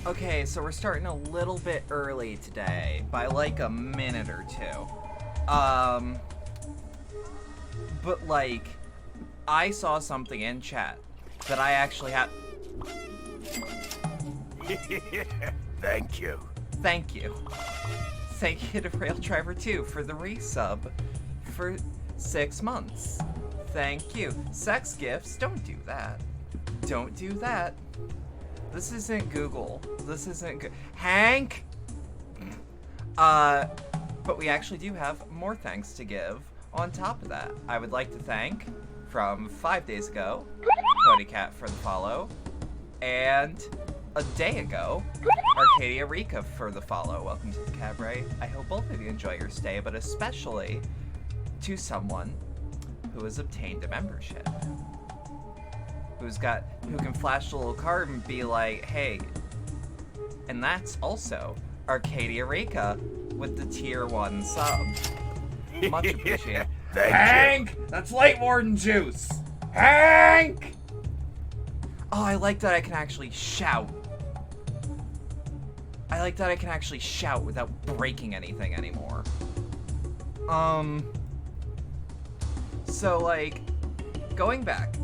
Okay, so we're starting a little bit early today, by like a minute or two. But like, I saw something in chat that I actually have. Thank you. Thank you. Thank you to Rail Driver 2 for the resub for 6 months. Thank you. Sex gifts, don't do that. Don't do that. This isn't Google. This isn't Hank! But we actually do have more thanks to give on top of that. I would like to thank, from 5 days ago, Cody Cat for the follow, and a day ago, Arcadia Rika for the follow. Welcome to the cabaret. I hope both of you enjoy your stay, but especially to someone who has obtained a membership. Who can flash the little card and be like, hey. And that's also Arcadia Rika with the tier 1 sub. Much appreciated. Hank! That's Light Warden juice! Hank! Oh, I like that I can actually shout. I like that I can actually shout without breaking anything anymore. So, like, going back,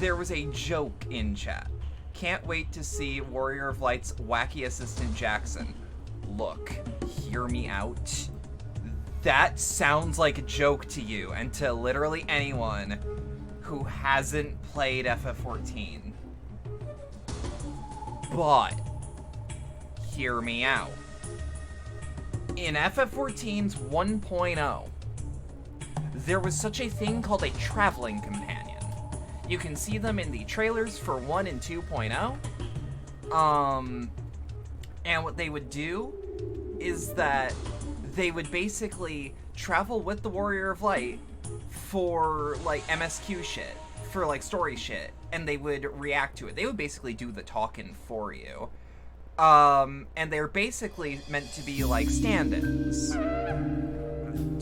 there was a joke in chat. Can't wait to see Warrior of Light's wacky assistant Jackson. Look, hear me out. That sounds like a joke to you, and to literally anyone who hasn't played FF14. But, hear me out. In FF14's 1.0, there was such a thing called a traveling companion. You can see them in the trailers for 1 and 2.0. And what they would do is that they would basically travel with the Warrior of Light for, like, MSQ shit, for, like, story shit, and they would react to it. They would basically do the talking for you. And they're basically meant to be, like, stand-ins.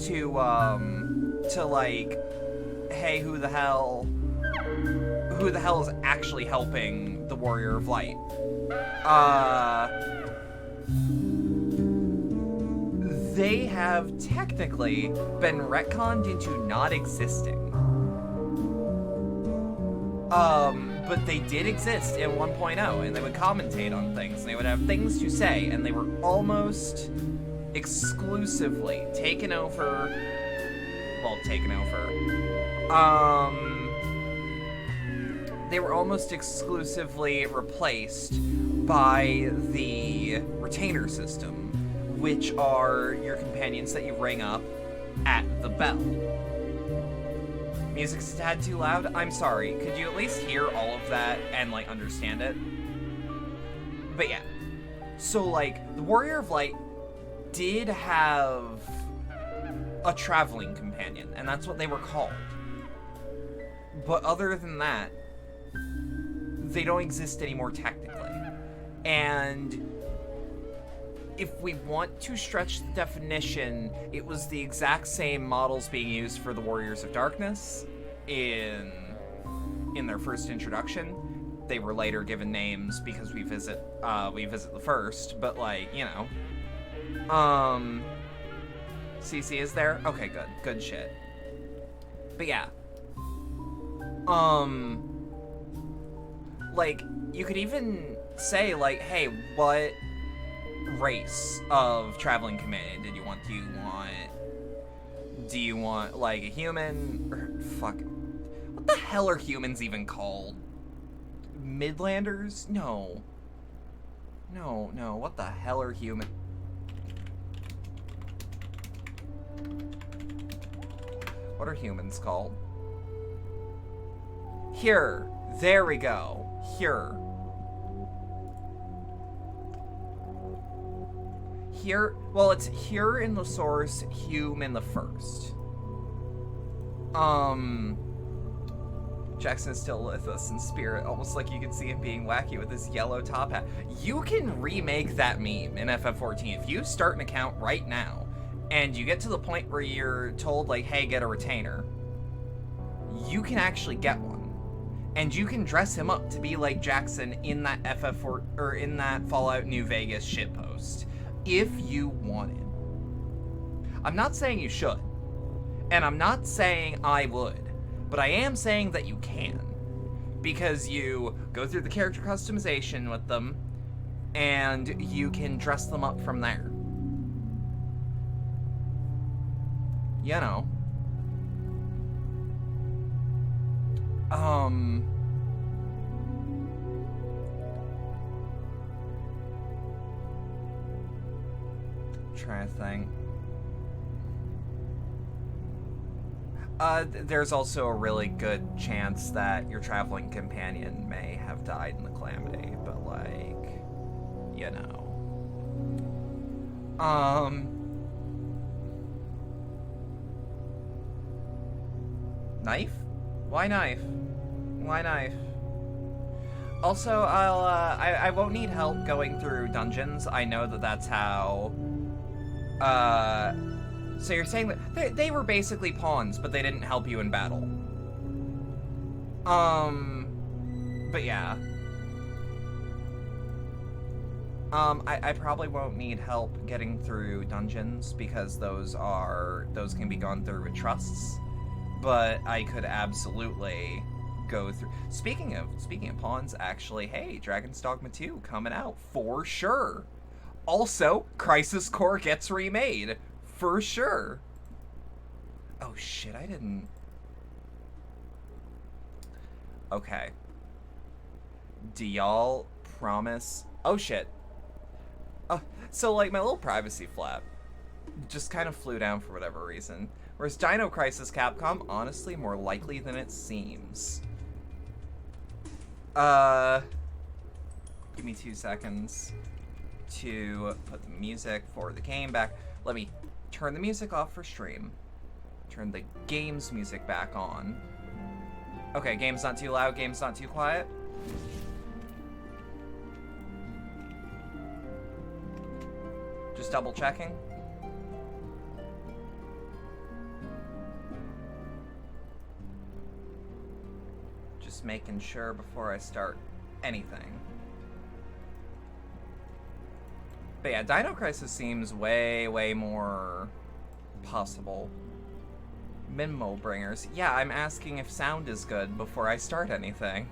To, like, hey, who the hell is actually helping the Warrior of Light? They have technically been retconned into not existing. But they did exist in 1.0, and they would commentate on things, and they would have things to say, and they were almost exclusively taken over. They were almost exclusively replaced by the retainer system, which are your companions that you ring up at the bell. Music's a tad too loud? I'm sorry. Could you at least hear all of that and, like, understand it? But yeah. So, like, the Warrior of Light did have a traveling companion, and that's what they were called. But other than that, they don't exist anymore technically. And if we want to stretch the definition, it was the exact same models being used for the Warriors of Darkness in their first introduction. They were later given names because we visit the first, but, like, you know. CC is there? Okay, good. Good shit. But yeah. Like, you could even say, like, hey, what race of traveling companion did you want? Do you want, like, a human? Or, fuck. What the hell are humans even called? Midlanders? No. No. What the hell are humans? What are humans called? Here. There we go. Here. Here. Well, it's here in the source, Hume in the first. Jackson's still with us in spirit, almost like you can see him being wacky with his yellow top hat. You can remake that meme in FF14. If you start an account right now, and you get to the point where you're told, like, hey, get a retainer, you can actually get one. And you can dress him up to be like Jackson in that FF4, or in that Fallout New Vegas shitpost, if you wanted. I'm not saying you should, and I'm not saying I would. But I am saying that you can, because you go through the character customization with them, and you can dress them up from there. You know. Trying to think. There's also a really good chance that your traveling companion may have died in the calamity, but, like, you know. Knife? Why knife? Why knife? Also, I won't need help going through dungeons. I know that that's how, so you're saying that they were basically pawns, but they didn't help you in battle. But yeah. I probably won't need help getting through dungeons because those can be gone through with trusts. But I could absolutely go through. Speaking of pawns, actually, hey, Dragon's Dogma 2 coming out for sure. Also, Crisis Core gets remade. For sure. Oh shit, I didn't... Okay. Do y'all promise... Oh shit. So like my little privacy flap just kind of flew down for whatever reason. Whereas Dino Crisis Capcom, honestly, more likely than it seems. Give me 2 seconds to put the music for the game back. Let me turn the music off for stream. Turn the game's music back on. Okay, game's not too loud, game's not too quiet. Just double checking. Just making sure before I start anything. But yeah, Dino Crisis seems way, way more possible. Minmo bringers. Yeah, I'm asking if sound is good before I start anything.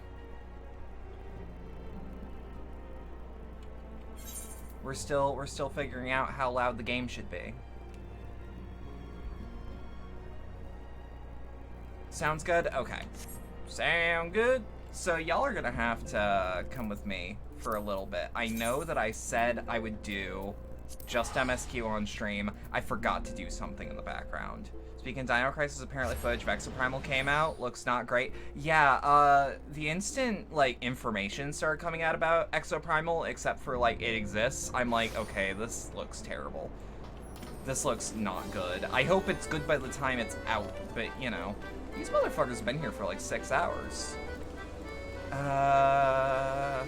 We're still figuring out how loud the game should be. Sounds good? Okay. Sound good? So y'all are gonna have to come with me for a little bit. I know that I said I would do just MSQ on stream. I forgot to do something in the background. Speaking of Dino Crisis, apparently footage of Exoprimal came out. Looks not great. Yeah, the instant, like, information started coming out about Exoprimal, except for, like, it exists, I'm like, okay, this looks terrible. This looks not good. I hope it's good by the time it's out, but, you know. These motherfuckers have been here for, like, 6 hours. I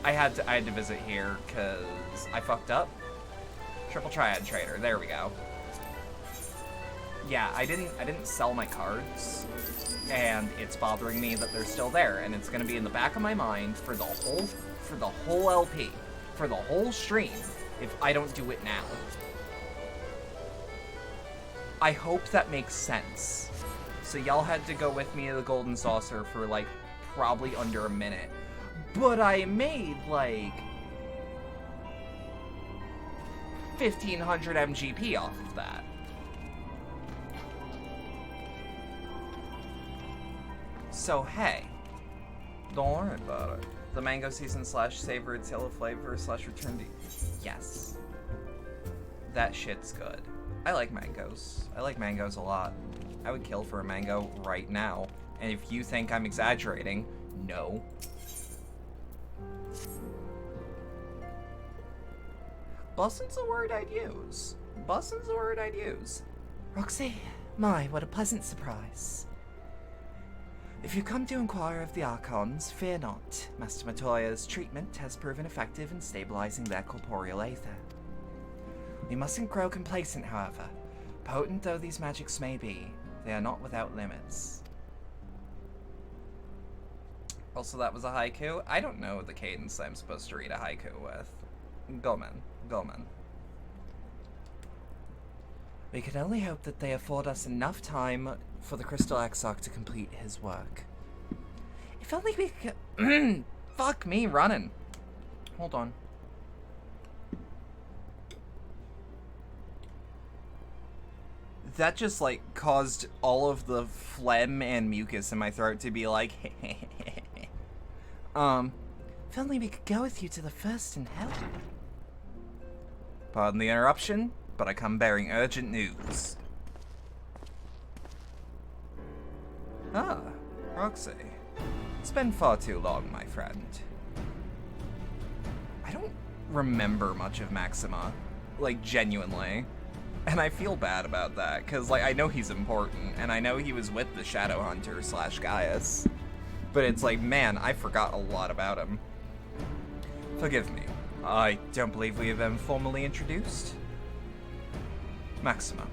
had to visit here, because I fucked up. Triple Triad Trader, there we go. Yeah, I didn't sell my cards, and it's bothering me that they're still there, and it's gonna be in the back of my mind for the whole LP, for the whole stream, if I don't do it now. I hope that makes sense. So y'all had to go with me to the Golden Saucer for, like, probably under a minute. But I made, like, 1,500 MGP off of that. So, hey, don't worry about it. The mango season / savored yellow flavor / return to... Yes. That shit's good. I like mangoes. I like mangoes a lot. I would kill for a mango right now. And if you think I'm exaggerating, no. Bussin's the word I'd use. Bussin's the word I'd use. Roxy, my, what a pleasant surprise. If you come to inquire of the Archons, fear not. Master Matoya's treatment has proven effective in stabilizing their corporeal aether. We mustn't grow complacent, however. Potent though these magics may be, they are not without limits. Also, that was a haiku. I don't know the cadence I'm supposed to read a haiku with. Gomen. We can only hope that they afford us enough time for the Crystal Exarch to complete his work. If only we could... Fuck me, running. Hold on. That just, like, caused all of the phlegm and mucus in my throat to be like... If only we could go with you to the first in hell. Pardon the interruption, but I come bearing urgent news. Ah, Roxy. It's been far too long, my friend. I don't remember much of Maxima, like, genuinely. And I feel bad about that, because, like, I know he's important, and I know he was with the Shadowhunter / Gaius. But it's like, man, I forgot a lot about him. Forgive me. I don't believe we have been formally introduced. Maxima,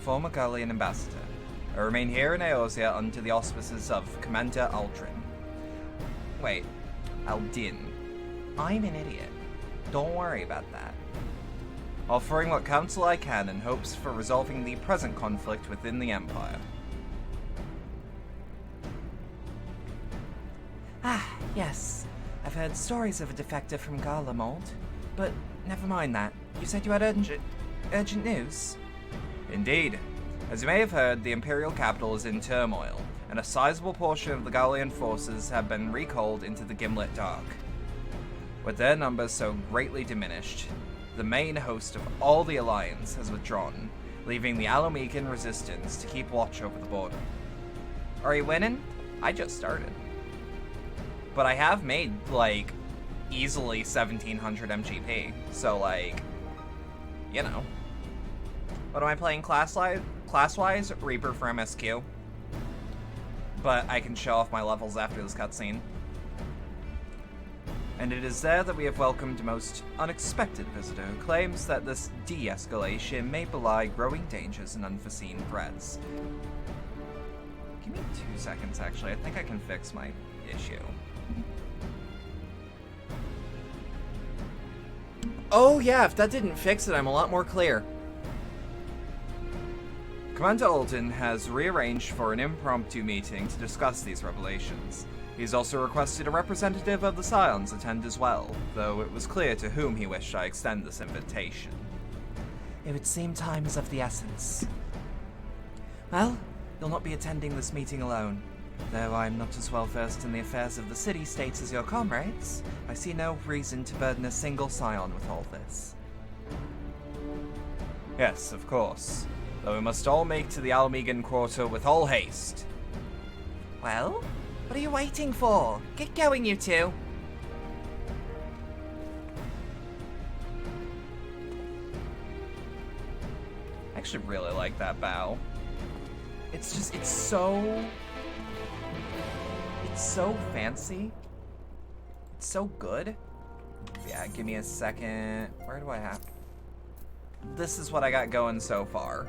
former Gallian ambassador. I remain here in Eorzea under the auspices of Commander Aldrin. Wait, Aldin. I'm an idiot. Don't worry about that. Offering what counsel I can in hopes for resolving the present conflict within the Empire. Ah, yes. I've heard stories of a defector from Garlemald, but never mind that. You said you had urgent news? Indeed. As you may have heard, the Imperial capital is in turmoil, and a sizable portion of the Gallian forces have been recalled into the Gimlet Dark. With their numbers so greatly diminished, the main host of all the Alliance has withdrawn, leaving the Alomegan resistance to keep watch over the border. Are you winning? I just started. But I have made, like, easily 1700 MGP, so, like, you know. What am I playing class-wise? Reaper for MSQ. But I can show off my levels after this cutscene. And it is there that we have welcomed a most unexpected visitor who claims that this de-escalation may belie growing dangers and unforeseen threats. Give me 2 seconds, actually. I think I can fix my issue. Oh yeah, if that didn't fix it, I'm a lot more clear. Commander Alden has rearranged for an impromptu meeting to discuss these revelations. He's also requested a representative of the Scions attend as well, though it was clear to whom he wished I extend this invitation. It would seem time is of the essence. Well, you'll not be attending this meeting alone. Though I'm not as well versed in the affairs of the city-states as your comrades, I see no reason to burden a single Scion with all this. Yes, of course. Though we must all make to the Alomegan Quarter with all haste. Well, what are you waiting for? Get going, you two! I actually really like that bow. It's just, it's so fancy. It's so good. Yeah, give me a second. Where do I have? This is what I got going so far.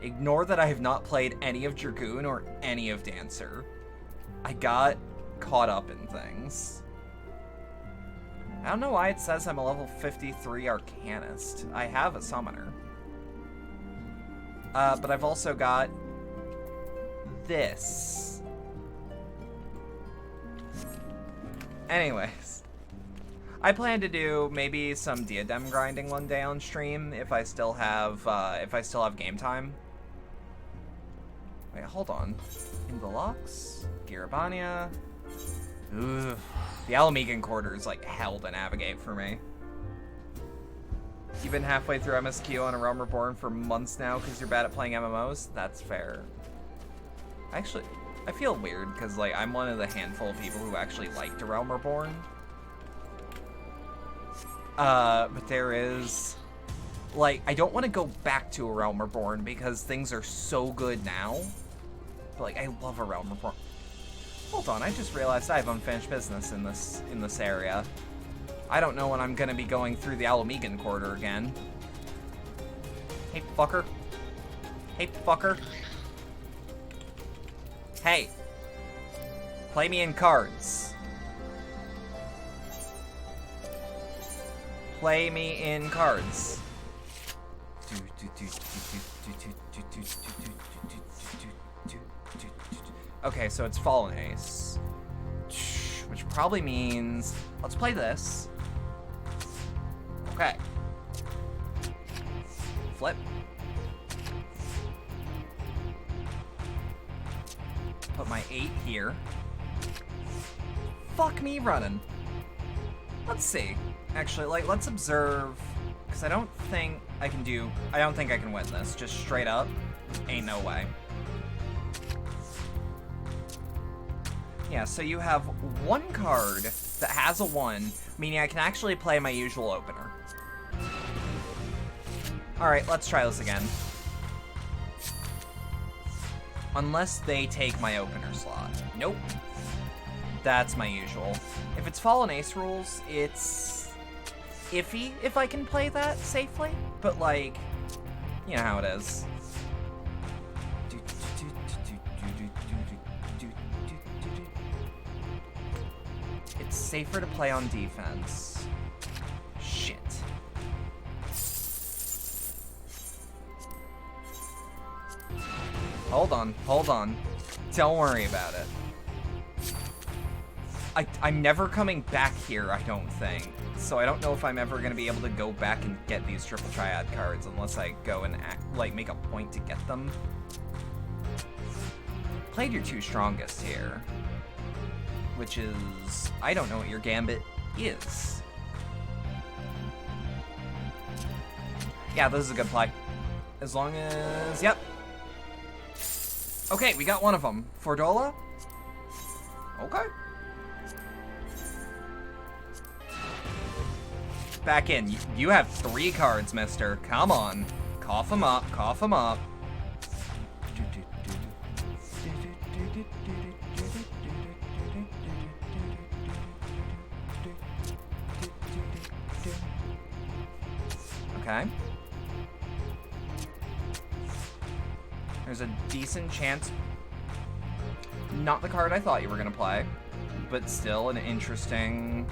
Ignore that I have not played any of Dragoon or any of Dancer. I got caught up in things. I don't know why it says I'm a level 53 Arcanist. I have a Summoner. But I've also got this. Anyways. I plan to do maybe some diadem grinding one day on stream if I still have game time. Wait, hold on. In the locks, Garabania. Ooh, the Alomegan Quarter is like hell to navigate for me. You've been halfway through MSQ on A Realm Reborn for months now because you're bad at playing MMOs? That's fair. Actually, I feel weird because, like, I'm one of the handful of people who actually liked A Realm Reborn. But there is... Like, I don't want to go back to A Realm Reborn because things are so good now. But, like, I love A Realm Reborn. Hold on, I just realized I have unfinished business in this area. I don't know when I'm gonna be going through the Alamegan Quarter again. Hey, fucker. Hey, fucker. Hey. Play me in cards. Play me in cards. Okay, so it's Fallen Ace. Which probably means... Let's play this. Okay. Flip. Put my 8 here. Fuck me running. Let's see. Actually, like, let's observe... Because I don't think I can win this. Just straight up. Ain't no way. Yeah, so you have one card that has a 1, meaning I can actually play my usual opener. Alright, let's try this again. Unless they take my opener slot. Nope. That's my usual. If it's Fallen Ace rules, it's iffy if I can play that safely, but like, you know how it is. It's safer to play on defense. Shit. Hold on, hold on. Don't worry about it. I'm never coming back here, I don't think. So I don't know if I'm ever going to be able to go back and get these Triple Triad cards unless I go and make a point to get them. Played your 2 strongest here. Which is... I don't know what your gambit is. Yeah, this is a good play. As long as... Yep. Okay, we got one of them. Fordola? Okay. Back in. You have 3 cards, mister. Come on. Cough them up. Cough them up. Okay. There's a decent chance. Not the card I thought you were going to play, but still an interesting...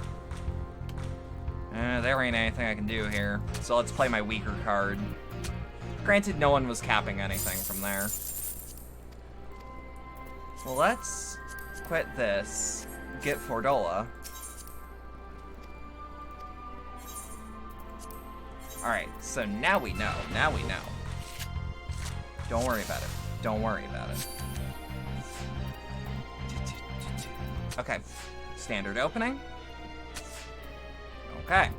there ain't anything I can do here. So let's play my weaker card. Granted, no one was capping anything from there. Well, let's quit this. Get Fordola. Alright, so now we know. Now we know. Don't worry about it. Don't worry about it. Okay. Standard opening. Okay.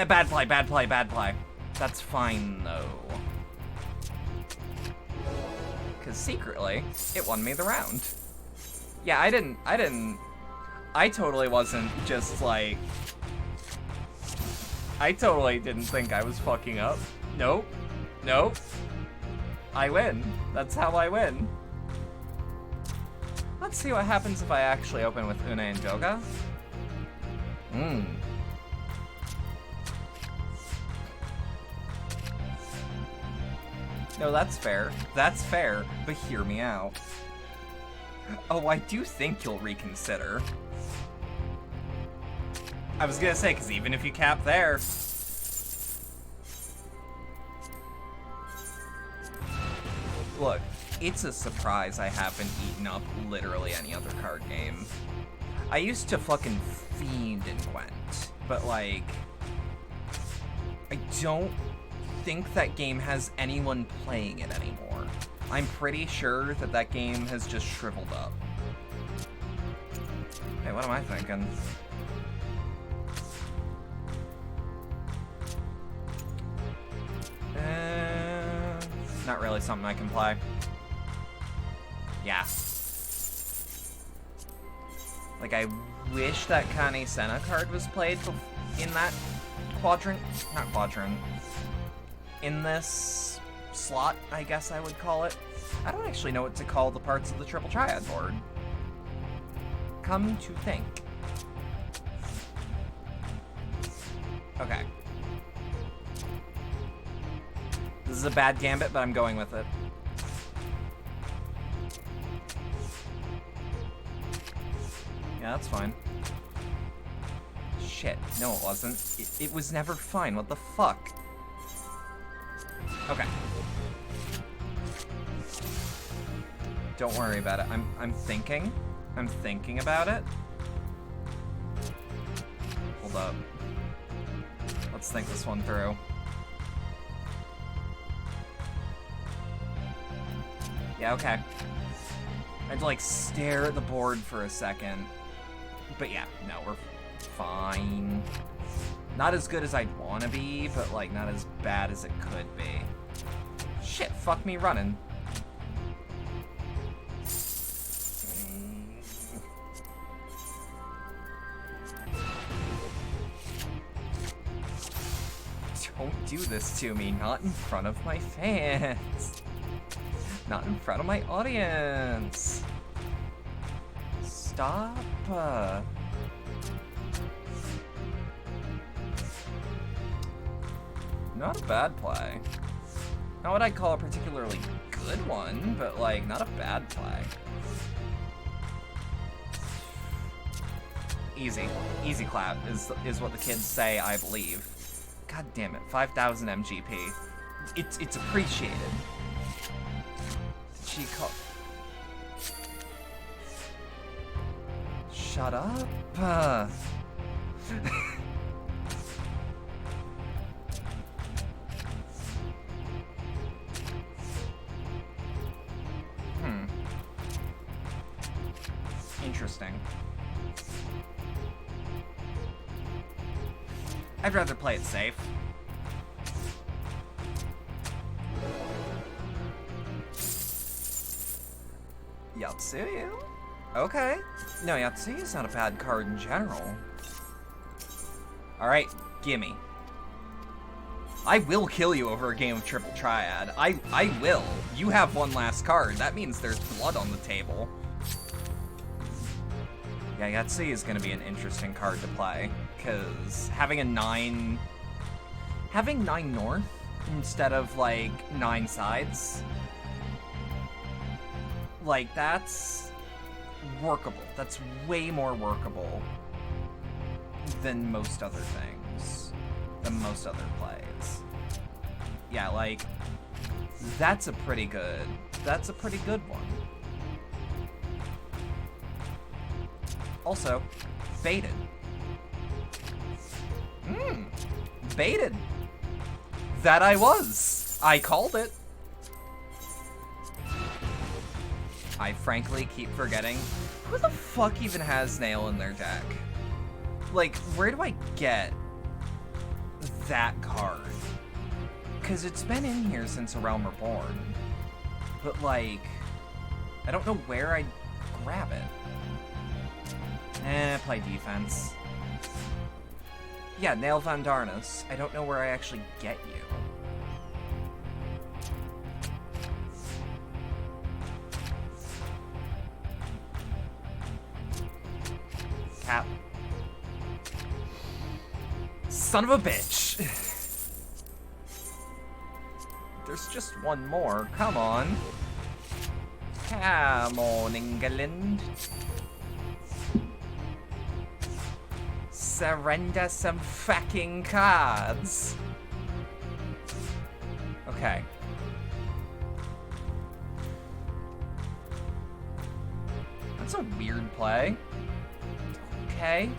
Bad play, bad play, bad play. That's fine, though. Because secretly, it won me the round. Yeah, I totally wasn't just like... I totally didn't think I was fucking up. Nope. Nope. I win. That's how I win. Let's see what happens if I actually open with Une and Joga. No, that's fair. That's fair, but hear me out. Oh, I do think you'll reconsider. I was gonna say, because even if you cap there... Look, it's a surprise I haven't eaten up literally any other card game. I used to fucking fiend in Gwent, but like... I don't think that game has anyone playing it anymore. I'm pretty sure that that game has just shriveled up. Hey, what am I thinking? Not really something I can play. Yeah. Like, I wish that Kane Senna card was played in that quadrant. Not quadrant. In this slot, I guess I would call it. I don't actually know what to call the parts of the Triple Triad board. Come to think. Okay. This is a bad gambit, but I'm going with it. Yeah, that's fine. Shit. No, it wasn't. It was never fine. What the fuck? Okay. Don't worry about it. I'm thinking. I'm thinking about it. Hold up. Let's think this one through. Yeah, okay. I had to, like, stare at the board for a second. But yeah, no, we're fine. Not as good as I'd want to be, but, like, not as bad as it could be. Shit, fuck me running. Don't do this to me, not in front of my fans. Not in front of my audience. Stop. Not a bad play. Not what I'd call a particularly good one, but, like, not a bad play. Easy. Easy clap is what the kids say, I believe. God damn it, 5,000 MGP. It's appreciated. She called. Shut up. Interesting. I'd rather play it safe. Yatsuyu? Okay. No, Yatsuyu's not a bad card in general. Alright, gimme. I will kill you over a game of Triple Triad. I will. You have one last card. That means there's blood on the table. Yeah, Yatsuyu is gonna be an interesting card to play, because having a 9... Having 9 north instead of, like, 9 sides... Like, that's workable. That's way more workable than most other things. Than most other plays. Yeah, like, that's a pretty good one. Also, baited. Baited. That I was. I called it. I frankly keep forgetting. Who the fuck even has Nail in their deck? Like, where do I get that card? Because it's been in here since A Realm Reborn. But, like, I don't know where I'd grab it. Play defense. Yeah, Nail Van Darnus. I don't know where I actually get you. Cap. Son of a bitch. There's just one more. Come on. Come on, England. Surrender some fucking cards. Okay. That's a weird play. Okay.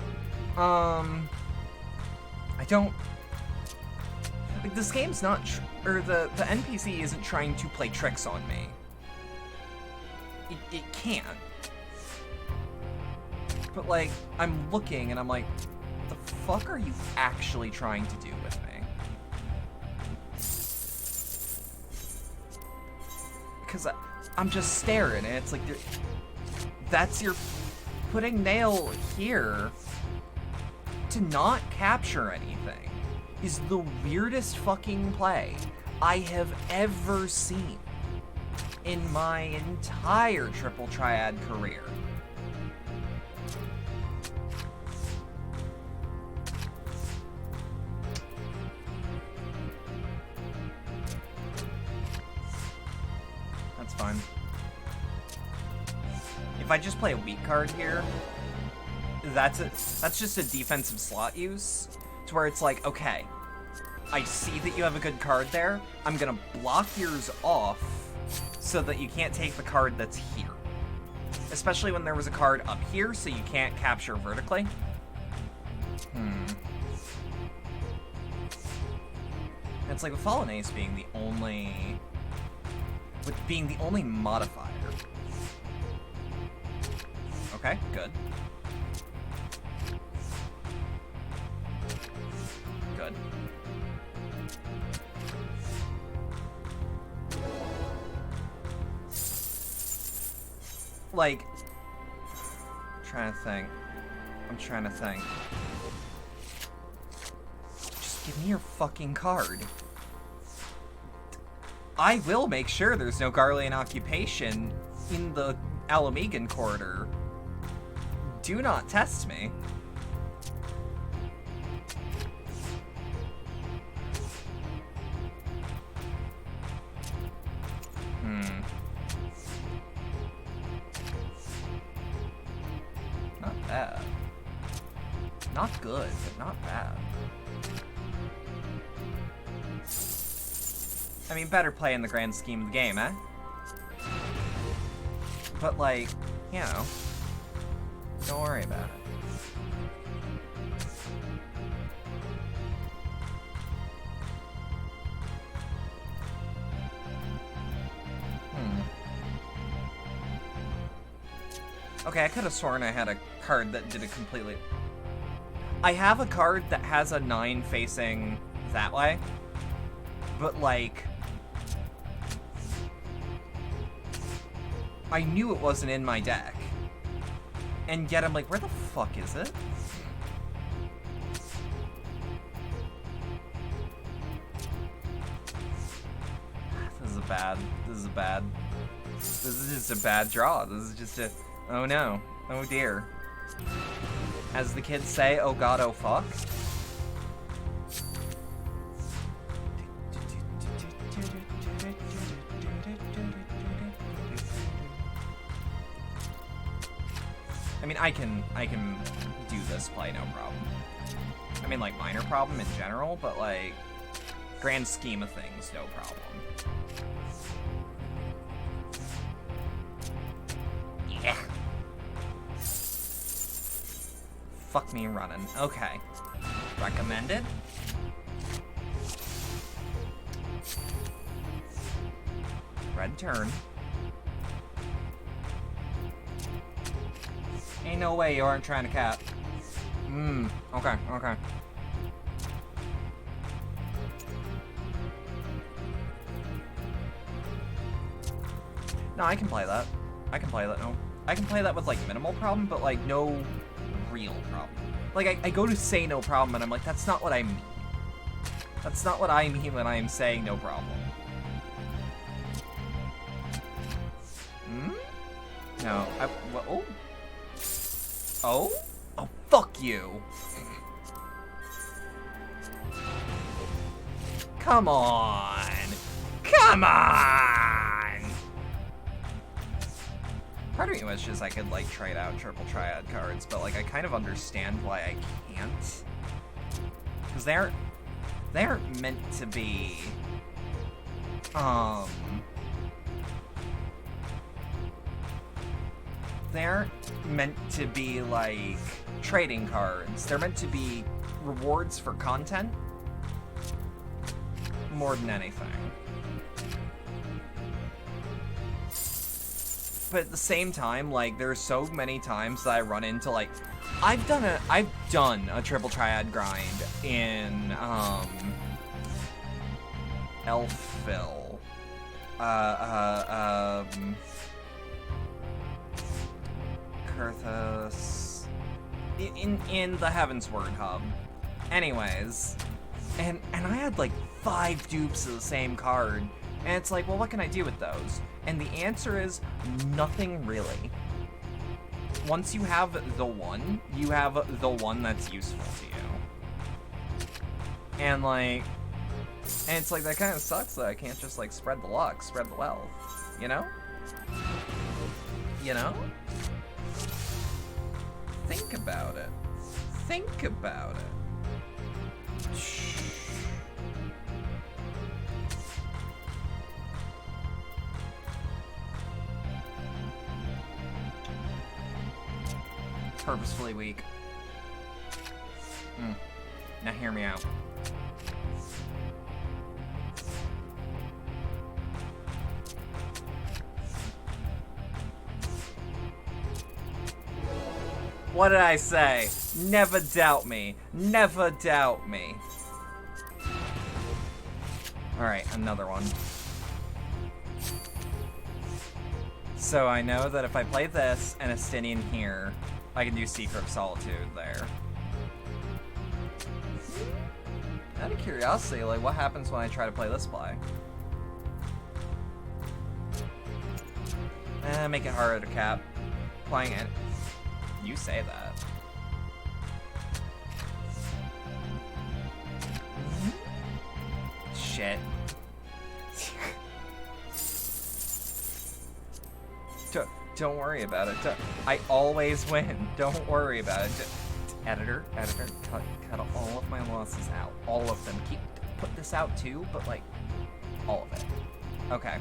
I don't... Like, this game's not... or the NPC isn't trying to play tricks on me. it can. But, like, I'm looking and I'm like, the fuck are you actually trying to do with me? Because I'm just staring and it's like, that's your putting nail here to not capture anything is the weirdest fucking play I have ever seen in my entire Triple Triad career. That's fine. If I just play a weak card here, that's just a defensive slot use, to where it's like, okay, I see that you have a good card there, I'm gonna block yours off so that you can't take the card that's here. Especially when there was a card up here, so you can't capture vertically. It's like the Fallen Ace being the only... with being the only modifier. Okay, good. Good. Like, I'm trying to think. Just give me your fucking card. I will make sure there's no Garlean occupation in the Alamegan corridor. Do not test me. Not bad. Not good, but not bad. I mean, better play in the grand scheme of the game, eh? But, like, you know, don't worry about it. Okay, I could have sworn I had a card that did it completely. I have a card that has a 9 facing that way, but, like, I knew it wasn't in my deck. And yet I'm like, where the fuck is it? This is just a bad draw. This is just a, oh no, oh dear. As the kids say, oh god, oh fuck. I mean, I can do this play, no problem. I mean, like, minor problem in general, but, like, grand scheme of things, no problem. Yeah. Fuck me running. Okay. Recommended. Red turn. Ain't no way you aren't trying to cap. Okay, okay. No, I can play that. I can play that, no. I can play that with, like, minimal problem, but, like, no real problem. Like, I go to say no problem, and I'm like, that's not what I mean. That's not what I mean when I am saying no problem. No, oh. Oh? Oh, fuck you. Come on. Come on. Part of me wishes I could, like, trade out Triple Triad cards, but, like, I kind of understand why I can't. Because they aren't meant to be, they aren't meant to be, like, trading cards. They're meant to be rewards for content more than anything. but at the same time, like, there's so many times that I run into, like, I've done a triple triad grind in, Elfville. Kurthos. In the Heavensward hub. Anyways. And I had, like, 5 dupes of the same card. And it's like, well, what can I do with those? And the answer is nothing really. Once you have the one, you have the one that's useful to you. And like, and it's like, that kind of sucks that I can't just like spread the luck, spread the wealth, you know? You know? Think about it. Think about it. Shh. Purposefully weak. Now hear me out. What did I say? Never doubt me. Never doubt me. Alright, another one. So I know that if I play this and a Stinian here, I can do Secret of Solitude there. Out of curiosity, like, what happens when I try to play this play? Make it harder to cap. Playing it. You say that. Shit. Don't worry about it. I always win. Don't worry about it. Editor, cut all of my losses out. All of them. Put this out too, but like, all of it. Okay.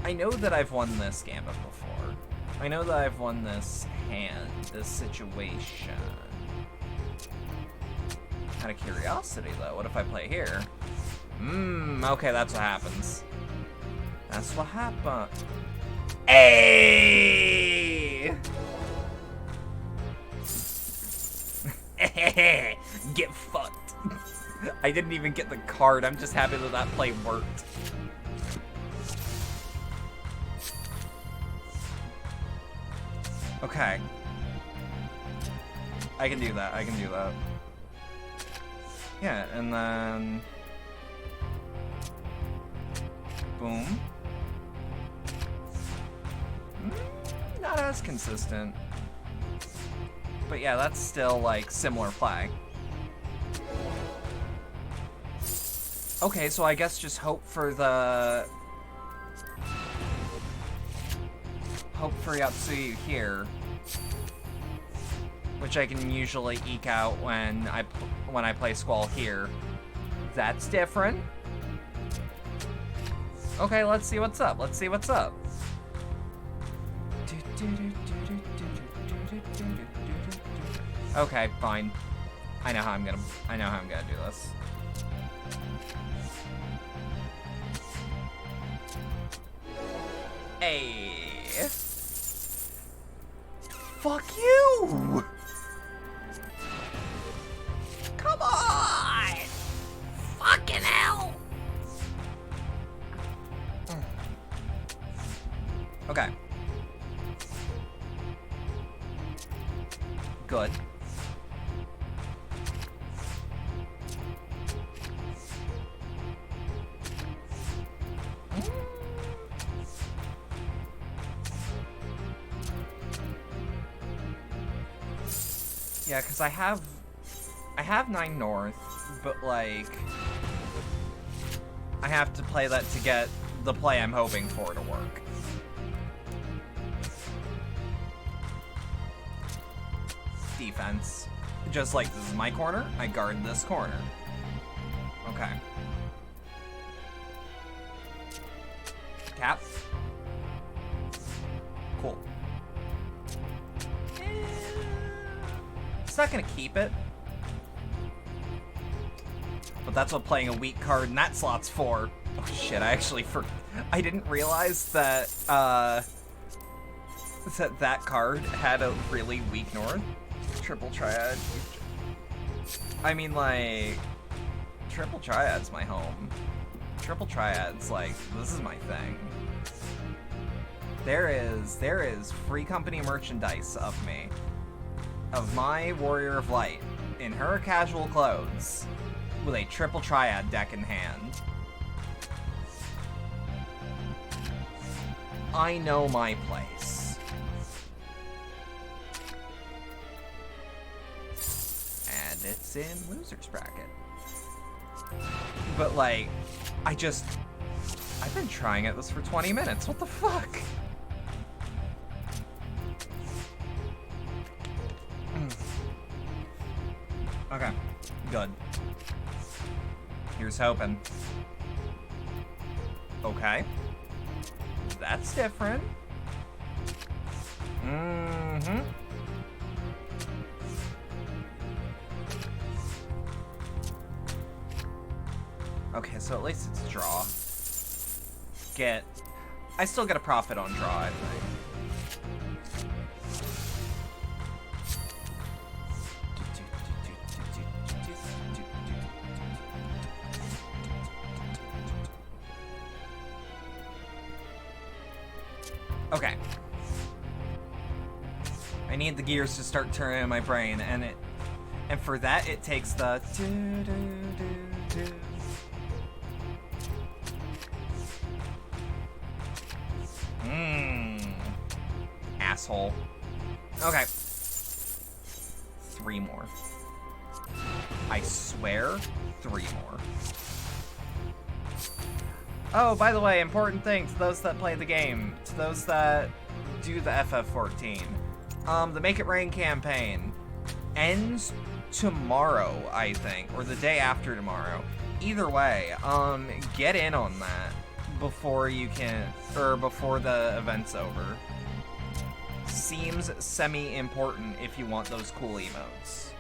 I know that I've won this gambit before. I know that I've won this hand, this situation. Out of curiosity though, what if I play here? Okay, that's what happens. That's what happened. Hey! Get fucked. I didn't even get the card. I'm just happy that that play worked. Okay. I can do that. I can do that. Yeah, and then... boom. Not as consistent. But yeah, that's still, like, similar play. Okay, so I guess just hope for the... hope for Yatsuyu here. Which I can usually eke out when I play Squall here. That's different. Okay, let's see what's up. Let's see what's up. Okay, fine. I know how I'm gonna do this. Hey. Fuck you! Come on! Fucking hell! Okay. Good. Yeah, because I have 9 north, but like I have to play that to get the play I'm hoping for to work. Defense. Just like this is my corner, I guard this corner. Okay. Tap. Cool. It's not gonna keep it. But that's what playing a weak card in that slot's for. Oh shit, I actually I didn't realize that, that card had a really weak North. Triple Triad. I mean, like, Triple Triad's my home. Triple Triad's, like, this is my thing. There is free company merchandise of me. Of my Warrior of Light in her casual clothes with a Triple Triad deck in hand. I know my place. And it's in loser's bracket. But like, I've been trying at this for 20 minutes. What the fuck? Okay, good. Here's hoping. Okay. That's different. Mm-hmm. Okay, so at least it's draw. I still get a profit on draw, I think. Okay. I need the gears to start turning in my brain, and for that it takes the asshole. Okay. 3 more. I swear, 3 more. Oh, by the way, important thing to those that play the game, to those that do the FF14. The Make It Rain campaign ends tomorrow, I think, or the day after tomorrow. Either way, get in on that before the event's over. Seems semi-important if you want those cool emotes.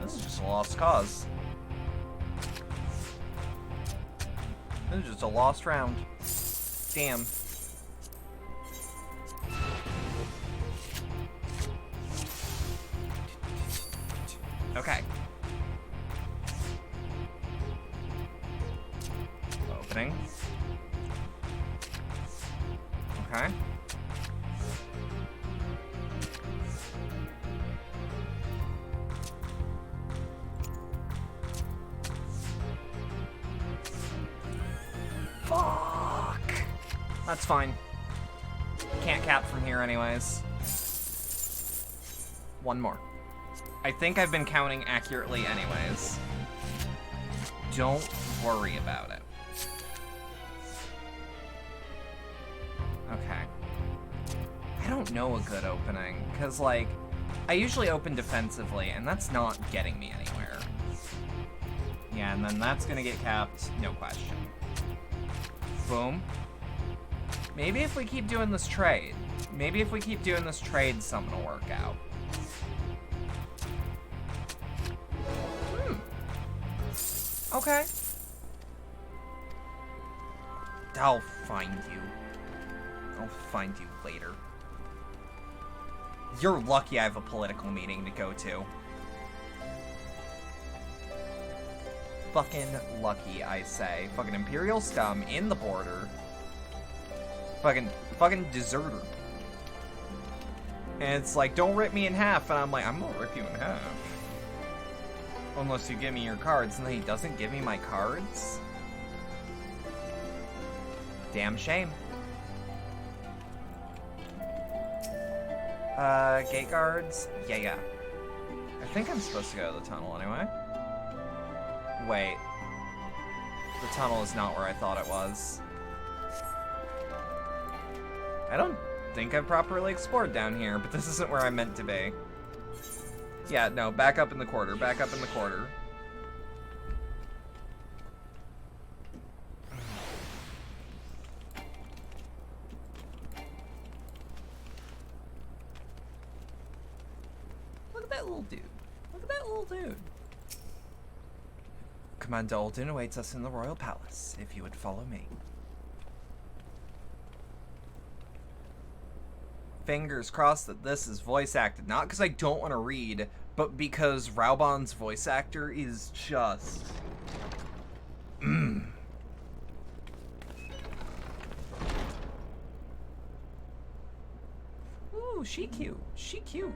This is just a lost cause. This is just a lost round. Damn. Okay. Opening. Okay. Fuck. That's fine. Can't cap from here anyways. 1 more. I think I've been counting accurately anyways. Don't worry about it. Okay. I don't know a good opening, because, like, I usually open defensively, and that's not getting me anywhere. Yeah, and then that's gonna get capped, no question. Boom. Maybe if we keep doing this trade. Maybe if we keep doing this trade, something will work out. Okay. I'll find you. I'll find you later. You're lucky I have a political meeting to go to. Fucking lucky, I say. Fucking Imperial scum in the border. Fucking deserter. And it's like, don't rip me in half. And I'm like, I'm gonna rip you in half. Unless you give me your cards. And then he doesn't give me my cards? Damn shame. Gate guards? Yeah. I think I'm supposed to go to the tunnel anyway. Wait. The tunnel is not where I thought it was. I don't think I've properly explored down here, but this isn't where I'm meant to be. Yeah, no, back up in the quarter, back up in the quarter. Look at that little dude. Look at that little dude. Commander Alden awaits us in the Royal Palace, if you would follow me. Fingers crossed that this is voice acted. Not because I don't want to read, but because Raubon's voice actor is just... Ooh, she cute. She cute.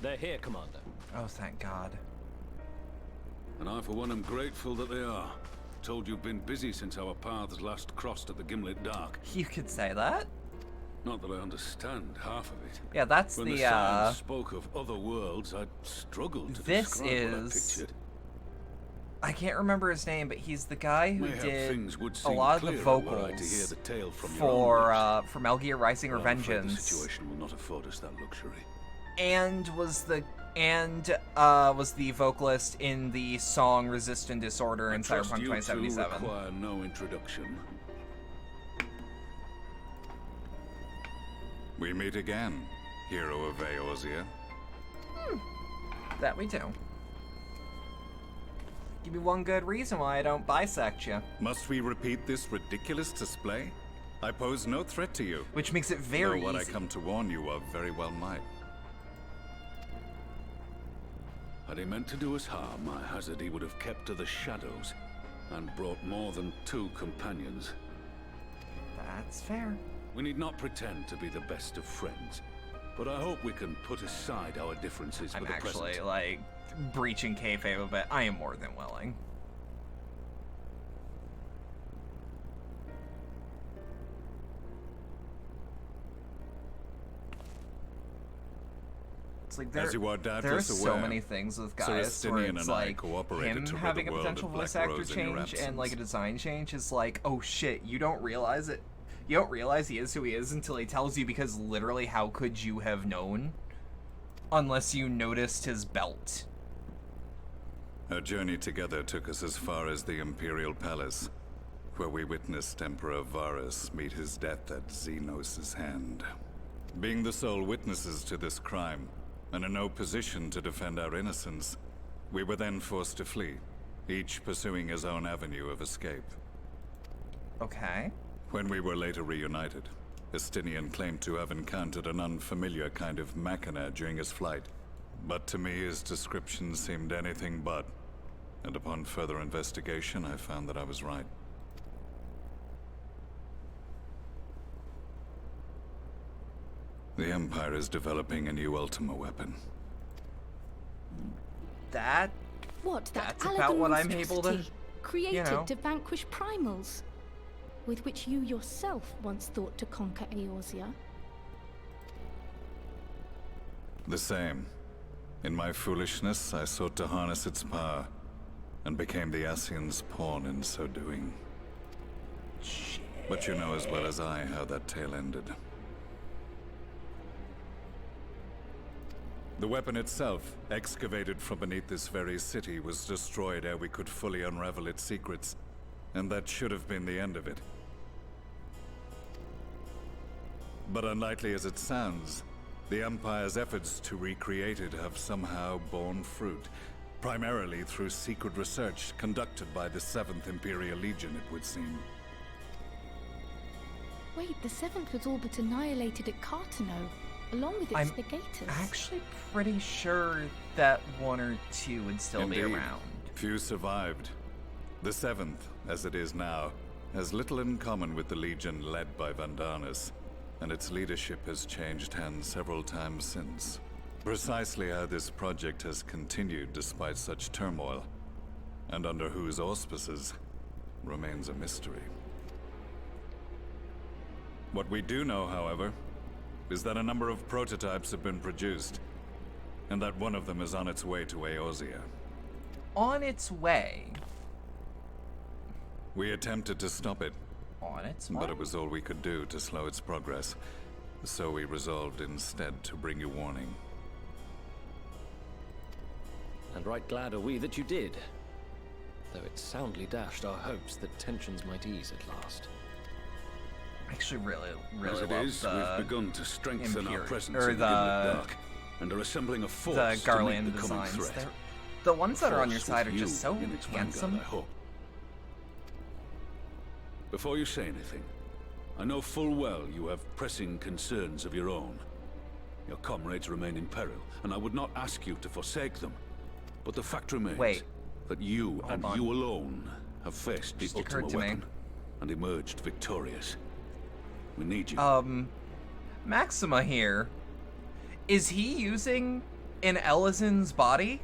They're here, Commander. Oh, thank God. And I, for one, am grateful that they are. Told you've been busy since our paths last crossed at the Gimlet Dark. You could say that. Not that I understand half of it. Yeah, that's when the signs spoke of other worlds, I struggled to describe what I pictured. I can't remember his name, but he's the guy who did a would lot of the clearer were I to vocals hear the tale from for Metal Gear Rising your own lips. But I'm afraid Revengeance. the situation will not afford us that luxury. And was the vocalist in the song Resist and Disorder in Cyberpunk 2077. Require no introduction. We meet again, hero of Eorzea. That we do. Give me one good reason why I don't bisect you. Must we repeat this ridiculous display? I pose no threat to you. Which makes it very Though what easy. I come to warn you of very well might. Had he meant to do us harm, I hazard he would have kept to the shadows and brought more than 2 companions. That's fair. We need not pretend to be the best of friends, but I hope we can put aside our differences I'm for the actually, present. like, breaching kayfabe a bit. I am more than willing. It's like As you are there's doubtless so aware, many things with Sir guys where Estinian it's and I like cooperated him to rid having the a world potential of voice Black actor Rose in your change and like a absence. design change is like, oh shit, you don't realize it. You don't realize he is who he is until he tells you, because literally how could you have known unless you noticed his belt? Our journey together took us as far as the Imperial Palace, where we witnessed Emperor Varus meet his death at Xenos' hand. Being the sole witnesses to this crime, and in no position to defend our innocence, we were then forced to flee, each pursuing his own avenue of escape. Okay. When we were later reunited, Estinian claimed to have encountered an unfamiliar kind of machina during his flight, but to me his description seemed anything but, and upon further investigation I found that I was right. The Empire is developing a new Ultima weapon. That What, that That's about what I'm monstrosity able to, created know. to vanquish primals, with which you yourself once thought to conquer Eorzea? The same. In my foolishness, I sought to harness its power, and became the Ascian's pawn in so doing. But you know as well as I how that tale ended. The weapon itself, excavated from beneath this very city, was destroyed ere we could fully unravel its secrets, and that should have been the end of it. But unlikely as it sounds, the Empire's efforts to recreate it have somehow borne fruit, primarily through secret research conducted by the 7th Imperial Legion, it would seem. Wait, the Seventh was all but annihilated at Cartano, along with its I'm legators. actually pretty sure that 1 or 2 would still be Indeed. around. Few survived. The 7th, as it is now, has little in common with the Legion led by Vandanis, and its leadership has changed hands several times since. Precisely how this project has continued despite such turmoil, and under whose auspices, remains a mystery. What we do know, however, is that a number of prototypes have been produced, and that one of them is on its way to Eorzea. On its way. We attempted to stop it, On its way. but it was all we could do to slow its progress, so we resolved instead to bring you warning. And right glad are we that you did. Though it soundly dashed our hopes that tensions might ease at last. I actually really As it love is, the we've begun to strengthen our Imperial- presence or in the the Gimlet Dark. and are assembling a force the to meet Garland the coming designs. threat. The ones that are on your Force side are with just so you in its vanguard, handsome. I hope. Before you say anything, I know full well you have pressing concerns of your own. Your comrades remain in peril, and I would not ask you to forsake them. But the fact remains Wait. that you and on. you alone have faced the Just occurred Ultima to me. weapon and emerged victorious. We need you. Maxima here. Is he using an Elysin's body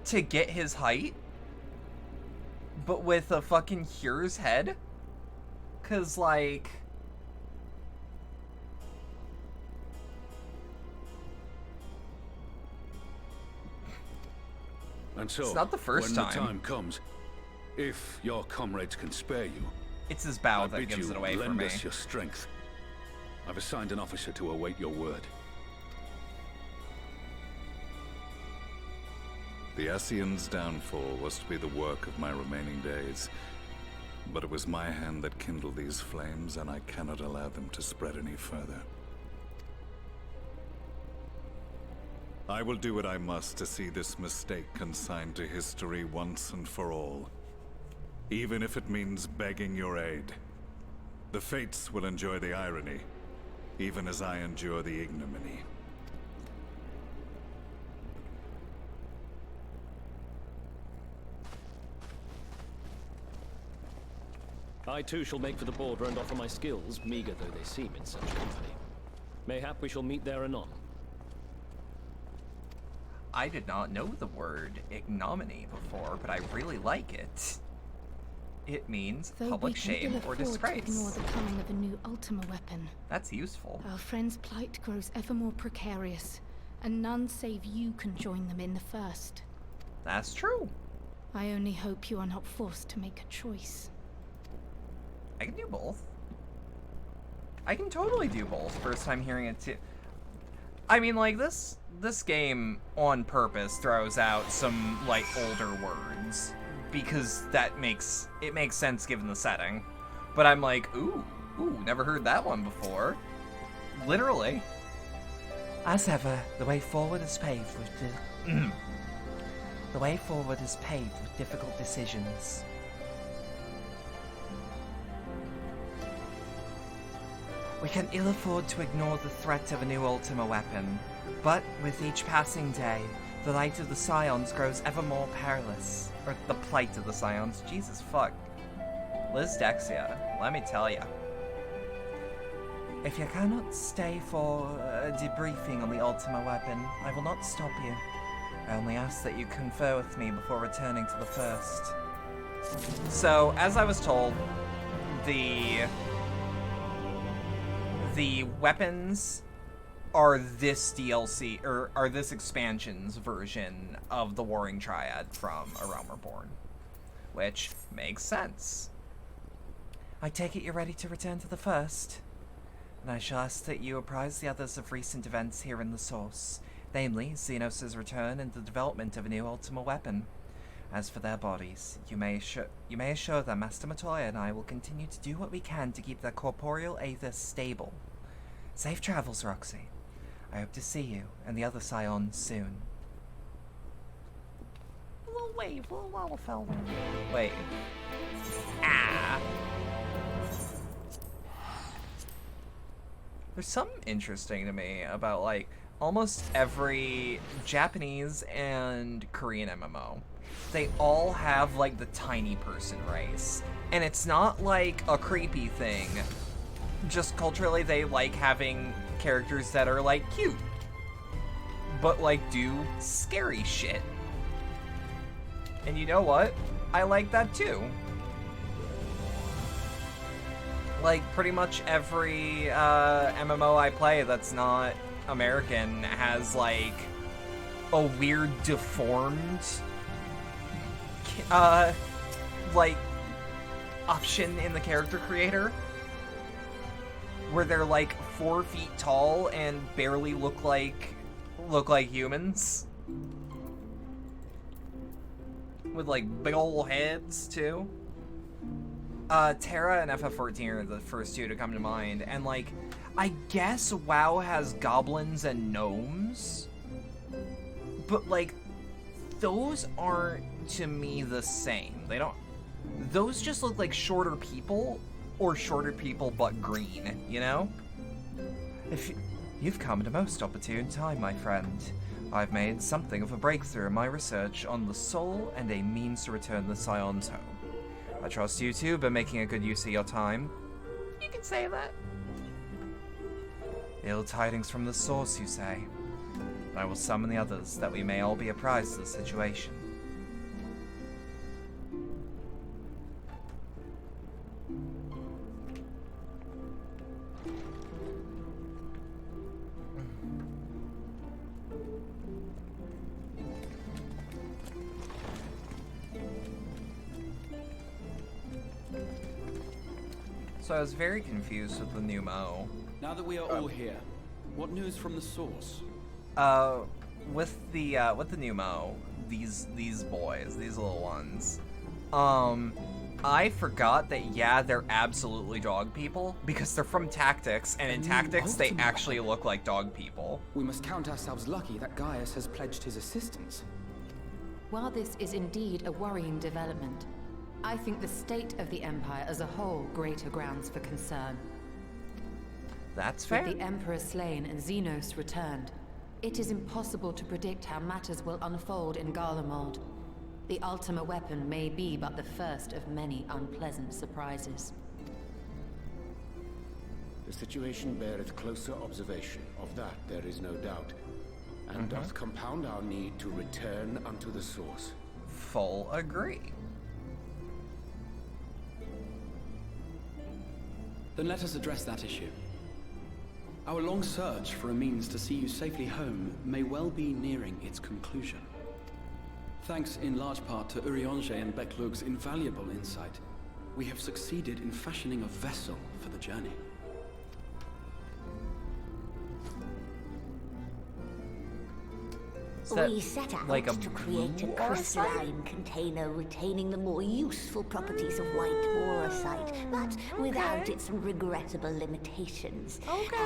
to get his height? But with a fucking Hure's head? 'Cause, like... And so, It's not the first when time. the time comes, if your comrades can spare you, It's his bow I that bid gives you it away for lend me. us your strength. I've assigned an officer to await your word. The Ascian's downfall was to be the work of my remaining days. But it was my hand that kindled these flames, and I cannot allow them to spread any further. I will do what I must to see this mistake consigned to history once and for all. Even if it means begging your aid. The fates will enjoy the irony, even as I endure the ignominy. I too shall make for the border and offer my skills, meager though they seem in such company. Mayhap we shall meet there anon. I did not know the word ignominy before, but I really like it. It means Though public we can shame ill or afford to disgrace. ignore the coming of a new Ultima weapon. That's useful. Our friends' plight grows ever more precarious, and none save you can join them in the first. That's true. I only hope you are not forced to make a choice. I can do both. I can totally do both. First time hearing it too. I mean, like, this game on purpose throws out some, like, older words. Because it makes sense given the setting. But I'm like, ooh, never heard that one before. Literally. As ever, the way forward is paved with the way forward is paved with difficult decisions. We can ill afford to ignore the threat of a new Ultima weapon, but with each passing day, the light of the Scions grows ever more perilous. Or the plight of the Scions. Jesus fuck. Liz Dexia, let me tell ya. If you cannot stay for a debriefing on the Ultima weapon, I will not stop you. I only ask that you confer with me before returning to the first. So, as I was told, the weapons are this DLC, or are this expansion's version of the Warring Triad from A Realm Reborn. Which makes sense. I take it you're ready to return to the first? And I shall ask that you apprise the others of recent events here in the source, namely Xenos' return and the development of a new Ultima weapon. As for their bodies, you may assure them Master Matoya and I will continue to do what we can to keep their corporeal aether stable. Safe travels, Roxy. I hope to see you and the other Scions soon. A little wave, a little Lalafell there. Wait. Ah! There's something interesting to me about, like, almost every Japanese and Korean MMO. They all have, like, the tiny person race. And it's not, like, a creepy thing. Just culturally, they like having characters that are, like, cute. But, like, do scary shit. And you know what? I like that, too. Like, pretty much every MMO I play that's not American has, like, a weird, deformed, like, option in the character creator. Where they're, like, 4 feet tall and barely look like humans. With, like, big ol' heads, too. Terra and FF14 are the first two to come to mind, and, like, I guess WoW has goblins and gnomes, But, like, those aren't, to me, the same. They don't... Those just look like shorter people, or shorter people but green, you know? You've come at a most opportune time, my friend. I've made something of a breakthrough in my research on the soul and a means to return the Scions home. I trust you too, but making a good use of your time. You can say that. Ill tidings from the source, you say? I will summon the others, that we may all be apprised of the situation. So I was very confused with the pneumo. Now that we are all here, what news from the source? With the pneumo, these boys, these little ones, I forgot that, yeah, they're absolutely dog people, because they're from Tactics, and in Tactics, they actually look like dog people. We must count ourselves lucky that Gaius has pledged his assistance. While this is indeed a worrying development, I think the state of the Empire as a whole greater grounds for concern. That's fair. With the Emperor slain and Xenos returned, it is impossible to predict how matters will unfold in Garlemald. The Ultima weapon may be but the first of many unpleasant surprises. The situation beareth closer observation, of that there is no doubt, and doth compound our need to return unto the source. Full agree. Then let us address that issue. Our long search for a means to see you safely home may well be nearing its conclusion. Thanks in large part to Urianger and Beklug's invaluable insight, we have succeeded in fashioning a vessel for the journey. We set out to create a crystalline container retaining the more useful properties of white borosite, but without its regrettable limitations.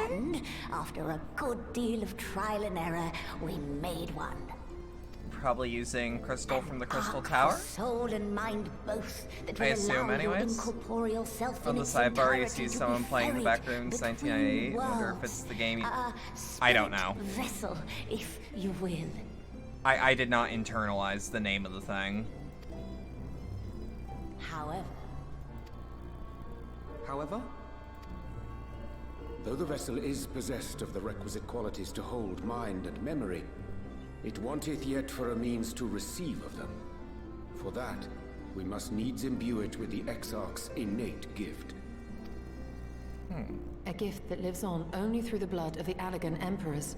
And after a good deal of trial and error, we made one. Probably using crystal from the Crystal Tower? Soul and mind both. That I assume, anyways. On the sidebar, you see someone playing the Backrooms 1998. I wonder if it's the game. I don't know. Vessel, if you will. I did not internalize the name of the thing. However? Though the vessel is possessed of the requisite qualities to hold mind and memory, it wanteth yet for a means to receive of them. For that, we must needs imbue it with the Exarch's innate gift. A gift that lives on only through the blood of the Allagan Emperors,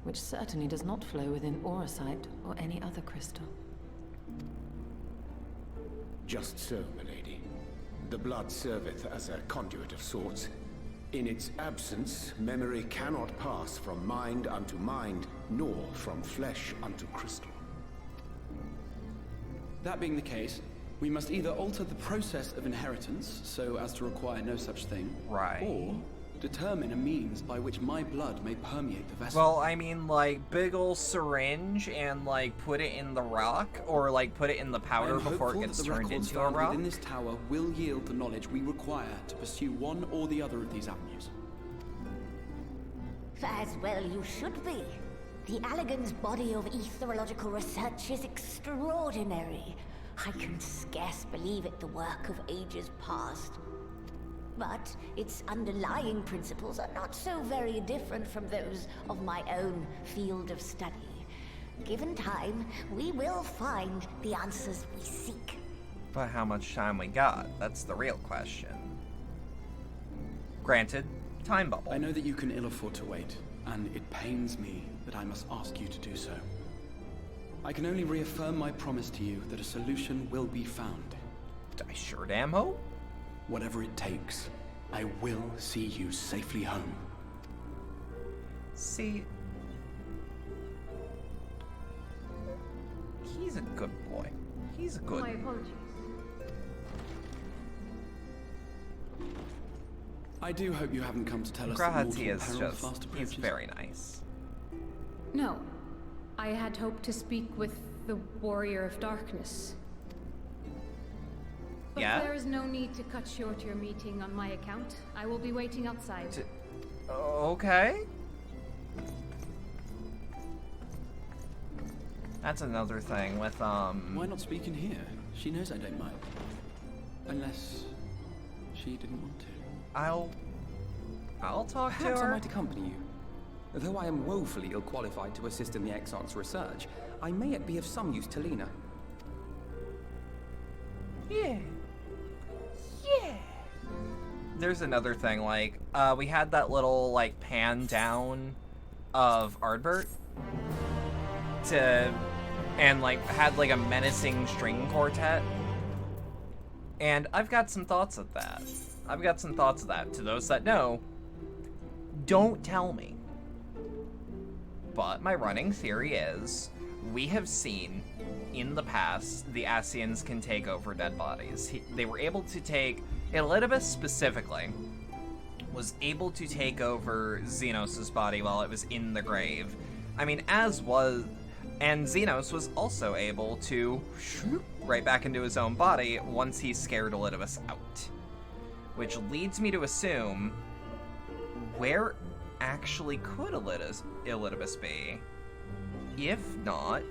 which certainly does not flow within Orosite or any other crystal. Just so, milady. The blood serveth as a conduit of sorts. In its absence, memory cannot pass from mind unto mind, nor from flesh unto crystal. That being the case, we must either alter the process of inheritance so as to require no such thing, or determine a means by which my blood may permeate the vessel. Well, I mean, like, big ol' syringe and, like, put it in the rock, or, like, put it in the powder before it gets turned into a rock. Within this tower will yield the knowledge we require to pursue one or the other of these avenues. As well you should be. The Allagan's body of etherological research is extraordinary. I can scarce believe it the work of ages past. But its underlying principles are not so very different from those of my own field of study. Given time, we will find the answers we seek. But how much time we got? That's the real question. Granted, time bubble. I know that you can ill afford to wait, and it pains me that I must ask you to do so. I can only reaffirm my promise to you that a solution will be found. I sure damn hope. Whatever it takes, I will see you safely home. See, he's a good boy. He's a good. My apologies. I do hope you haven't come to tell us that Grahati mortal is peril just, fast he's approaches. very nice. No. I had hoped to speak with the Warrior of Darkness. But Yeah? there is no need to cut short your meeting on my account. I will be waiting outside. Okay. That's another thing with, Why not speak in here? She knows I don't mind. Unless she didn't want to. I'll talk Perhaps to I her. might accompany you. Though I am woefully ill-qualified to assist in the Exarch's research, I may yet be of some use to Lena. Yeah. Yeah. There's another thing, like, we had that little, like, pan down of Ardbert and, like, had, like, a menacing string quartet. And I've got some thoughts of that. To those that know, don't tell me. But my running theory is, we have seen in the past the Ascians can take over dead bodies. They were able to take, Elidibus specifically, was able to take over Xenos' body while it was in the grave. I mean, and Xenos was also able to right back into his own body once he scared Elidibus out. Which leads me to assume, where actually could Elidibus be? If not,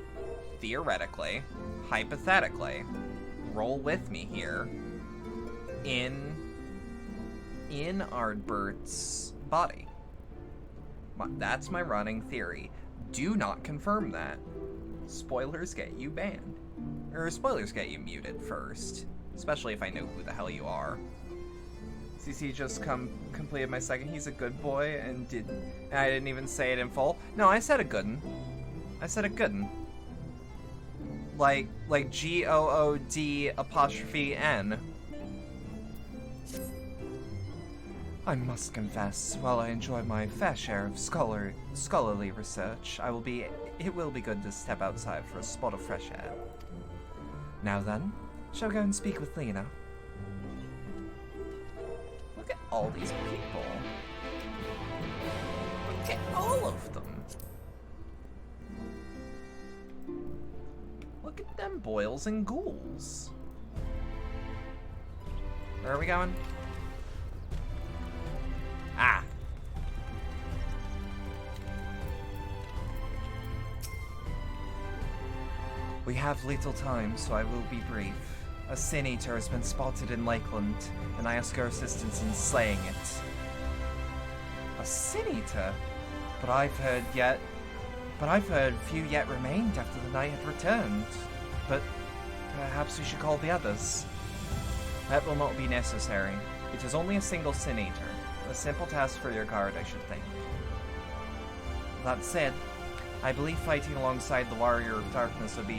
theoretically, hypothetically, roll with me here, in Ardbert's body. That's my running theory. Do not confirm that. Spoilers get you banned. Or spoilers get you muted first. Especially if I know who the hell you are. CC just completed my second. He's a good boy, and I didn't even say it in full. No, I said a good'n. Like GOOD''N. I must confess, while I enjoy my fair share of scholarly research, it will be good to step outside for a spot of fresh air. Now then, shall we go and speak with Lena? Look at all these people. Look at all of them. Look at them boils and ghouls. Where are we going? Ah. We have little time, so I will be brief. A Sin Eater has been spotted in Lakeland, and I ask your assistance in slaying it. A Sin Eater? But I've heard few yet remained after the night had returned. But perhaps we should call the others. That will not be necessary. It is only a single Sin Eater. A simple task for your guard, I should think. That said, I believe fighting alongside the Warrior of Darkness would be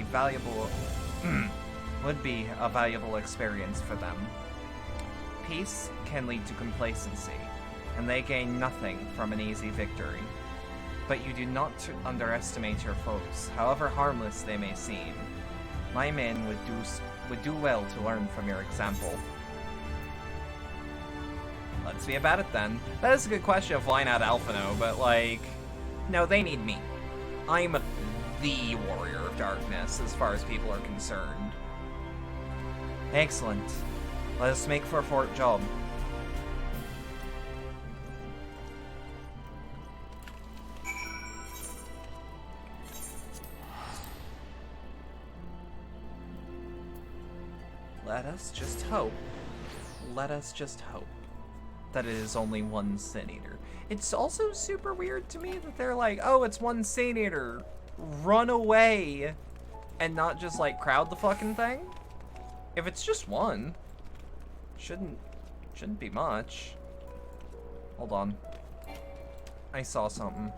a valuable experience for them. Peace can lead to complacency, and they gain nothing from an easy victory. But you do not underestimate your foes, however harmless they may seem. My men would do well to learn from your example. Let's be about it then. That is a good question of why not Alphino, but like, no, they need me. I'm the Warrior of Darkness as far as people are concerned. Excellent. Let us make for a fort job. Let us just hope that it is only one Sin Eater. It's also super weird to me that they're like, oh, it's one Sin Eater, run away, and not just like crowd the fucking thing. If it's just one, shouldn't be much. Hold on. I saw something.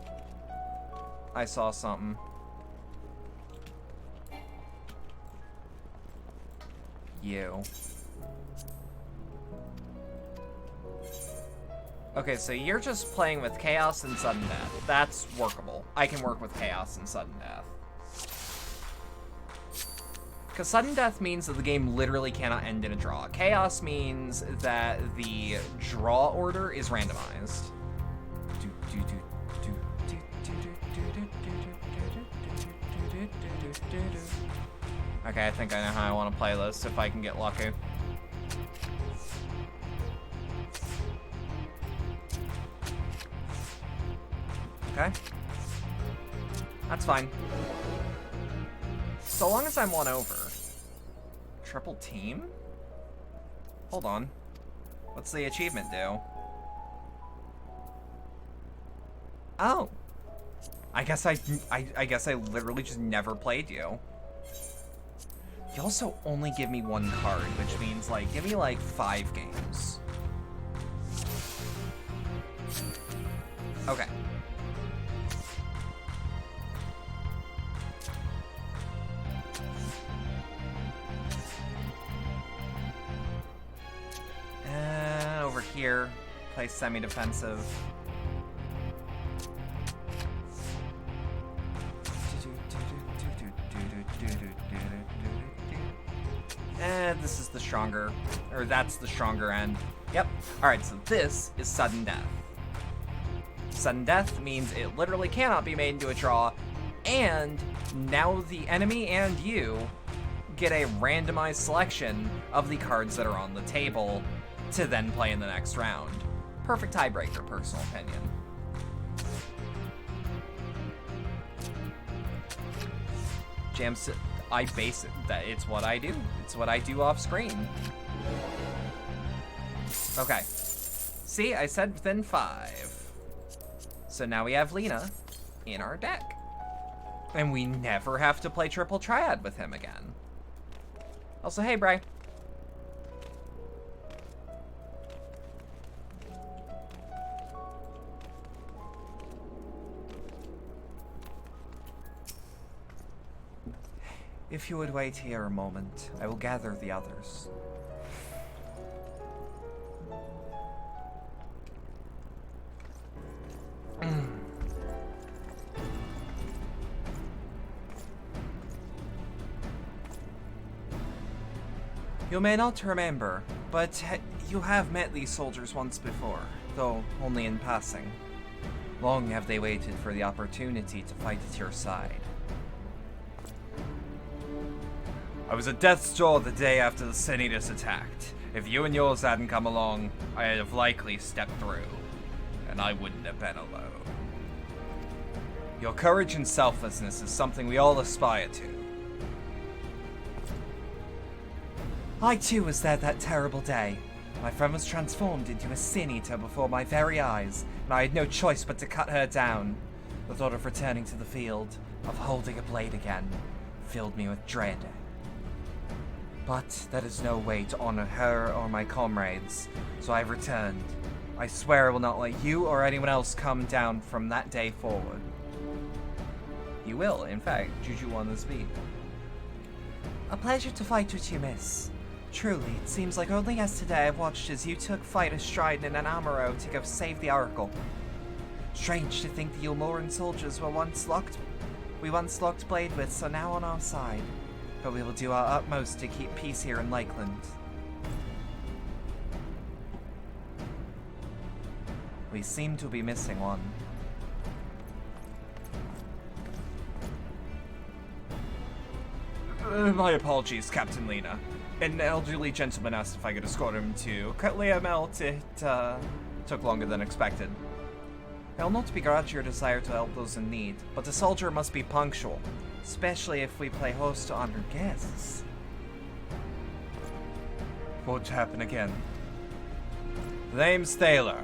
You. Okay, so you're just playing with Chaos and Sudden Death. That's workable. I can work with Chaos and Sudden Death. Because Sudden Death means that the game literally cannot end in a draw. Chaos means that the draw order is randomized. Okay, I think I know how I want to play this, if I can get lucky. Okay. That's fine. So long as I'm one over. Triple team? Hold on. What's the achievement do? Oh. I guess I guess I literally just never played you. You also only give me one card, which means, like, give me, like, 5 games. Okay. Over here, play semi-defensive. This is the stronger, or that's the stronger end. Yep. Alright, so this is sudden death. Sudden death means it literally cannot be made into a draw, and now the enemy and you get a randomized selection of the cards that are on the table to then play in the next round. Perfect tiebreaker, personal opinion. Jams, I base it, that it's what I do. It's what I do off screen. Okay. See, I said within 5. So now we have Lena in our deck. And we never have to play Triple Triad with him again. Also, hey, Bri. If you would wait here a moment, I will gather the others. You may not remember, but you have met these soldiers once before, though only in passing. Long have they waited for the opportunity to fight at your side. I was at death's door the day after the Sinitas attacked. If you and yours hadn't come along, I'd have likely stepped through, and I wouldn't have been alone. Your courage and selflessness is something we all aspire to. I too was there that terrible day. My friend was transformed into a Sin Eater before my very eyes, and I had no choice but to cut her down. The thought of returning to the field, of holding a blade again, filled me with dread. But that is no way to honor her or my comrades, so I've returned. I swear I will not let you or anyone else come down from that day forward. You will, in fact, Juju on this beat. A pleasure to fight with you, miss. Truly, it seems like only yesterday I watched as you took flight astride in an Amaro to go save the Oracle. Strange to think the Ulmoran soldiers we once locked blade with are now on our side. But we will do our utmost to keep peace here in Lakeland. We seem to be missing one. My apologies, Captain Lena. An elderly gentleman asked if I could escort him to Cutlia Melt. It took longer than expected. I'll not begrudge your desire to help those in need, but a soldier must be punctual. Especially if we play host to honored guests. What'd happen again? The name's Thaler.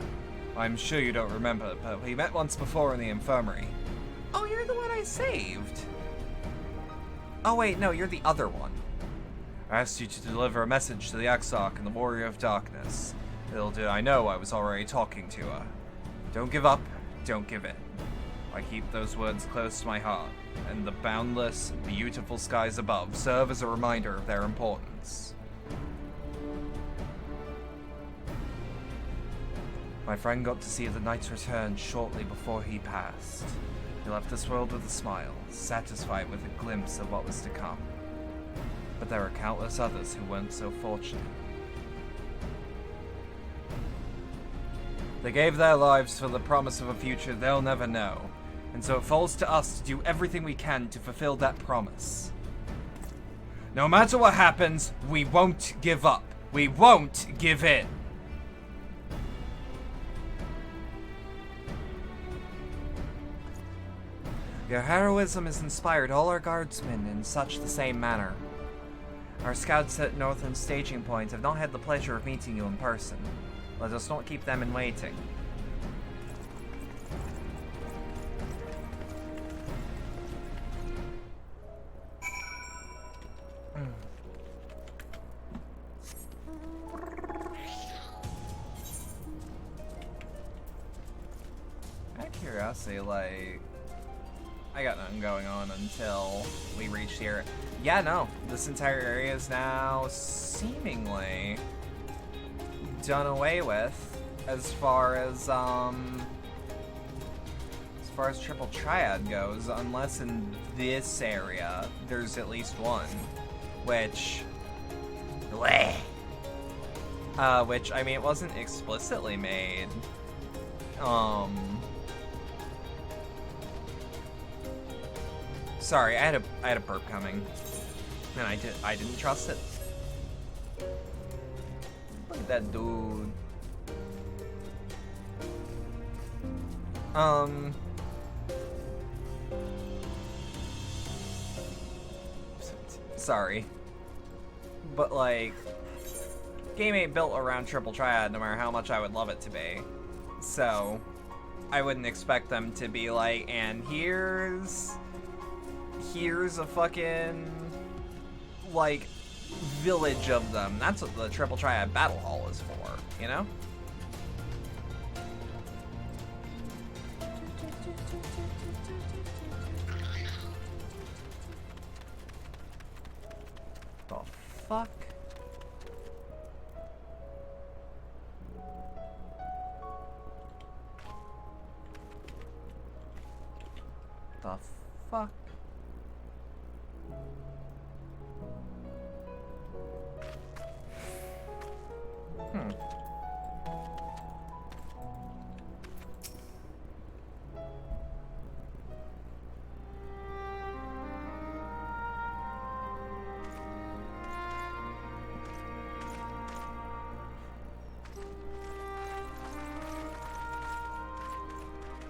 I'm sure you don't remember, but we met once before in the infirmary. Oh, you're the one I saved. Oh wait, no, you're the other one. I asked you to deliver a message to the Exarch and the Warrior of Darkness. Little did I know I was already talking to her. Don't give up, don't give in. I keep those words close to my heart, and the boundless, beautiful skies above serve as a reminder of their importance. My friend got to see the Knight's return shortly before he passed. He left this world with a smile, satisfied with a glimpse of what was to come. But there are countless others who weren't so fortunate. They gave their lives for the promise of a future they'll never know, and so it falls to us to do everything we can to fulfill that promise. No matter what happens, we won't give up. We won't give in. Your heroism has inspired all our guardsmen in such the same manner. Our scouts at Northern Staging Point have not had the pleasure of meeting you in person. Let us not keep them in waiting. Out of curiosity, like, I got nothing going on until we reach here. Yeah, no, this entire area is now seemingly done away with as far as Triple Triad goes, unless in this area there's at least one, which I mean, it wasn't explicitly made. Sorry, I had a burp coming, and I didn't trust it. Look at that dude. Sorry, but like, game ain't built around Triple Triad, no matter how much I would love it to be. So, I wouldn't expect them to be like, and here's a fucking, like, village of them. That's what the Triple Triad Battle Hall is for, you know? The fuck? The fuck?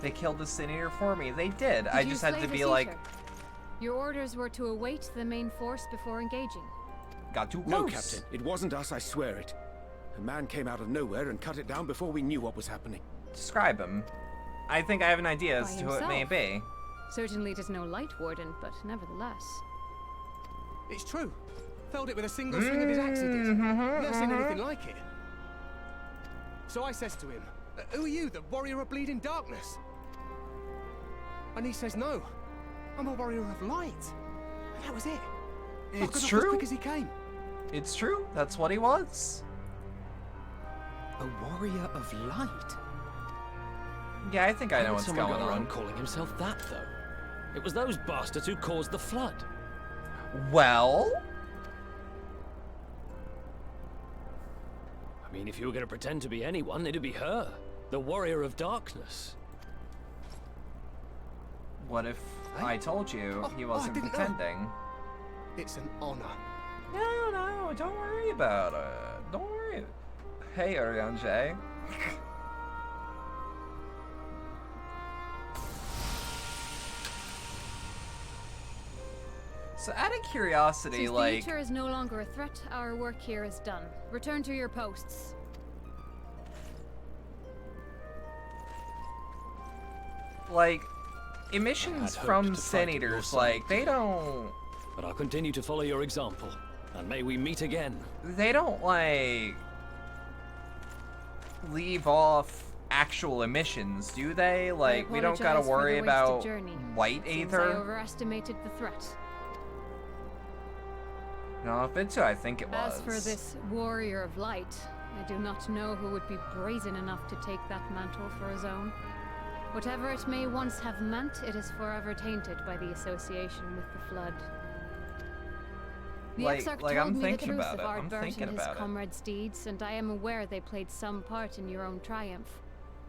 They killed the Senator for me. They did. I just had to be like... Your orders were to await the main force before engaging. Got too close. No, Captain. It wasn't us, I swear it. A man came out of nowhere and cut it down before we knew what was happening. Describe him. I think I have an idea as By to who it may himself. be. Certainly it is no light warden, but nevertheless. It's true. Felled it with a single swing of his axe, he did. Never seen anything like it. So I says to him, who are you, the warrior of bleeding darkness? And he says, no, I'm a warrior of light. And that was it. It's As true. quick as he came. It's true. That's what he was. A warrior of light? Yeah, I think I know How what's did someone going go around on. calling himself that, though? It was those bastards who caused the flood. Well... I mean, if you were going to pretend to be anyone, it'd be her. The warrior of darkness. What if I told you he wasn't didn't know. pretending? It's an honor. No, don't worry about it. Don't worry. Hey, Oriange. So out of curiosity, Since like... the Eater is no longer a threat, our work here is done. Return to your posts. Like, emissions hoped from to fight at your Senators, side, like, they don't... But I'll continue to follow your example. And may we meet again. They don't, like... leave off actual emissions, do they? Like, we don't gotta apologize for worry the wasted about journey. white Seems I aether? overestimated the threat. No, if it's who I think it was. As for this warrior of light, I do not know who would be brazen enough to take that mantle for his own. Whatever it may once have meant, it is forever tainted by the association with the flood. The Exarch like, told I'm me thinking the truth about of it. I'm Ardbert thinking and his about it. comrades' deeds, and I am aware they played some part in your own triumph.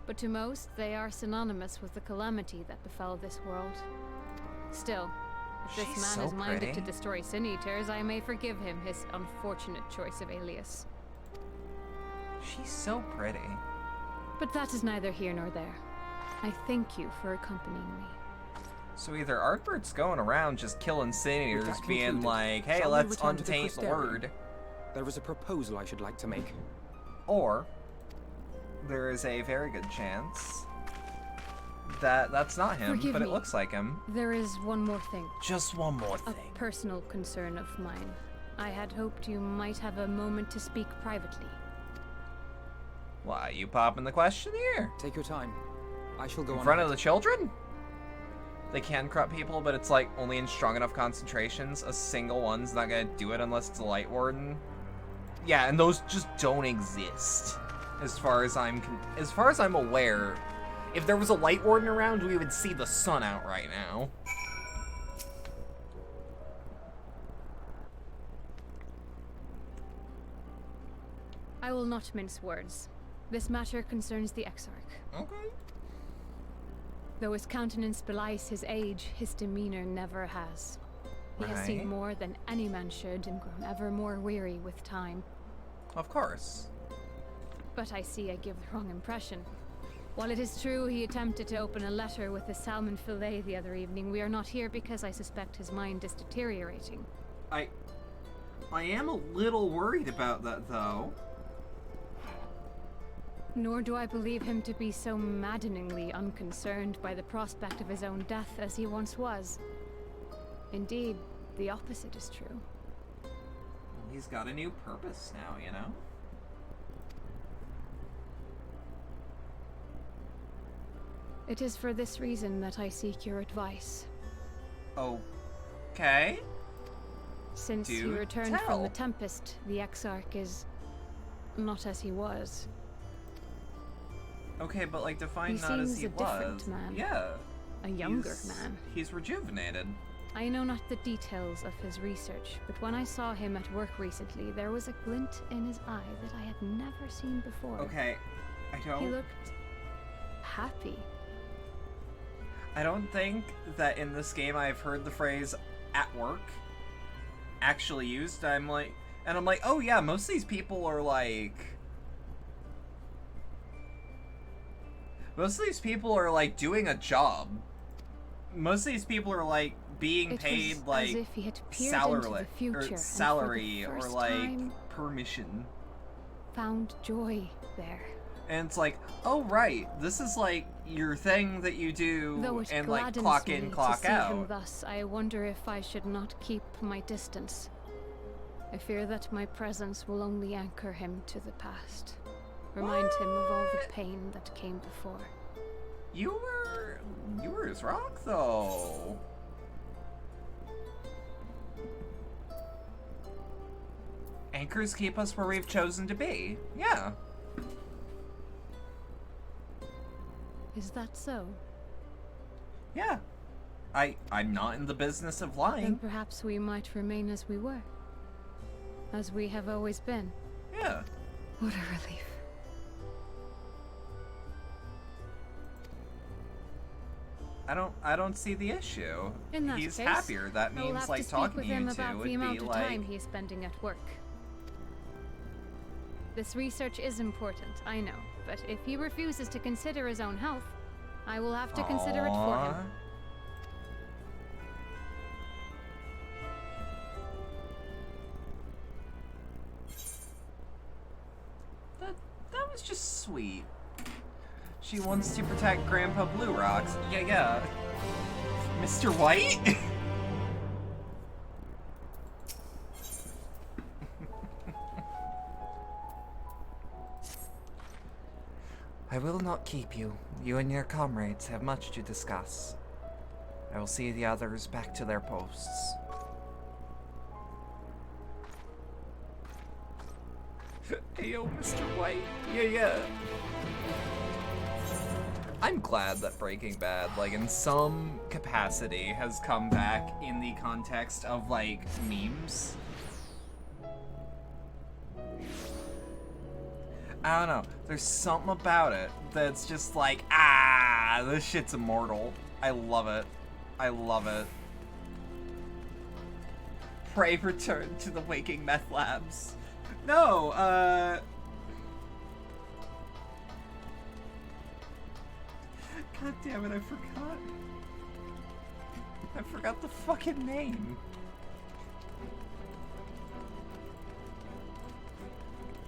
But to most, they are synonymous with the calamity that befell this world. Still, If this man so is minded pretty. to destroy Sin Eaters, I may forgive him his unfortunate choice of alias. She's so pretty. But that is neither here nor there. I thank you for accompanying me. So either Artbert's going around just killing Sin Eaters, that being concluded, like, hey, shall we let's return to the untaint the Crystarium? word. There is a proposal I should like to make. Or there is a very good chance that that's not him, Forgive but it me. looks like him. There is one more thing. Just one more A thing. personal concern of mine. I had hoped you might have a moment to speak privately. Why, you popping the question here? Take your time. I shall go In on front ahead. of the children? They can corrupt people, but it's like only in strong enough concentrations. A single one's not gonna do it unless it's a light warden. Yeah, and those just don't exist, as far as I'm aware. If there was a light warden around, we would see the sun out right now. I will not mince words. This matter concerns the Exarch. Okay. Though his countenance belies his age, his demeanor never has. He has Right. seen more than any man should and grown ever more weary with time. Of course. But I see I give the wrong impression. While it is true he attempted to open a letter with the salmon fillet the other evening, we are not here because I suspect his mind is deteriorating. I am a little worried about that, though. Nor do I believe him to be so maddeningly unconcerned by the prospect of his own death as he once was. Indeed, the opposite is true. He's got a new purpose now, you know? It is for this reason that I seek your advice. Okay. Since he Do returned from tell. the Tempest, the Exarch is not as he was. Okay, but like define He not as seems he a different was. man. Yeah. A younger He's- man. He's rejuvenated. I know not the details of his research, but when I saw him at work recently, there was a glint in his eye that I had never seen before. Okay, He looked happy. I don't think that in this game I've heard the phrase "at work" actually used. I'm like, oh yeah, most of these people are like, doing a job. Most of these people are like being It paid was like as if he had peered salary, into the future and for the salary or first like time permission. found joy there. And it's like, oh right, this is like your thing that you Though do it and like gladdens clock me in, to clock see him out. thus, I wonder if I should not keep my distance. I fear that my presence will only anchor him to the past. Remind him of all the pain that came before. You were his rock though. Anchors keep us where we've chosen to be. Yeah. Is that so? Yeah. I'm not in the business of lying. Then perhaps we might remain as we were. As we have always been. Yeah. What a relief. I don't see the issue. In that He's case, happier. That I will means have like to speak talking with to him you two about would the amount be of like time he's spending at work. This research is important, I know, but if he refuses to consider his own health, I will have to consider it for him. Aw. That was just sweet. She wants to protect Grandpa Blue Rocks. Yeah. Mr. White? I will not keep you. You and your comrades have much to discuss. I will see the others back to their posts. Hey yo, Mr. White. Yeah. I'm glad that Breaking Bad, like in some capacity, has come back in the context of like memes. I don't know. There's something about it that's just like, this shit's immortal. I love it. I love it. Pray return to the waking meth labs. No, God damn it, I forgot. I forgot the fucking name.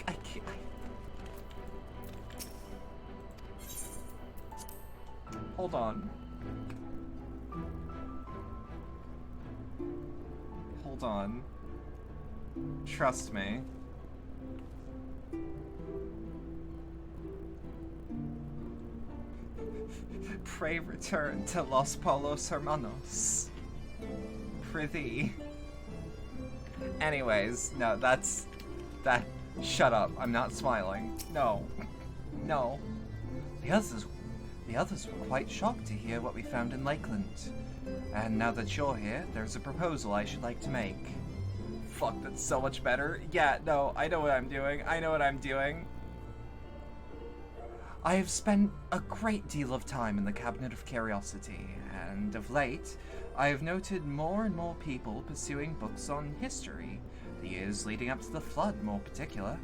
I can't. Hold on. Hold on. Trust me. Pray return to Los Polos Hermanos. Prithee. Anyways, no, that's... That... Shut up, I'm not smiling. No. No. The others were quite shocked to hear what we found in Lakeland. And now that you're here, there's a proposal I should like to make. Fuck, that's so much better. Yeah, no, I know what I'm doing. I know what I'm doing. I have spent a great deal of time in the Cabinet of Curiosity, and of late, I have noted more and more people pursuing books on history, the years leading up to the Flood more particular.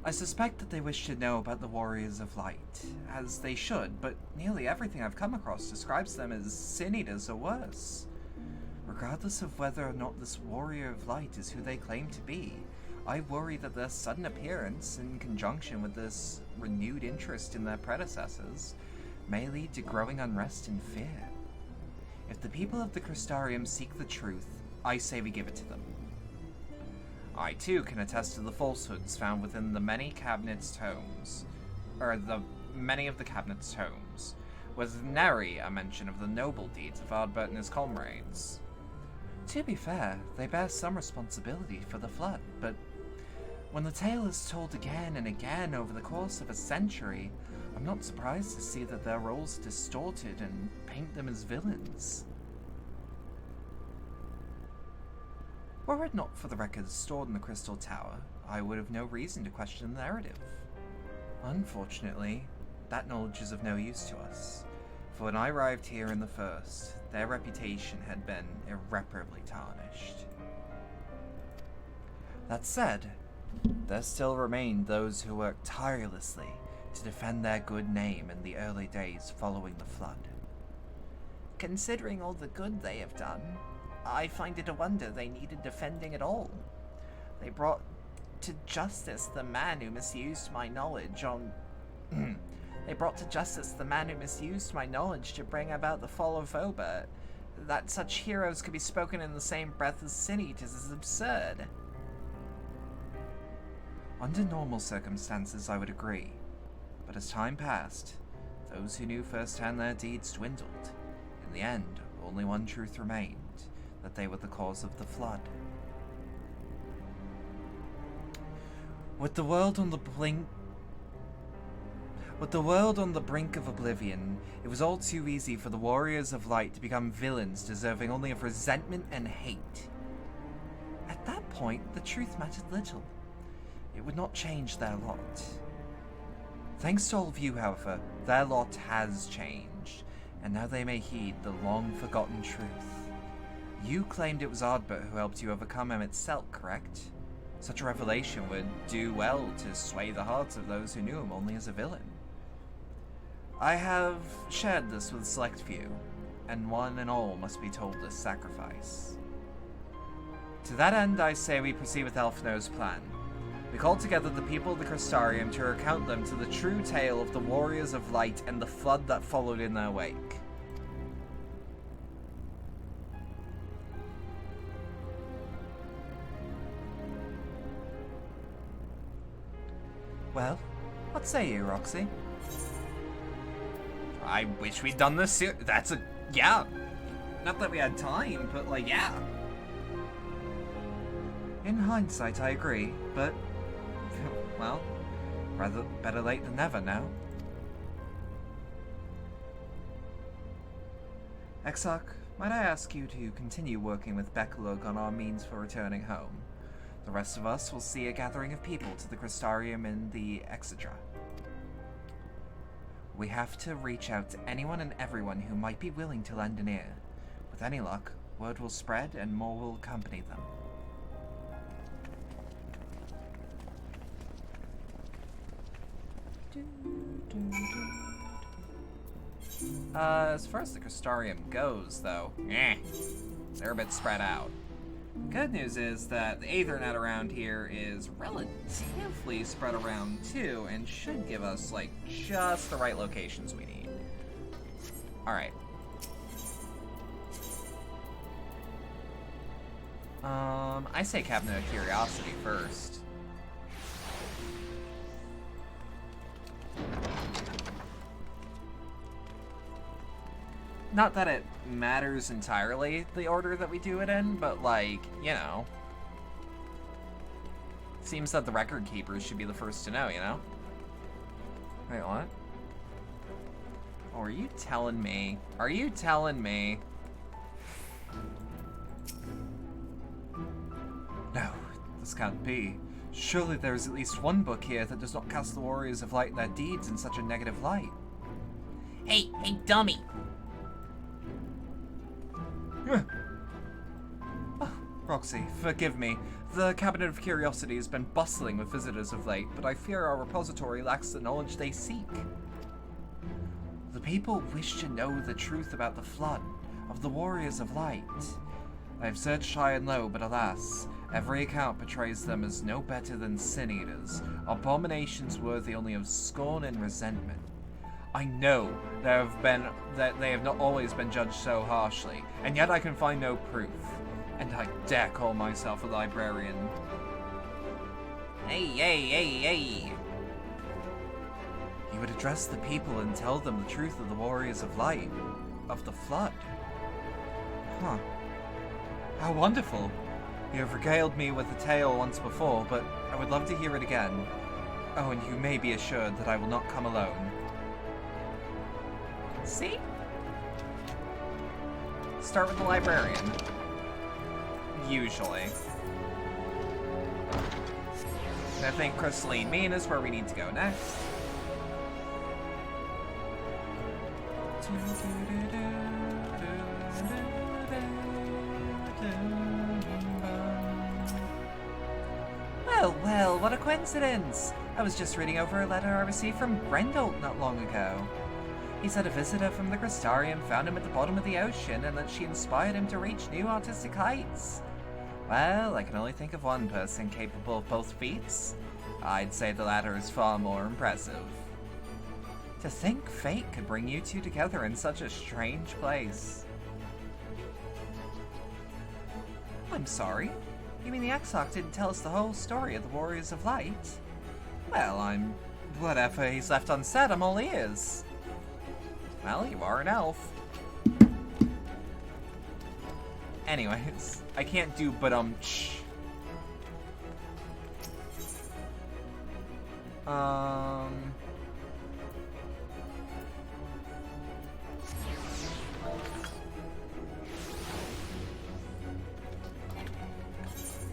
I suspect that they wish to know about the Warriors of Light, as they should, but nearly everything I've come across describes them as sin eaters or worse. Regardless of whether or not this Warrior of Light is who they claim to be, I worry that their sudden appearance, in conjunction with this renewed interest in their predecessors, may lead to growing unrest and fear. If the people of the Crystarium seek the truth, I say we give it to them. I too can attest to the falsehoods found within the many cabinet's tomes, many of the cabinet's tomes, with nary a mention of the noble deeds of Ardbert and his comrades. To be fair, they bear some responsibility for the Flood, but when the tale is told again and again over the course of a century, I'm not surprised to see that their roles are distorted and paint them as villains. Were it not for the records stored in the Crystal Tower, I would have no reason to question the narrative. Unfortunately, that knowledge is of no use to us, for when I arrived here in the First, their reputation had been irreparably tarnished. That said, there still remained those who worked tirelessly to defend their good name in the early days following the Flood. Considering all the good they have done, I find it a wonder they needed defending at all. They brought to justice the man who misused my knowledge They brought to justice the man who misused my knowledge to bring about the fall of Obert. That such heroes could be spoken in the same breath as sin eaters is absurd. Under normal circumstances, I would agree. But as time passed, those who knew firsthand their deeds dwindled. In the end, only one truth remained, that they were the cause of the Flood. With the world on the brink of oblivion, it was all too easy for the Warriors of Light to become villains deserving only of resentment and hate. At that point, the truth mattered little. It would not change their lot. Thanks to all of you, however, their lot has changed, and now they may heed the long-forgotten truth. You claimed it was Ardbert who helped you overcome Emmett Selk, correct? Such a revelation would do well to sway the hearts of those who knew him only as a villain. I have shared this with a select few, and one and all must be told as sacrifice. To that end, I say we proceed with Elfno's plan. We call together the people of the Crystarium to recount them to the true tale of the Warriors of Light and the Flood that followed in their wake. Well, what say you, Roxy? I wish we'd done this soon. Yeah. Not that we had time, but like, yeah. In hindsight, I agree, but, well, better late than never now. Exarch, might I ask you to continue working with Bekalug on our means for returning home? The rest of us will see a gathering of people to the Crystarium in the Exedra. We have to reach out to anyone and everyone who might be willing to lend an ear. With any luck, Word will spread and more will accompany them. As far as the Crystarium goes, though, they're a bit spread out. Good news is that the Aethernet around here is relatively spread around too, and should give us, like, just the right locations we need. Alright. I say Cabinet of Curiosity first. Not that it matters entirely, the order that we do it in, but, like, you know. Seems that the record keepers should be the first to know, you know? Wait, what? Oh, are you telling me? Are you telling me? No, this can't be. Surely there is at least one book here that does not cast the Warriors of Light and their deeds in such a negative light. Hey, dummy! Oh, Roxy, forgive me. The Cabinet of Curiosity has been bustling with visitors of late, but I fear our repository lacks the knowledge they seek. The people wish to know the truth about the Flood, of the Warriors of Light. I have searched high and low, but alas, every account portrays them as no better than sin-eaters, abominations worthy only of scorn and resentment. I know that they have not always been judged so harshly, and yet I can find no proof. And I dare call myself a librarian. Hey! You would address the people and tell them the truth of the Warriors of Light, of the Flood. Huh. How wonderful. You have regaled me with the tale once before, but I would love to hear it again. Oh, and you may be assured that I will not come alone. See? Start with the librarian. Usually. And I think Crystalline Mean is where we need to go next. Well, what a coincidence! I was just reading over a letter I received from Brendolt not long ago. He said a visitor from the Crystarium found him at the bottom of the ocean and that she inspired him to reach new artistic heights. Well, I can only think of one person capable of both feats. I'd say the latter is far more impressive. To think fate could bring you two together in such a strange place. I'm sorry? You mean the Exarch didn't tell us the whole story of the Warriors of Light? Well, whatever he's left unsaid, I'm all ears. Well, you are an elf. Anyways, I can't do but-ch.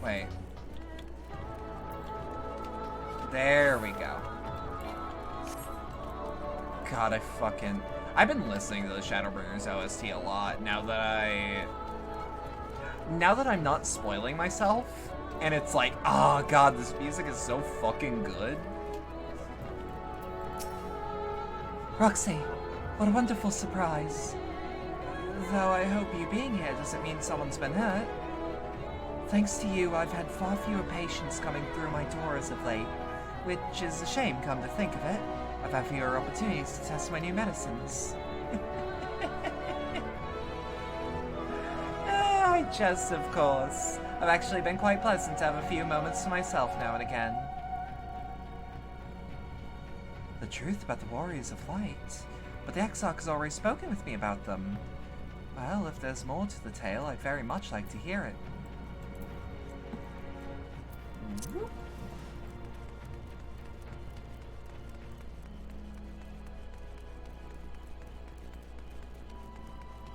Wait. There we go. God, I've been listening to the Shadowbringers OST a lot now that I'm not spoiling myself, and it's like, oh god, this music is so fucking good. Roxy, what a wonderful surprise. Though I hope you being here doesn't mean someone's been hurt. Thanks to you, I've had far fewer patients coming through my door as of late, which is a shame, come to think of it. I've had fewer opportunities to test my new medicines. I jest, of course. I've actually been quite pleasant to have a few moments to myself now and again. The truth about the Warriors of Light. But the Exarch has already spoken with me about them. Well, if there's more to the tale, I'd very much like to hear it.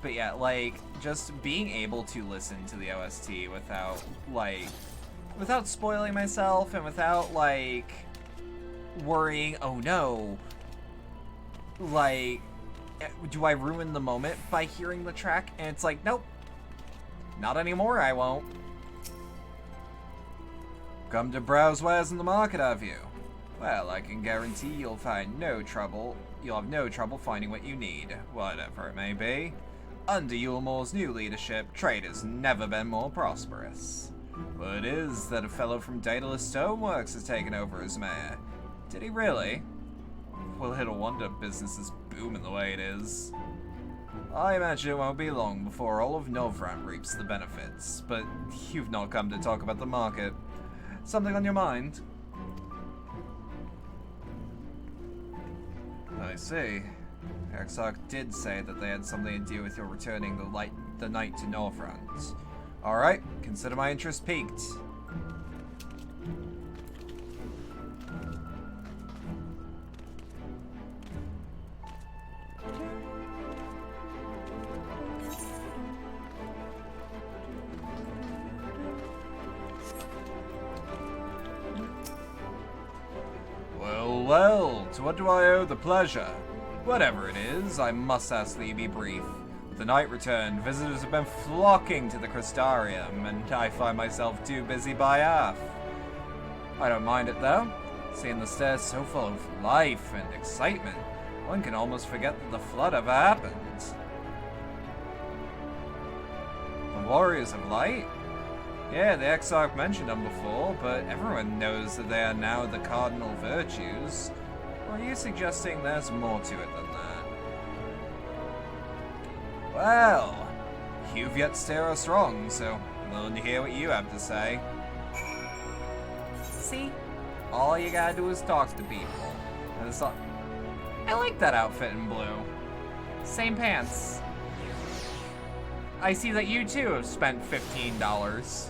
But yeah, like, just being able to listen to the OST without spoiling myself and without, like, worrying, oh no, like, do I ruin the moment by hearing the track? And it's like, nope. Not anymore, I won't. Come to browse wares in the market, have you? Well, I can guarantee you'll find no trouble. You'll have no trouble finding what you need, whatever it may be. Under Yulmore's new leadership, trade has never been more prosperous. Word is that a fellow from Daedalus Stoneworks has taken over as mayor. Did he really? Well, little wonder business is booming the way it is. I imagine it won't be long before all of Novrand reaps the benefits, but you've not come to talk about the market. Something on your mind? I see. Exarch did say that they had something to do with your returning the knight to Novrand. Alright, consider my interest piqued. Well, to what do I owe the pleasure? Whatever it is, I must ask that you be brief. With the night returned, visitors have been flocking to the Crystarium, and I find myself too busy by half. I don't mind it though. Seeing the stairs so full of life and excitement, one can almost forget that the flood ever happened. The Warriors of Light? Yeah, the Exarch mentioned them before, but everyone knows that they are now the cardinal virtues. Or are you suggesting there's more to it than that? Well, you've yet to steer us wrong, so I'm willing to hear what you have to say. See? All you gotta do is talk to people. And it's all... I like that outfit in blue. Same pants. I see that you too have spent $15.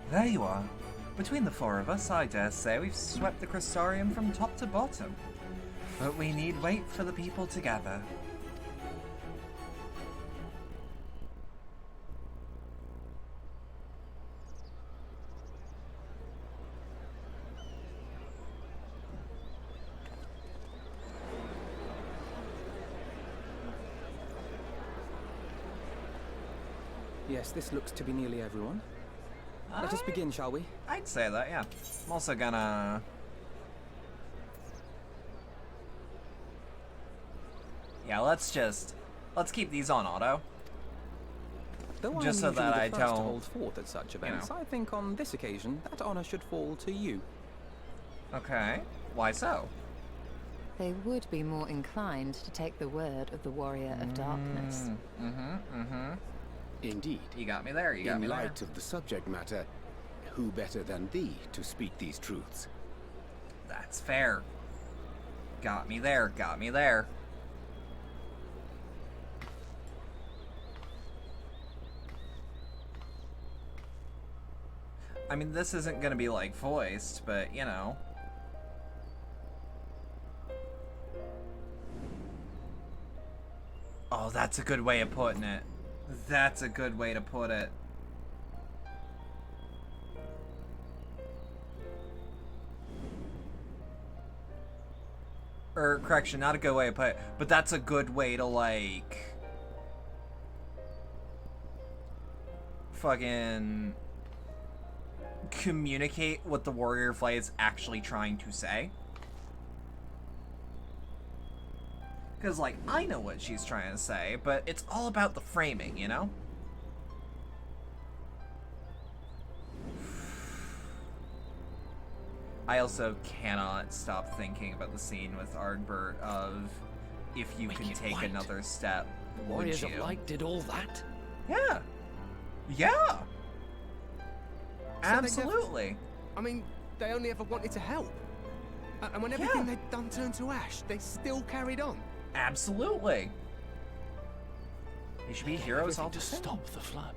There you are. Between the four of us, I dare say we've swept the Crystarium from top to bottom. But we need wait for the people to gather. Yes, this looks to be nearly everyone. Let us begin, shall we? I'd say that, yeah. I'm also gonna... Yeah, let's keep these on auto. Though just so that I don't don't hold forth at such events, I think on this occasion that honor should fall to you. Okay. Why so? They would be more inclined to take the word of the Warrior of Darkness. Indeed. You got me there, you got me there. In light of the subject matter, who better than thee to speak these truths? That's fair. Got me there, got me there. I mean, this isn't gonna be like voiced, but you know. Oh, that's a good way of putting it. That's a good way to put it. Or, correction, not a good way to put it, but that's a good way to, like... fucking... communicate what the Warrior of Light is actually trying to say. Because, like, I know what she's trying to say, but it's all about the framing, you know? I also cannot stop thinking about the scene with Ardbert of, if you can take another step, Warriors of Light did all that? Yeah. Yeah. So Absolutely. I mean, they only ever wanted to help. And when everything they'd done turned to ash, they still carried on. Absolutely. They should be heroes all to the same. stop the flood.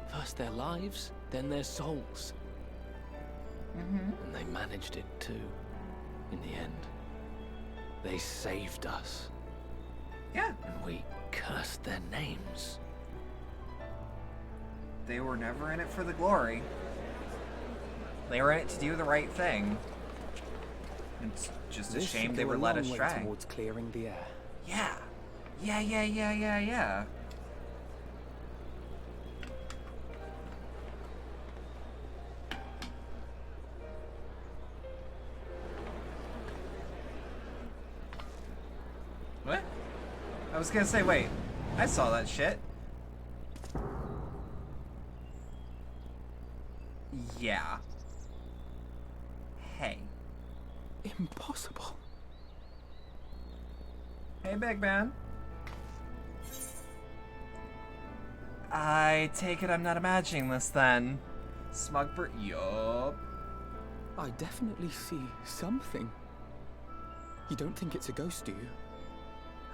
First their lives, then their souls. And they managed it too. In the end, they saved us. Yeah. And we cursed their names. They were never in it for the glory. They were in it to do the right thing. It's just a shame they were led astray. Towards clearing the air. Yeah. Yeah. What? I was gonna say, wait. I saw that shit. Yeah. Hey. Impossible. Hey, big man. I take it I'm not imagining this then. Smugbert, yup. I definitely see something. You don't think it's a ghost, do you?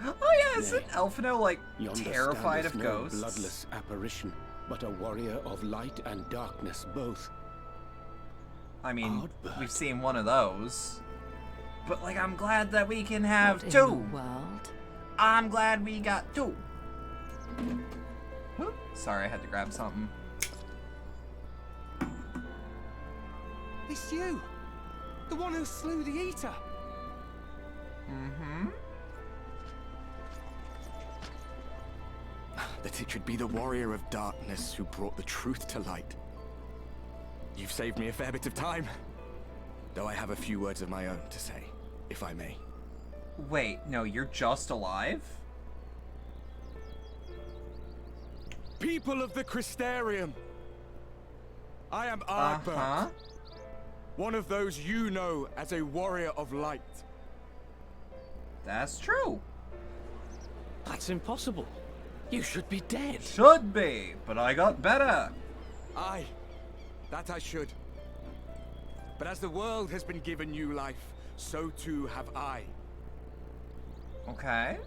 Oh yeah, isn't Elfino like Yonder terrified of standeth ghosts? No bloodless apparition, but a warrior of light and darkness both. I mean, Ardbert. we've seen one of those. But like, I'm glad that we can have What two. in the world? I'm glad we got two. Whoop. Sorry, I had to grab something. It's you! The one who slew the Eater! Mm-hmm. That it should be the warrior of darkness who brought the truth to light. You've saved me a fair bit of time. Though I have a few words of my own to say, if I may. Wait, no, you're just alive? People of the Crystarium! I am Ardbert. One of those you know as a warrior of light. That's true. That's impossible. You should be dead. Should be, but I got better. Aye, that I should. But as the world has been given new life, so too have I. Okay.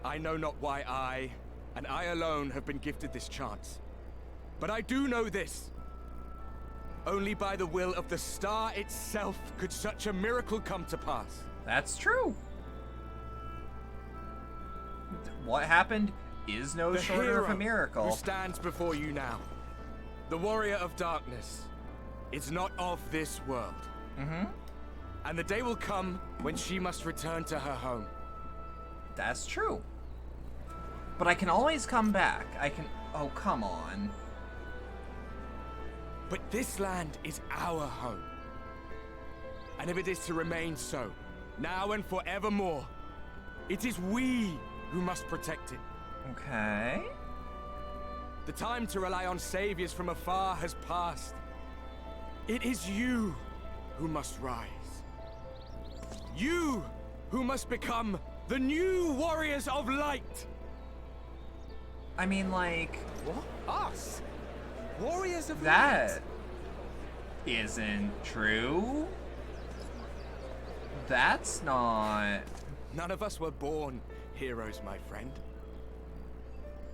I know not why I, and I alone, have been gifted this chance. But I do know this. Only by the will of the star itself could such a miracle come to pass. That's true. What happened is no The shorter hero of a miracle. who stands before you now, the warrior of darkness, is not of this world. Mm-hmm. And the day will come when she must return to her home. That's true. But I can always come back. I can... Oh, come on. But this land is our home. And if it is to remain so, now and forevermore, it is we who must protect it. Okay. The time to rely on saviors from afar has passed. It is you who must rise. You who must become the new warriors of light. I mean, like... What? Us? Warriors of That light? isn't true. That's not... None of us were born heroes, my friend.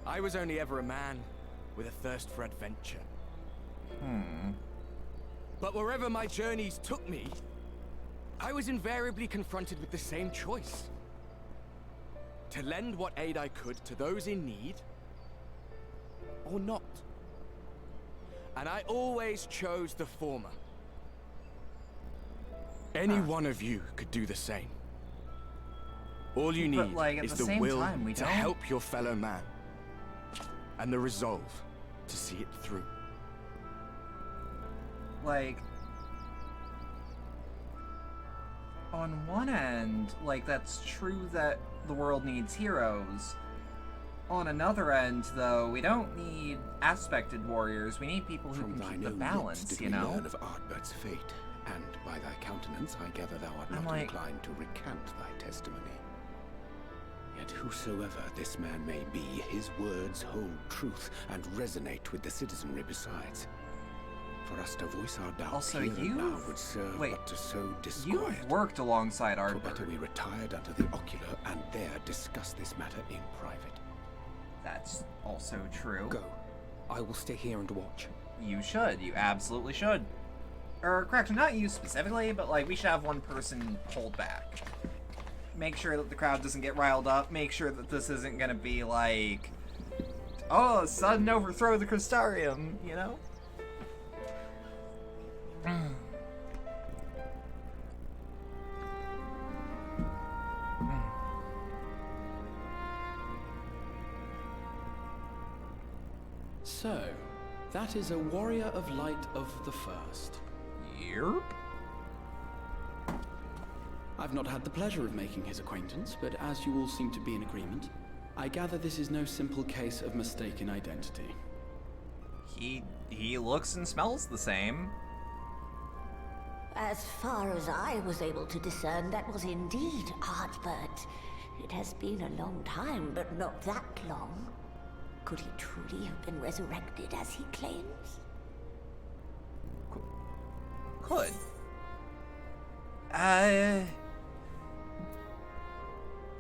I was only ever a man with a thirst for adventure. But wherever my journeys took me, I was invariably confronted with the same choice. To lend what aid I could to those in need, or not. And I always chose the former. Any one of you could do the same. All you But, need like, at is the the same will time, we to don't. help your fellow man. And the resolve to see it through. Like... On one end, like, that's true that the world needs heroes. On another end, though, we don't need aspected warriors. We need people who From can thine keep the own balance, lips did you we know? learn of Ardbert's fate, and by thy countenance I gather thou art I'm not like- inclined to recant thy testimony. Yet whosoever this man may be, his words hold truth and resonate with the citizenry besides. For us to voice our doubts Also, here and now you've- would serve wait, but to sow disquiet. You've worked alongside For better Ardbert. we retired under the ocular and there discuss this matter in private. That's also true. Go. I will stay here and watch. You should. You absolutely should. Or, correct, not you specifically, but, like, we should have one person hold back. Make sure that the crowd doesn't get riled up. Make sure that this isn't gonna be, like... Oh, sudden overthrow the Crystarium, you know? So, that is a warrior of light of the first. Yep. I've not had the pleasure of making his acquaintance, but as you all seem to be in agreement, I gather this is no simple case of mistaken identity. He looks and smells the same. As far as I was able to discern, that was indeed Ardbert. It has been a long time, but not that long. Could he truly have been resurrected as he claims? Could.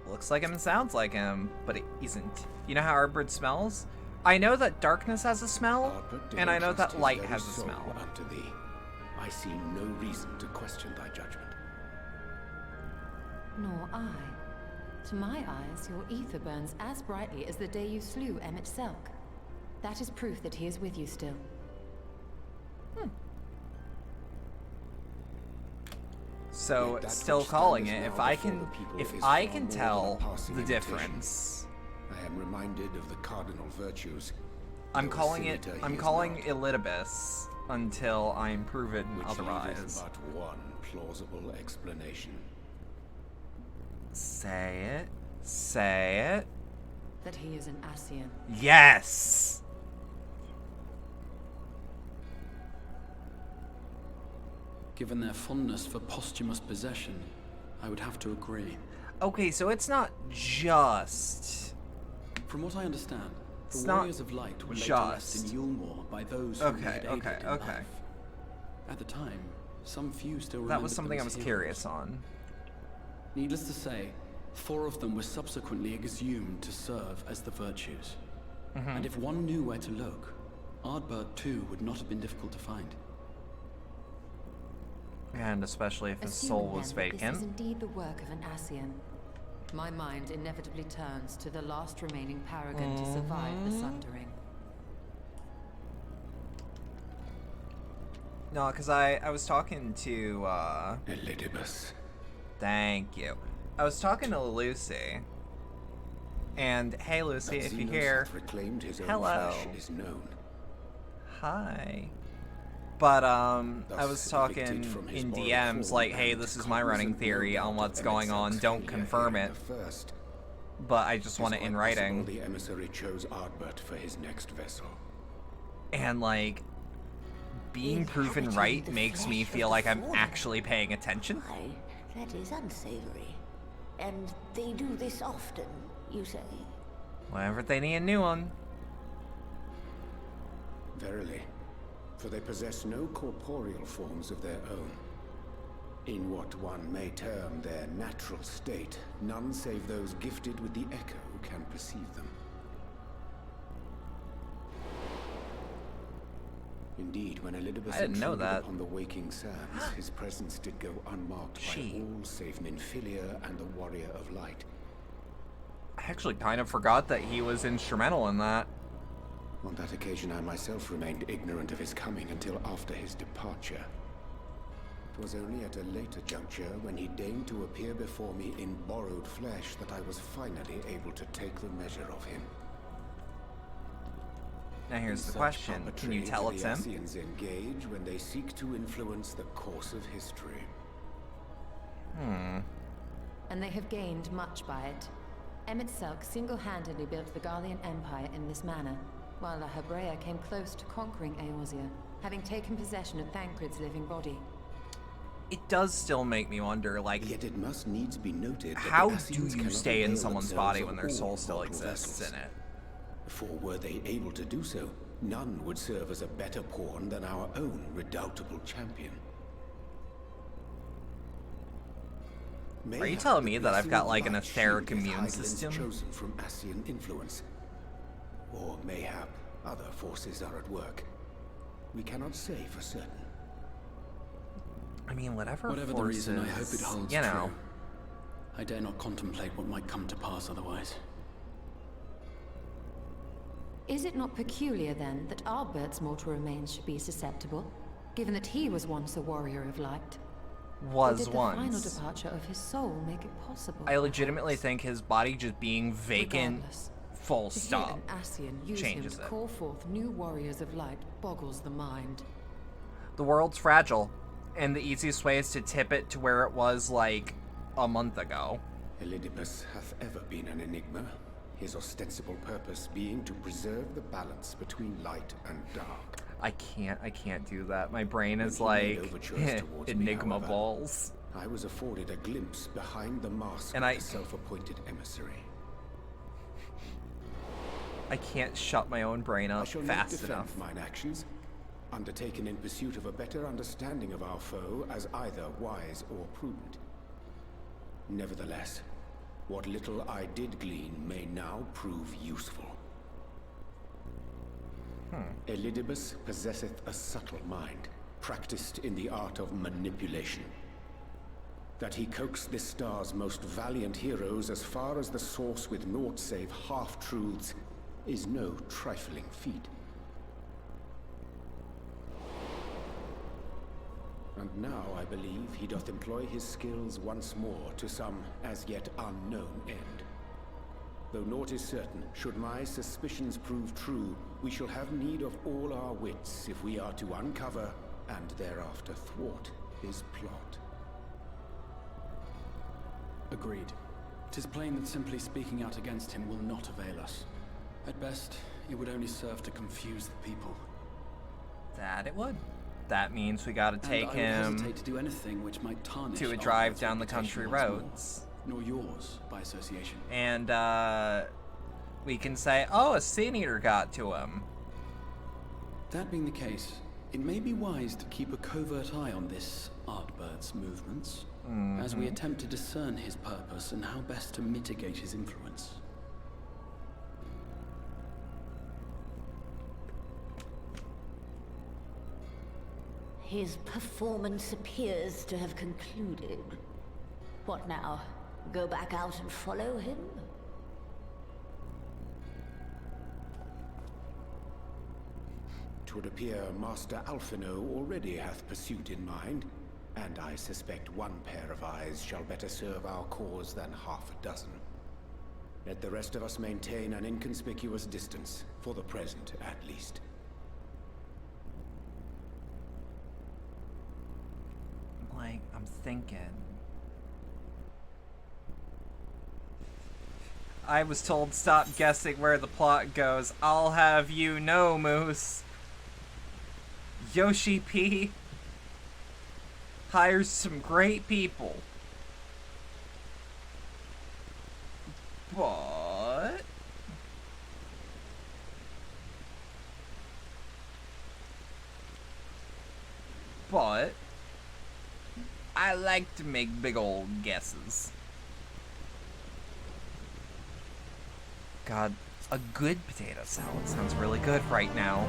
Looks like him and sounds like him, but it isn't. You know how Ardbert smells? I know that darkness has a smell, and I know that light has a smell. Unto thee. I see no reason to question thy judgment. Nor I. To my eyes, your ether burns as brightly as the day you slew Emmett Selk. That is proof that he is with you still. So, still calling it. If I can tell the difference, I am reminded of the cardinal virtues. I'm calling Elidibus until I'm proven otherwise. But one plausible explanation. Say it. Say it. That he is an Ascian. Yes! Given their fondness for posthumous possession, I would have to agree. Okay, so it's not just... From what I understand, it's the not Warriors of Light were later left in Yulmore by those who had aided in life. At the time, some few still remembered That was something I was curious on. Needless to say, 4 of them were subsequently exhumed to serve as the virtues. And if one knew where to look, Ardbert too would not have been difficult to find. And especially if his soul was vacant. This is indeed the work of an Ascian. My mind inevitably turns to the last remaining paragon to survive the Sundering. No, because I was talking to, Elidibus. Thank you. I was talking to Lucy. And, hey Lucy, if you're here, hello. Hi. But, I was talking in DMs like, hey, this is my running theory on what's going on, don't confirm it. But I just want it in writing. The emissary chose Ardbert for his next vessel. And, like, being proven right makes me feel like I'm actually paying attention. That is unsavory. And they do this often, you say? Whenever they need a new one. Verily. For they possess no corporeal forms of their own. In what one may term their natural state, none save those gifted with the echo can perceive them. Indeed, when Elidibus intruded upon the waking sands, his presence did go unmarked by all save Minfilia and the Warrior of Light. I actually kind of forgot that he was instrumental in that. On that occasion, I myself remained ignorant of his coming until after his departure. It was only at a later juncture, when he deigned to appear before me in borrowed flesh, that I was finally able to take the measure of him. Now here's the question, can you tell it's him? The Ascians engage when they seek to influence the course of history. And they have gained much by it. Emmett Selk single-handedly built the Garlean Empire in this manner, while La Hebrea came close to conquering Eorzea, having taken possession of Thancred's living body. It does still make me wonder, like, yet it must needs be noted how do you stay in someone's body when their soul still exists in it? For were they able to do so, none would serve as a better pawn than our own redoubtable champion. Are you telling me that I've got like an etheric immune system? Chosen from Ascian influence, or mayhap other forces are at work. We cannot say for certain. I mean, whatever the reason, I hope it holds you know. true. I dare not contemplate what might come to pass otherwise. Is it not peculiar, then, that Ardbert's mortal remains should be susceptible, given that he was once a warrior of light? Or did the final departure of his soul make it possible? I legitimately think his body just being vacant, full stop, to hear an Ascian use changes him to it. call forth new warriors of light boggles the mind. The world's fragile, and the easiest way is to tip it to where it was, like, a month ago. Elidibus hath ever been an enigma, his ostensible purpose being to preserve the balance between light and dark. I can't do that. My brain is like, enigma balls. I was afforded a glimpse behind the mask of the self-appointed emissary. I can't shut my own brain up fast enough. Mine actions, undertaken in pursuit of a better understanding of our foe as either wise or prudent. Nevertheless, what little I did glean may now prove useful. Elidibus possesseth a subtle mind, practiced in the art of manipulation. That he coaxed this star's most valiant heroes as far as the source with naught save half-truths is no trifling feat. And now I believe he doth employ his skills once more to some as yet unknown end. Though naught is certain, should my suspicions prove true, we shall have need of all our wits if we are to uncover and thereafter thwart his plot. Agreed. 'Tis plain that simply speaking out against him will not avail us. At best, it would only serve to confuse the people. That it would. That means we gotta take him to do anything which might tarnish to a drive down the country roads. Nor yours, by association. And, we can say, oh, a Sin Eater got to him. That being the case, it may be wise to keep a covert eye on this Ardbert's movements, as we attempt to discern his purpose and how best to mitigate his influence. His performance appears to have concluded. What now? Go back out and follow him? 'Twould appear Master Alphino already hath pursuit in mind, and I suspect one pair of eyes shall better serve our cause than half a dozen. Let the rest of us maintain an inconspicuous distance, for the present at least. Like, I'm thinking. I was told stop guessing where the plot goes. I'll have you know, Moose. Yoshi P hires some great people. But I like to make big old guesses. God, a good potato salad sounds really good right now.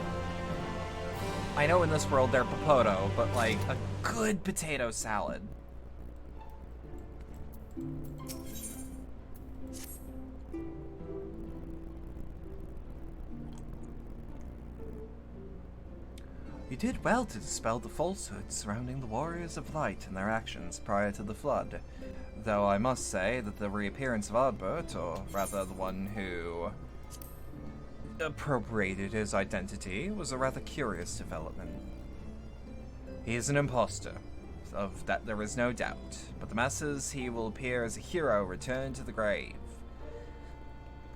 I know in this world they're popoto, but like a good potato salad. You did well to dispel the falsehoods surrounding the Warriors of Light and their actions prior to the Flood. Though I must say that the reappearance of Ardbert, or rather the one who appropriated his identity, was a rather curious development. He is an impostor, of that there is no doubt, but the masses he will appear as a hero returned to the grave.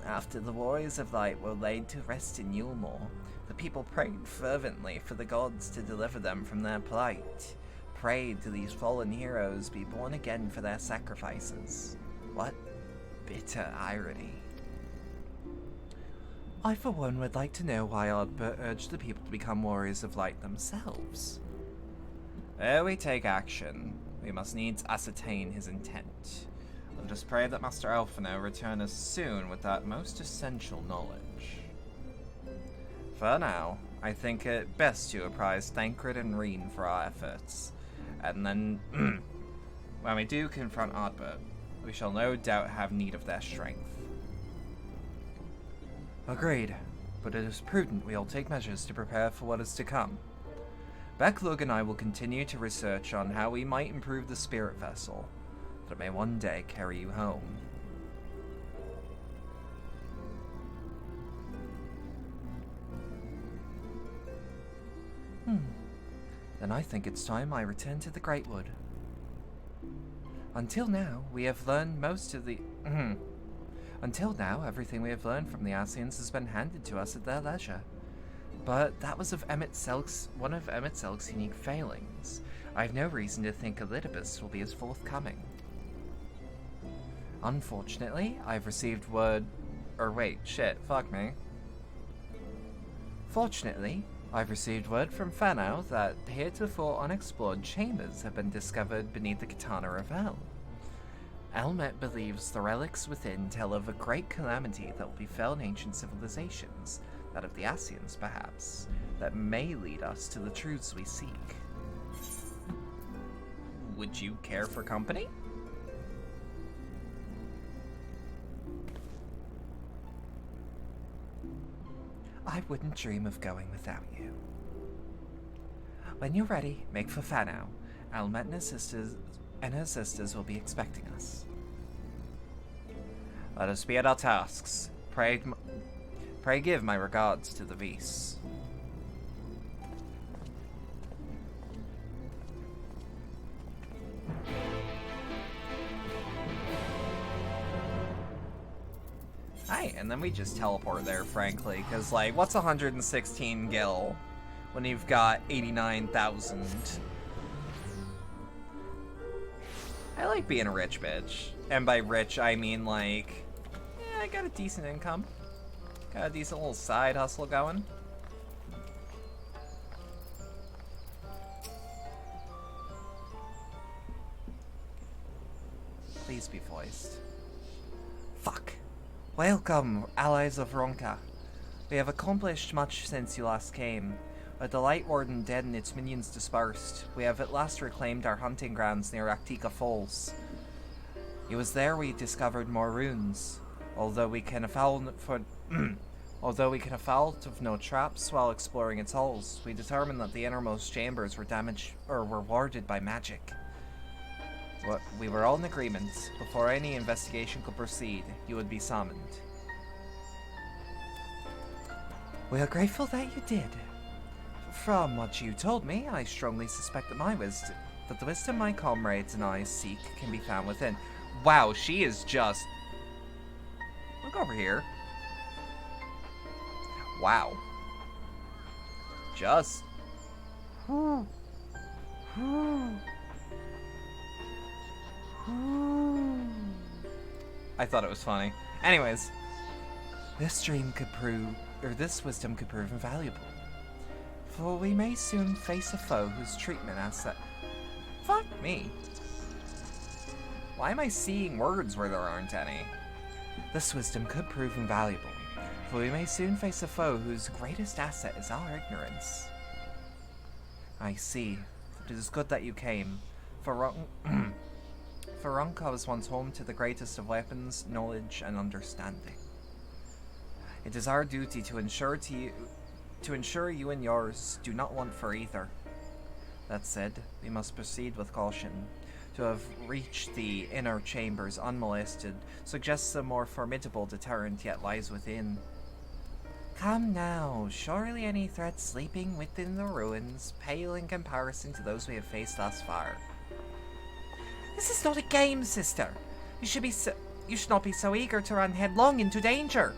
After the Warriors of Light were laid to rest in Yulmore, the people prayed fervently for the gods to deliver them from their plight. Prayed to these fallen heroes be born again for their sacrifices. What bitter irony. I, for one, would like to know why Ardbert urged the people to become Warriors of Light themselves. Ere we take action, we must needs ascertain his intent. Let us pray that Master Alphino return us soon with that most essential knowledge. For now, I think it best to apprise Thancred and Reen for our efforts. And then, when we do confront Ardbert, we shall no doubt have need of their strength. Agreed. but it is prudent we all take measures to prepare for what is to come. Becklug and I will continue to research on how we might improve the spirit vessel, that it may one day carry you home. Then I think it's time I return to the Greatwood. Until now, we have learned most of the... Until now, everything we have learned from the Ascians has been handed to us at their leisure. But that was one of Emmett Selk's unique failings. I have no reason to think Elidibus will be as forthcoming. Unfortunately, I've received word... fuck me. Fortunately, I've received word from Fanau that heretofore unexplored chambers have been discovered beneath the Katana of Hell. Elmet believes the relics within tell of a great calamity that will befell ancient civilizations, that of the Ascians perhaps, that may lead us to the truths we seek. Would you care for company? I wouldn't dream of going without you. When you're ready, make for Fanau. Elmet and her sisters will be expecting us. Let us be at our tasks. Pray give my regards to the Vis. Hi, and then we just teleport there, frankly, because, like, what's 116 gil when you've got 89,000? I like being a rich bitch. And by rich, I mean, like, yeah, I got a decent income. Got a decent little side hustle going. Please be voiced. Fuck. Welcome, allies of Ronka. We have accomplished much since you last came. With the Light Warden dead and its minions dispersed, we have at last reclaimed our hunting grounds near Actica Falls. It was there we discovered more runes, although we can have found of no traps while exploring its halls. We determined that the innermost chambers were damaged or were warded by magic. We were all in agreement. Before any investigation could proceed, you would be summoned. We are grateful that you did. From what you told me, I strongly suspect that the wisdom my comrades and I seek can be found within. Wow, she is just... Look over here. Wow. Just... I thought it was funny. Anyways, this wisdom could prove invaluable. For we may soon face a foe whose treatment has that. Fuck me. Why am I seeing words where there aren't any? This wisdom could prove invaluable, for we may soon face a foe whose greatest asset is our ignorance. I see. It is good that you came. Ronka was once home to the greatest of weapons, knowledge, and understanding. It is our duty to ensure you and yours do not want for either. That said, we must proceed with caution. To have reached the inner chambers unmolested suggests a more formidable deterrent yet lies within. Come now, surely any threat sleeping within the ruins pale in comparison to those we have faced thus far. This is not a game, sister. You should not be so eager to run headlong into danger.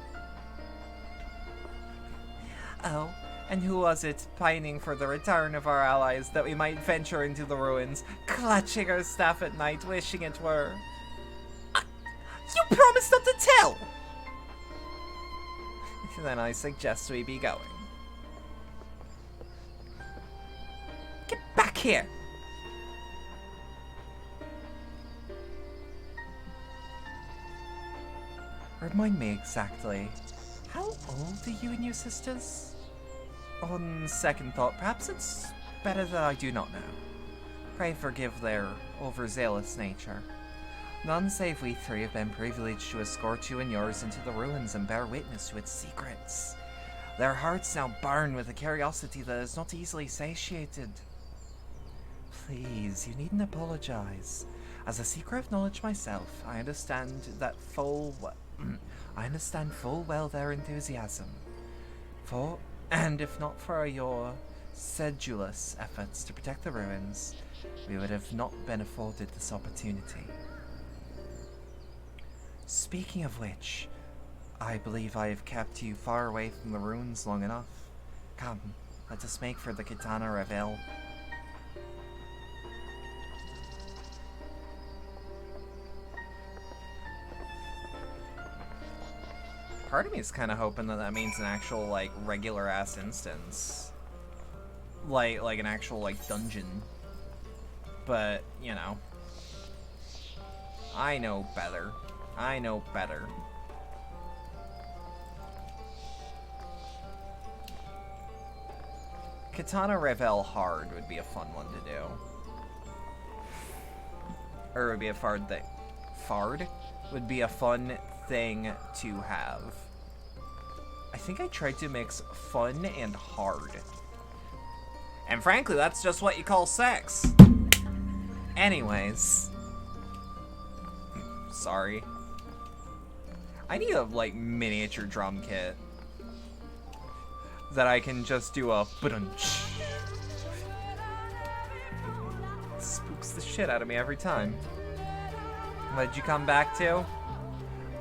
Oh, and who was it pining for the return of our allies that we might venture into the ruins, clutching our staff at night, wishing it were? You promised not to tell! Then I suggest we be going. Get back here! Remind me exactly, how old are you and your sisters? On second thought, perhaps it's better that I do not know. Pray forgive their overzealous nature. None save we three have been privileged to escort you and yours into the ruins and bear witness to its secrets. Their hearts now burn with a curiosity that is not easily satiated. Please, you needn't apologize. As a seeker of knowledge myself, I understand full well their enthusiasm. And if not for your sedulous efforts to protect the ruins, we would have not been afforded this opportunity. Speaking of which, I believe I have kept you far away from the ruins long enough. Come, let us make for the Katana Reveal. Part of me is kind of hoping that that means an actual, like, regular-ass instance. Like an actual, like, dungeon. But, you know. I know better. I know better. Katana Revel Hard would be a fun one to do. Or it would be a fard thing. Fard? Would be a fun thing to have. I think I tried to mix fun and hard. And frankly, that's just what you call sex. Anyways. Sorry. I need a, like, miniature drum kit. That I can just do a ba-dunch. Spooks the shit out of me every time. What did you come back to?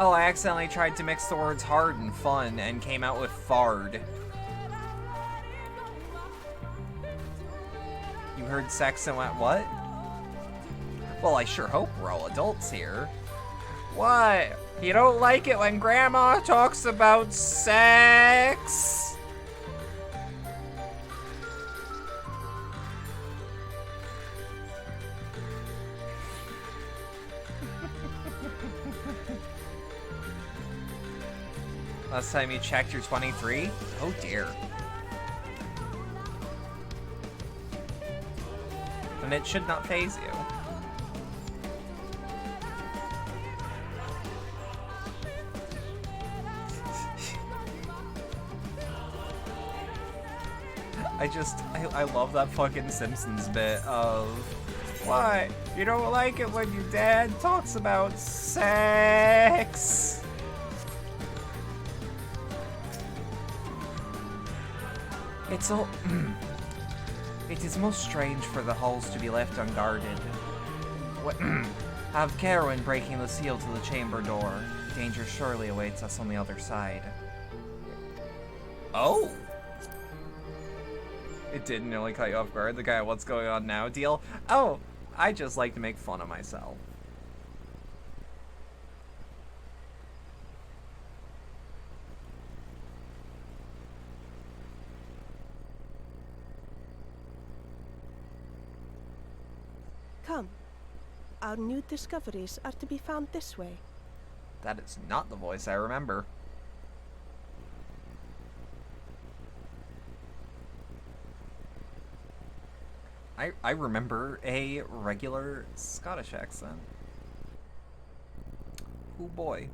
Oh, I accidentally tried to mix the words hard and fun and came out with fard. You heard sex and went, what? Well, I sure hope we're all adults here. What? You don't like it when Grandma talks about sex? Last time you checked, you're 23? Oh dear. And it should not faze you. I love that fucking Simpsons bit of, what? You don't like it when your dad talks about sex? It's all... It is most strange for the halls to be left unguarded. Have care when breaking the seal to the chamber door. Danger surely awaits us on the other side. Oh! It did nearly cut you off guard. The guy, what's going on now deal? Oh! I just like to make fun of myself. Come. Our new discoveries are to be found this way. That is not the voice I remember. I remember a regular Scottish accent. Oh boy.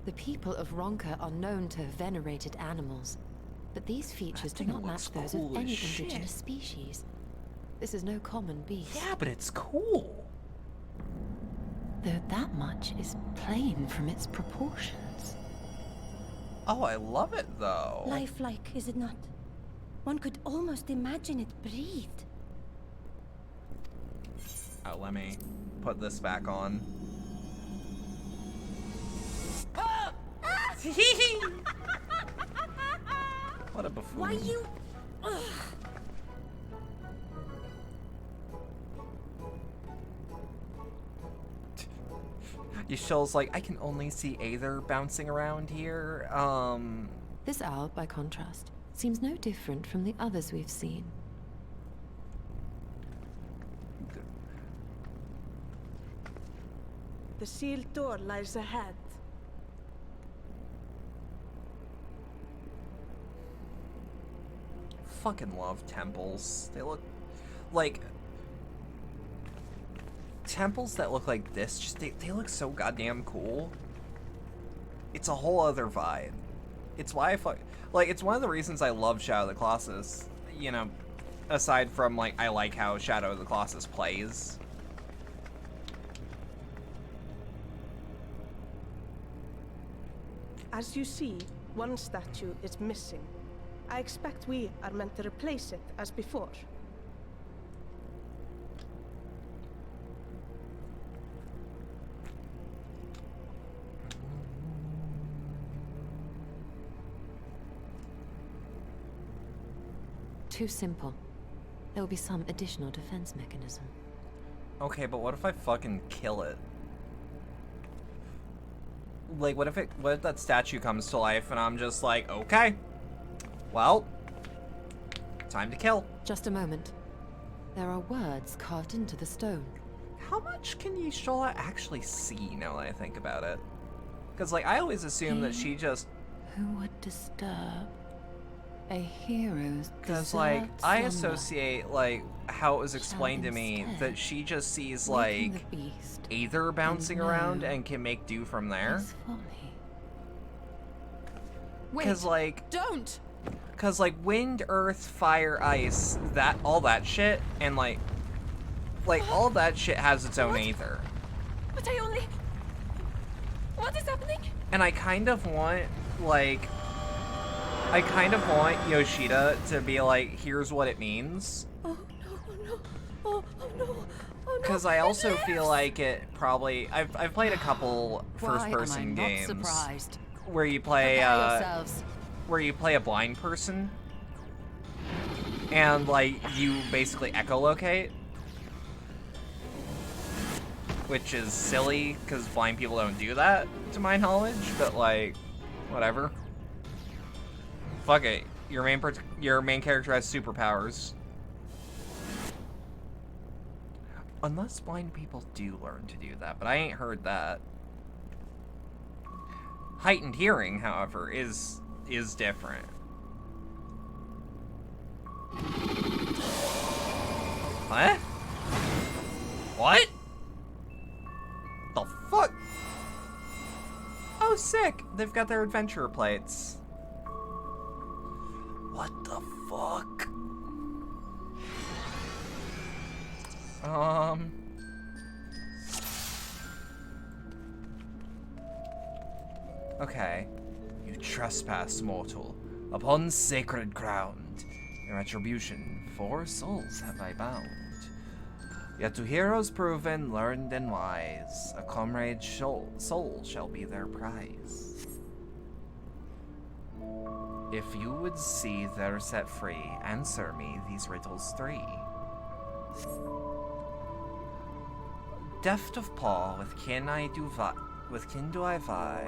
The people of Ronka are known to have venerated animals, but these features do not match those of any indigenous species. This is no common beast. Yeah, but it's cool. Though that much is plain from its proportions. Oh, I love it though. Lifelike, is it not? One could almost imagine it breathed. Oh, let me put this back on. What a buffoon. Why you... Ugh. Yashel's like, I can only see Aether bouncing around here. This owl, by contrast, seems no different from the others we've seen. The sealed door lies ahead. Fucking love temples. They look like, temples that look like this, just, they look so goddamn cool. It's a whole other vibe. It's why it's one of the reasons I love Shadow of the Colossus, you know, aside from, like, I like how Shadow of the Colossus plays. As you see, one statue is missing. I expect we are meant to replace it as before. Too simple. There will be some additional defense mechanism. Okay, but what if I fucking kill it? Like, what if that statue comes to life and I'm just like, okay, well, time to kill. Just a moment. There are words carved into the stone. How much can Y'shtola actually see now that I think about it? Because, like, I always assume that she just... Who would disturb a hero's Because, like, I associate, like, how it was explained to me that she just sees, like, Aether bouncing around and can make do from there. Because, like... Don't! Because, like, wind, earth, fire, ice, all that shit, and, like, all that shit has its own Aether. But I only... What is happening? And I kind of want, like... I kind of want Yoshida to be like, here's what it means. Oh, no, oh, no. Oh, oh, no. Oh, no. Because I also feel like it probably... I've played a couple first-person games surprised? where you play, where you play a blind person. And, like, you basically echolocate. Which is silly, because blind people don't do that, to my knowledge. But, like, whatever. Fuck it. Your main character has superpowers. Unless blind people do learn to do that, but I ain't heard that. Heightened hearing, however, is different. What? What? The fuck? Oh, sick. They've got their adventurer plates. What the fuck? Okay. You trespass, mortal, upon sacred ground. In retribution, 4 souls have I bound. Yet to heroes proven, learned, and wise, a comrade's soul shall be their prize. If you would see they're set free, answer me these riddles 3. Deft of paw, with kin do I vie.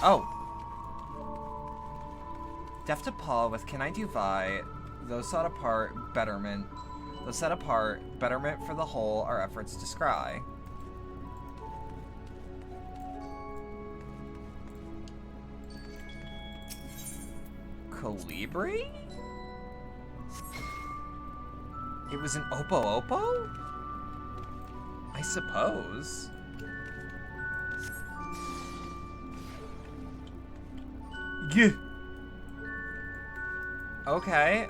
Oh. Deft of paw, with kin I do vie. Those set apart, betterment. Those set apart, betterment for the whole, our efforts to scry. Colibri? It was an Oppo? I suppose. Yeah. Okay,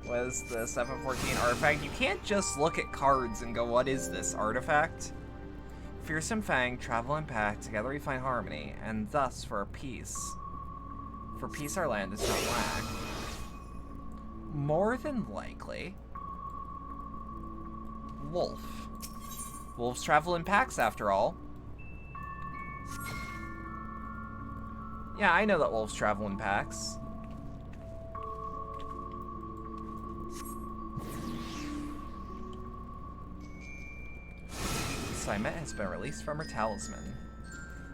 what is this FF14 artifact? You can't just look at cards and go, what is this artifact? Fearsome Fang, travel and pact, together we find harmony, and thus for peace. For peace our land does not lack. More than likely. Wolf. Wolves travel in packs, after all. Yeah, I know that wolves travel in packs. Simet has been released from her talisman.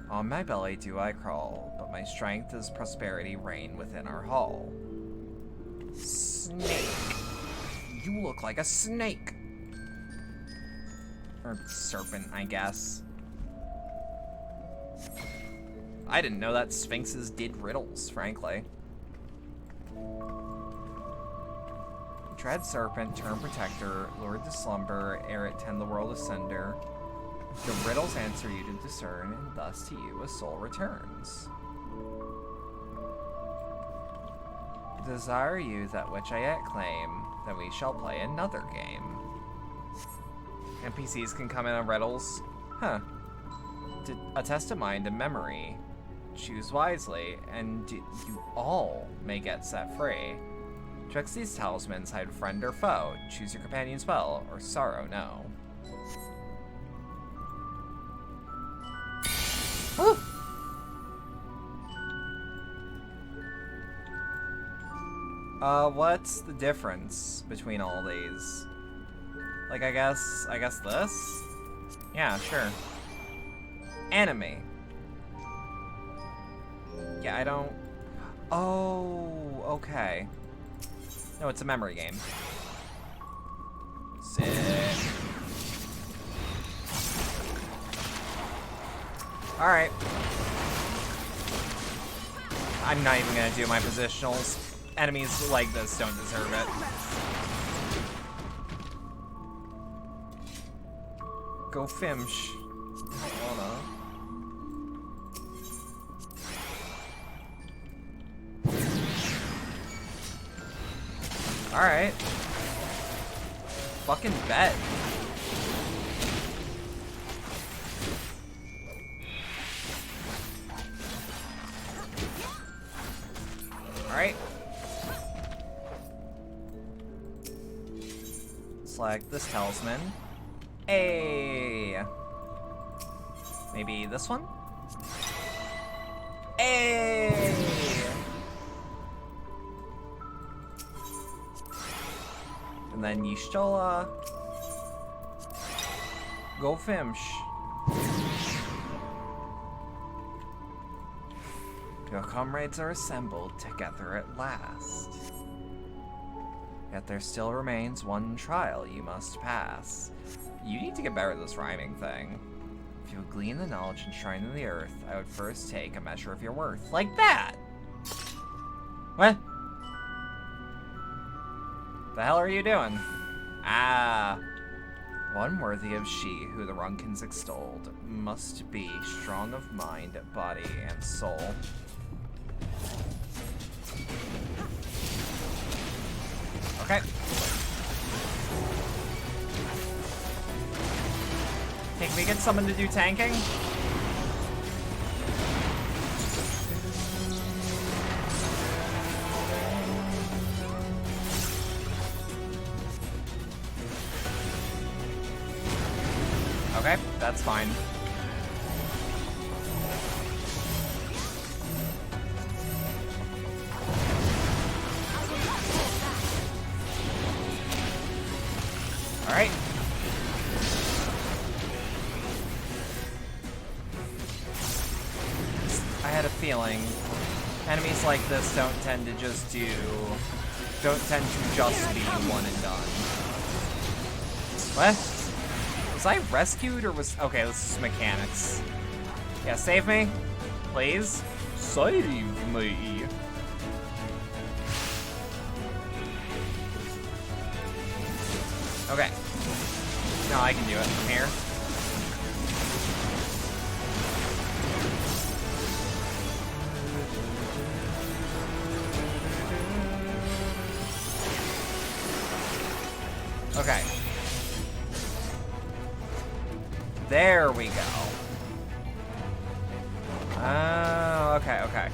On my belly do I crawl, but my strength is prosperity reign within our hall. Snake. You look like a snake. Or serpent, I guess. I didn't know that sphinxes did riddles, frankly. Dread Serpent, Turn Protector, Lured to Slumber, ere it tend the world asunder. The riddles answer you to discern, and thus to you a soul returns. Desire you that which I yet claim, then we shall play another game. NPCs can come in on riddles? Huh. A test of mind and memory. Choose wisely, and you all may get set free. Twixt these talismans, hide friend or foe. Choose your companion spell, or sorrow no. Woo! What's the difference between all these? Like, I guess this? Yeah, sure. Enemy. Yeah, I don't... Oh, okay. No, it's a memory game. Sick. Alright. I'm not even gonna do my positionals. Enemies like this don't deserve it. Go Fimsh. I don't wanna. Alright. Fucking bet. Alright. Select this talisman. Hey. Maybe this one? Hey. And then Y'shtola. Go Fimsh. Your comrades are assembled together at last. Yet there still remains one trial you must pass. You need to get better at this rhyming thing. If you would glean the knowledge enshrined in the earth, I would first take a measure of your worth. Like that! What? The hell are you doing? Ah. One worthy of she who the Runkins extolled must be strong of mind, body, and soul. Okay. Hey, can we get someone to do tanking? Okay, that's fine. Alright. I had a feeling enemies like this don't tend to just be one and done. What? Was I rescued or was... Okay, this is mechanics. Yeah, save me. Please. Save me. Okay. No, I can do it from here. Okay. There we go. Oh, okay, okay.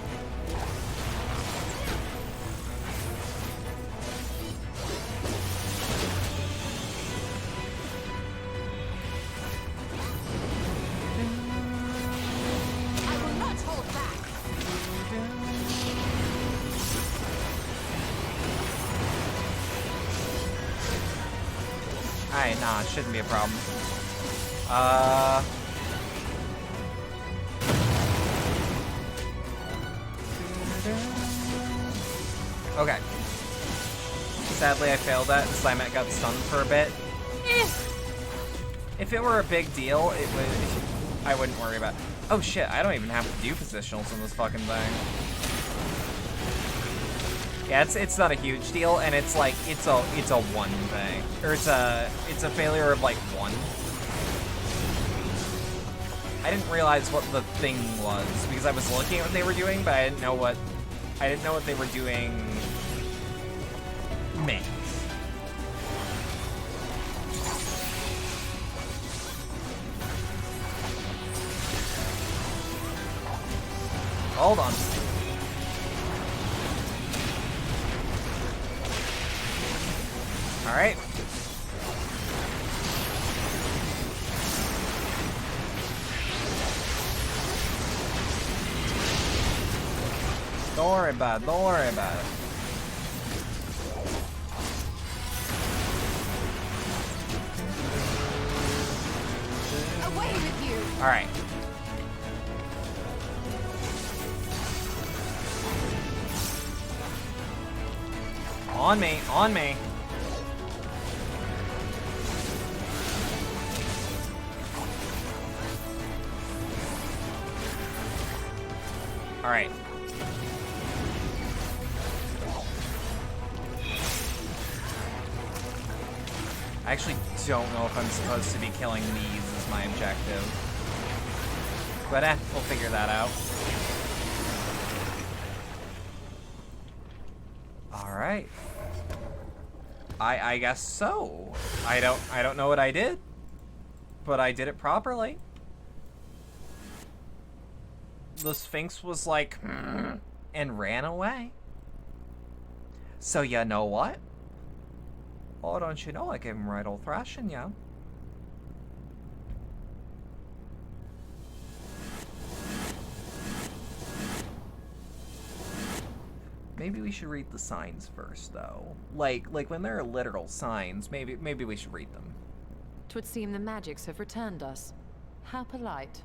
Alright, nah, it shouldn't be a problem. Okay. Sadly, I failed that. Slimet got stunned for a bit. If it were a big deal, I wouldn't worry about it. Oh shit, I don't even have to do positionals in this fucking thing. Yeah, it's not a huge deal, and it's like it's a one thing, or it's a failure of like one. I didn't realize what the thing was because I was looking at what they were doing, but I didn't know what they were doing meant. Hold on. All right. Don't worry about it. Don't worry about it. Away with you. All right. On me, on me. All right. I actually don't know if I'm supposed to be killing these as my objective. But we'll figure that out. All right. I guess so. I don't know what I did, but I did it properly. The Sphinx was like, and ran away. So you know what? Oh, don't you know I gave him right old thrashing, yeah. Maybe we should read the signs first, though. Like when there are literal signs, maybe we should read them. 'Twould seem the magics have returned us. How polite.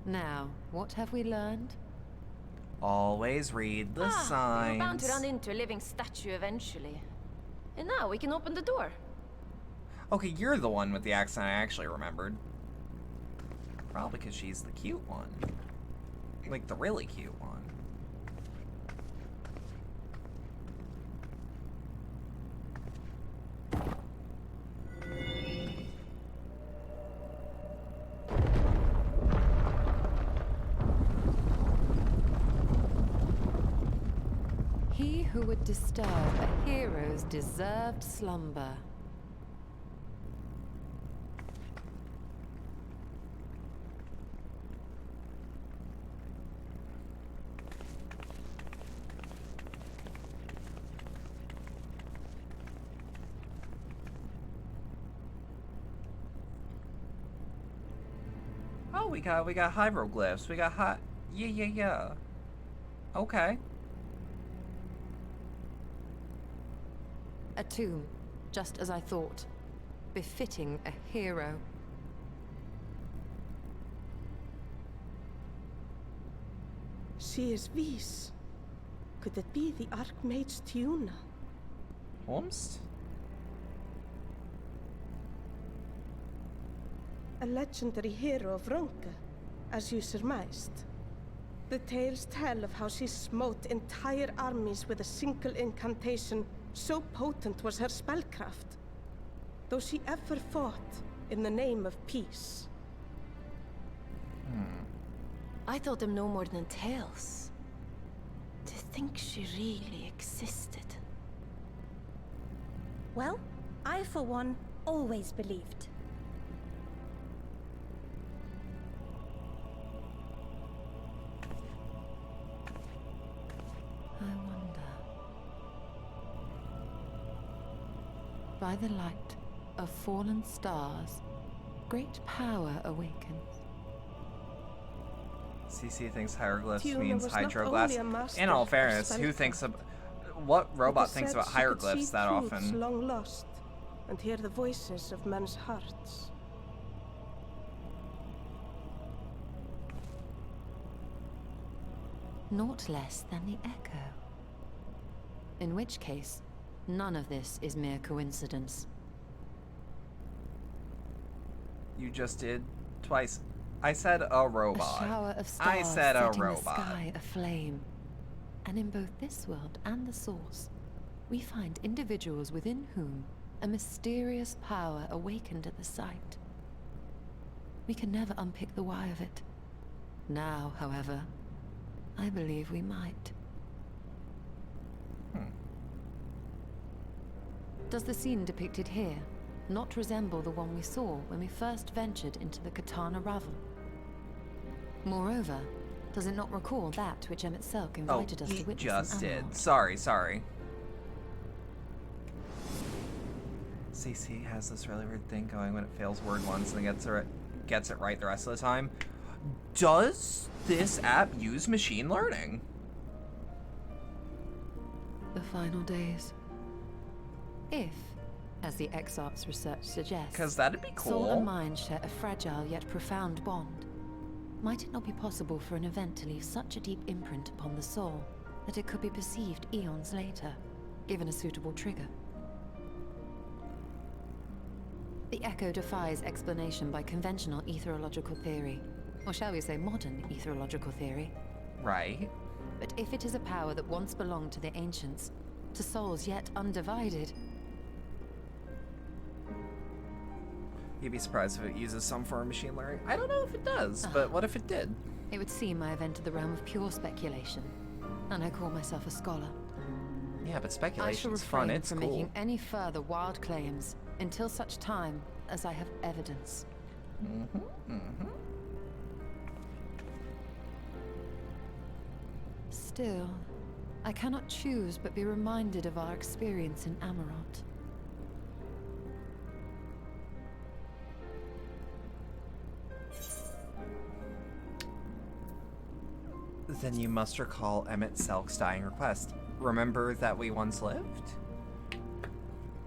Now, what have we learned? Always read the signs. We were bound to run into a living statue eventually. And now we can open the door. Okay, you're the one with the accent I actually remembered. Probably because she's the cute one. Like, the really cute one. He who would disturb a hero's deserved slumber. Oh, we got hieroglyphs. We got yeah. Okay. A tomb, just as I thought. Befitting a hero. She is Vis. Could it be the Archmage Tiuna? Holmes? A legendary hero of Ronka, as you surmised. The tales tell of how she smote entire armies with a single incantation. So potent was her spellcraft, though she ever fought in the name of peace. I thought them no more than tales. To think she really existed. Well, I for one always believed. By the light of fallen stars, great power awakens. CC thinks hieroglyphs Tiuna means was not hydroglass. only a master In all of fairness, who spellcraft. thinks of what robot It is thinks said about she could hieroglyphs see that truths often? long lost, and hear the voices of men's hearts. Naught less than the echo. In which case, none of this is mere coincidence. You just did twice. I said a robot. A shower of stars I said a setting robot. the sky aflame. And in both this world and the Source, we find individuals within whom a mysterious power awakened at the sight. We can never unpick the why of it. Now, however, I believe we might. Does the scene depicted here not resemble the one we saw when we first ventured into the Katana Ravel? Moreover, does it not recall that which Emmett Selk invited us to witness in just did. Amarant? Sorry. CC has this really weird thing going when it fails word once and then gets it right the rest of the time. Does this app use machine learning? The final days. If, as the Exarch's research suggests, because that'd be cool. Soul and mind share a fragile yet profound bond, might it not be possible for an event to leave such a deep imprint upon the soul that it could be perceived eons later, given a suitable trigger? The echo defies explanation by conventional etherological theory, or shall we say modern etherological theory. Right. But if it is a power that once belonged to the ancients, to souls yet undivided... You'd be surprised if it uses some form of machine learning. I don't know if it does, but what if it did? It would seem I have entered the realm of pure speculation, and I call myself a scholar. Yeah, but speculation's fun, I shall refrain it's from cool. making any further wild claims until such time as I have evidence. Still, I cannot choose but be reminded of our experience in Amarant. Then you must recall Emmett Selk's dying request. Remember that we once lived?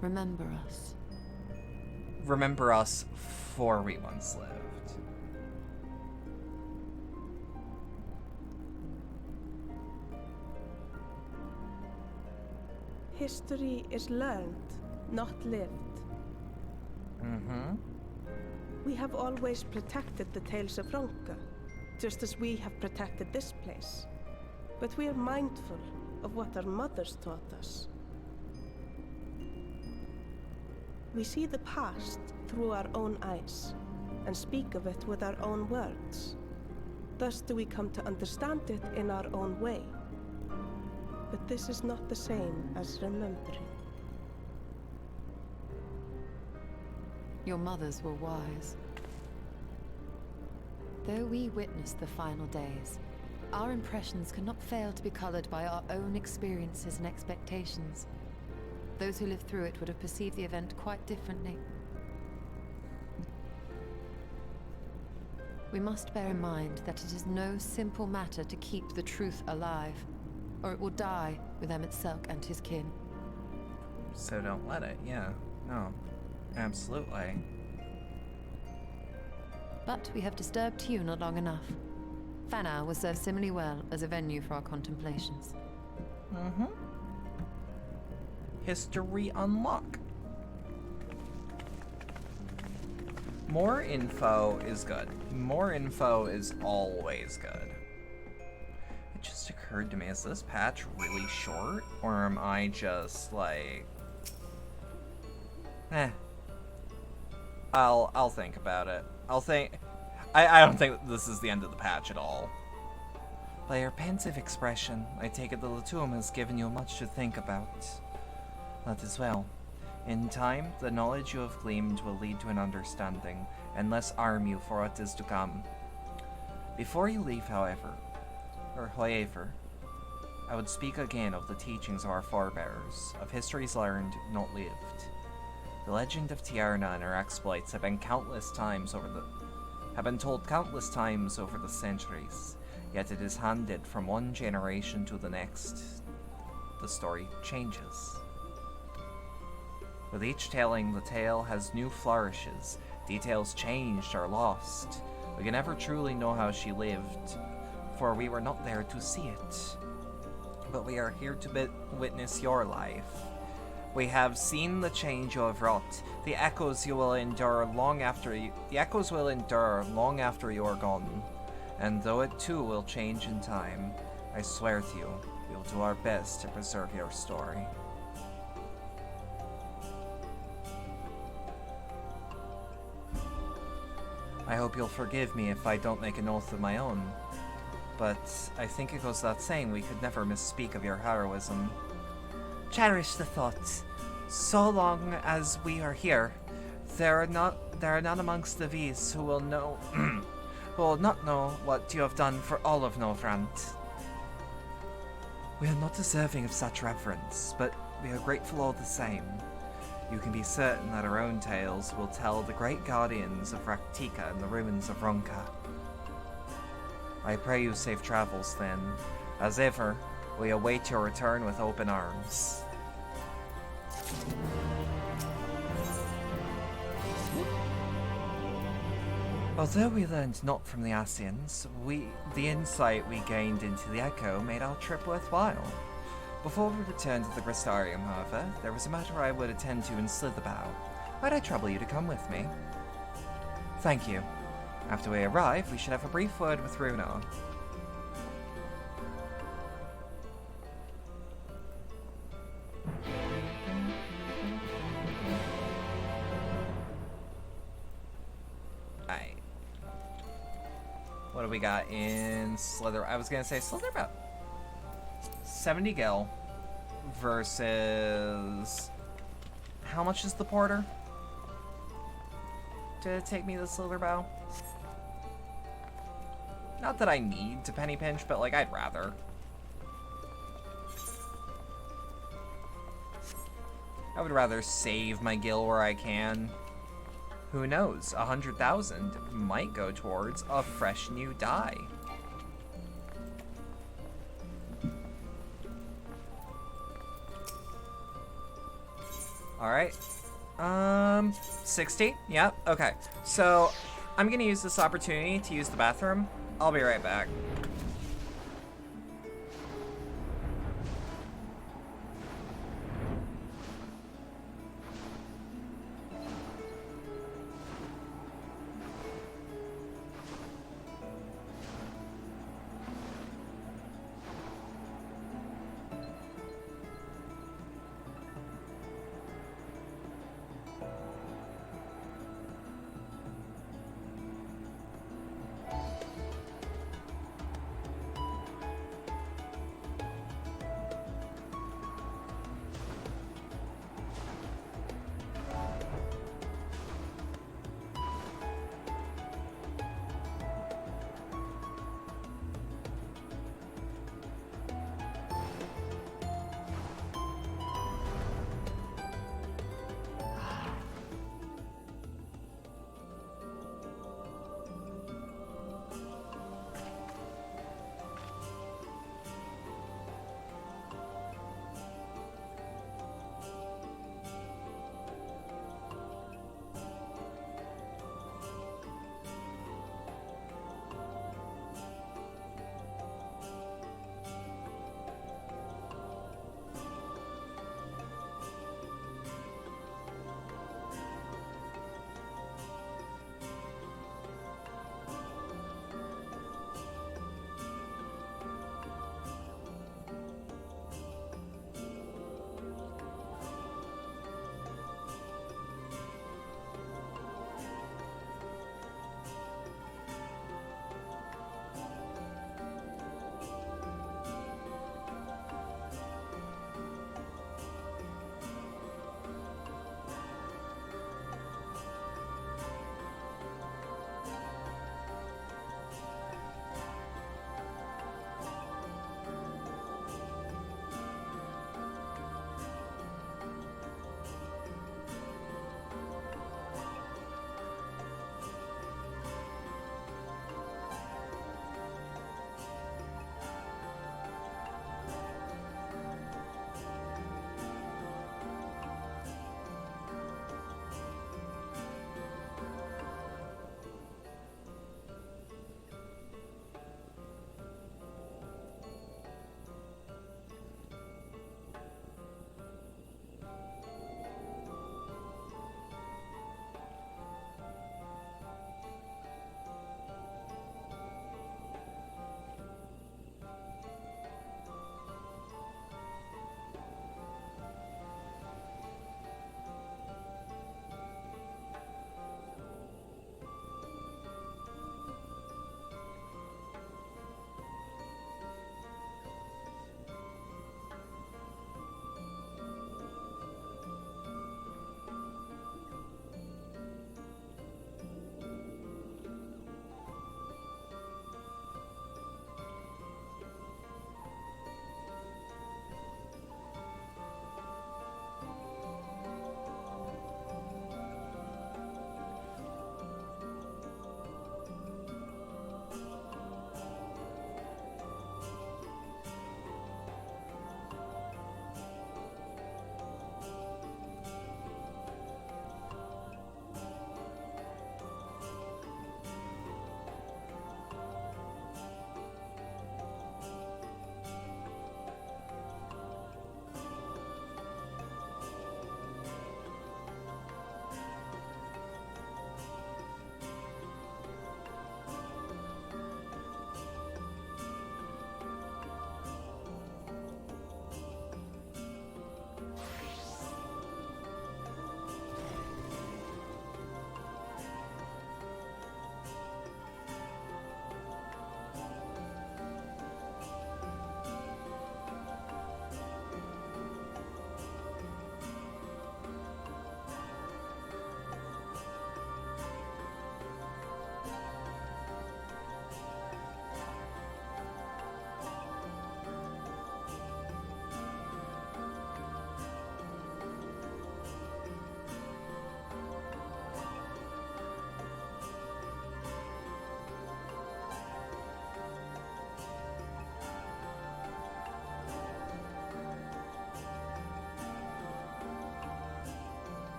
Remember us. Remember us for we once lived. History is learned, not lived. We have always protected the tales of Ronka, just as we have protected this place. But we are mindful of what our mothers taught us. We see the past through our own eyes, and speak of it with our own words. Thus do we come to understand it in our own way. But this is not the same as remembering. Your mothers were wise. Though we witnessed the final days, our impressions cannot fail to be colored by our own experiences and expectations. Those who lived through it would have perceived the event quite differently. We must bear in mind that it is no simple matter to keep the truth alive, or it will die with Emmett Selk and his kin. So don't let it, yeah. No. Absolutely. But we have disturbed Tuna long enough. Fana will serve similarly well as a venue for our contemplations. History unlock. More info is good. More info is always good. It just occurred to me, is this patch really short? Or am I just like... I'll think about it. I don't think this is the end of the patch at all. By your pensive expression, I take it the Latum has given you much to think about. That is well. In time, the knowledge you have gleaned will lead to an understanding, and less arm you for what is to come. Before you leave, however, I would speak again of the teachings of our forebears, of histories learned, not lived. The legend of Tiarna and her exploits have been told countless times over the centuries, yet it is handed from one generation to the next. The story changes. With each telling, the tale has new flourishes, details changed or lost. We can never truly know how she lived, for we were not there to see it. But we are here to witness your life. We have seen the change you have wrought. The echoes will endure long after you are gone. And though it too will change in time, I swear to you, we will will do our best to preserve your story. I hope you'll forgive me if I don't make an oath of my own, but I think it goes without saying we could never misspeak of your heroism. Cherish the thought. So long as we are here, there are none amongst the V's who will know who will not know what you have done for all of Novrand. We are not deserving of such reverence, but we are grateful all the same. You can be certain that our own tales will tell the great guardians of Raktika and the ruins of Ronka. I pray you safe travels then. As ever, we await your return with open arms. Although we learned not from the Asians, the insight we gained into the Echo made our trip worthwhile. Before we returned to the Gristarium, however, there was a matter I would attend to in Slitherbow. Might I trouble you to come with me? Thank you. After we arrive, we should have a brief word with Runo. Alright. What do we got in Slither? I was gonna say Slitherbow. 70 gil versus... How much is the porter? To take me to Slitherbow? Not that I need to penny pinch, but like I'd rather. I would rather save my gil where I can. Who knows? 100,000 might go towards a fresh new dye. Alright. 60? Yep, okay. So, I'm gonna use this opportunity to use the bathroom. I'll be right back.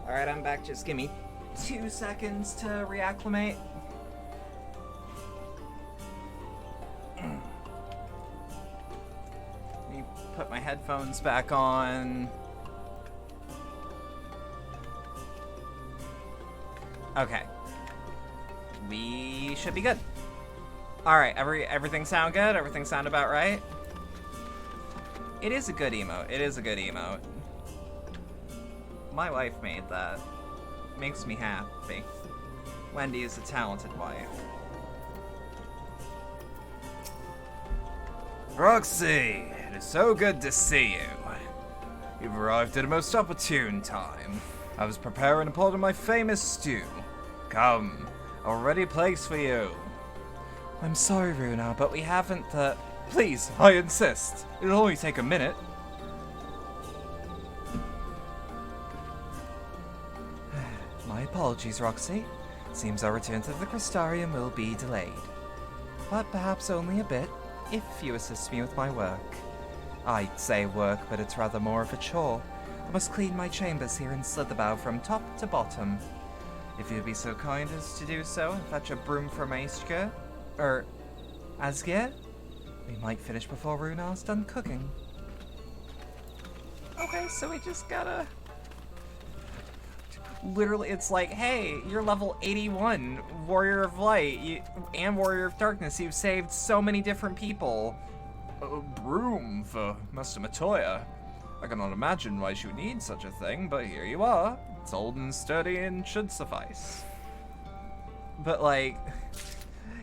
Alright, I'm back. Just give me 2 seconds to reacclimate. Let me put my headphones back on. Okay. We should be good. Alright, everything sound good? Everything sound about right? It is a good emote. It is a good emote. My wife made that. Makes me happy. Wendy is a talented wife. Roxy, it is so good to see you. You've arrived at a most opportune time. I was preparing a pot of my famous stew. Come, already placed for you. I'm sorry, Runa, but we haven't the... Please, I insist. It'll only take a minute. My apologies, Roxy. Seems our return to the Crystarium will be delayed. But perhaps only a bit, if you assist me with my work. I'd say work, but it's rather more of a chore. I must clean my chambers here in Slitherbow from top to bottom. If you'd be so kind as to do so and fetch a broom from Aistria, Asgeir, we might finish before Runar's done cooking. Okay, so we just gotta... Literally, it's like, hey, you're level 81, Warrior of Light, and Warrior of Darkness. You've saved so many different people. A broom for Master Matoya. I cannot imagine why she would need such a thing, but here you are. It's old and sturdy and should suffice. But like,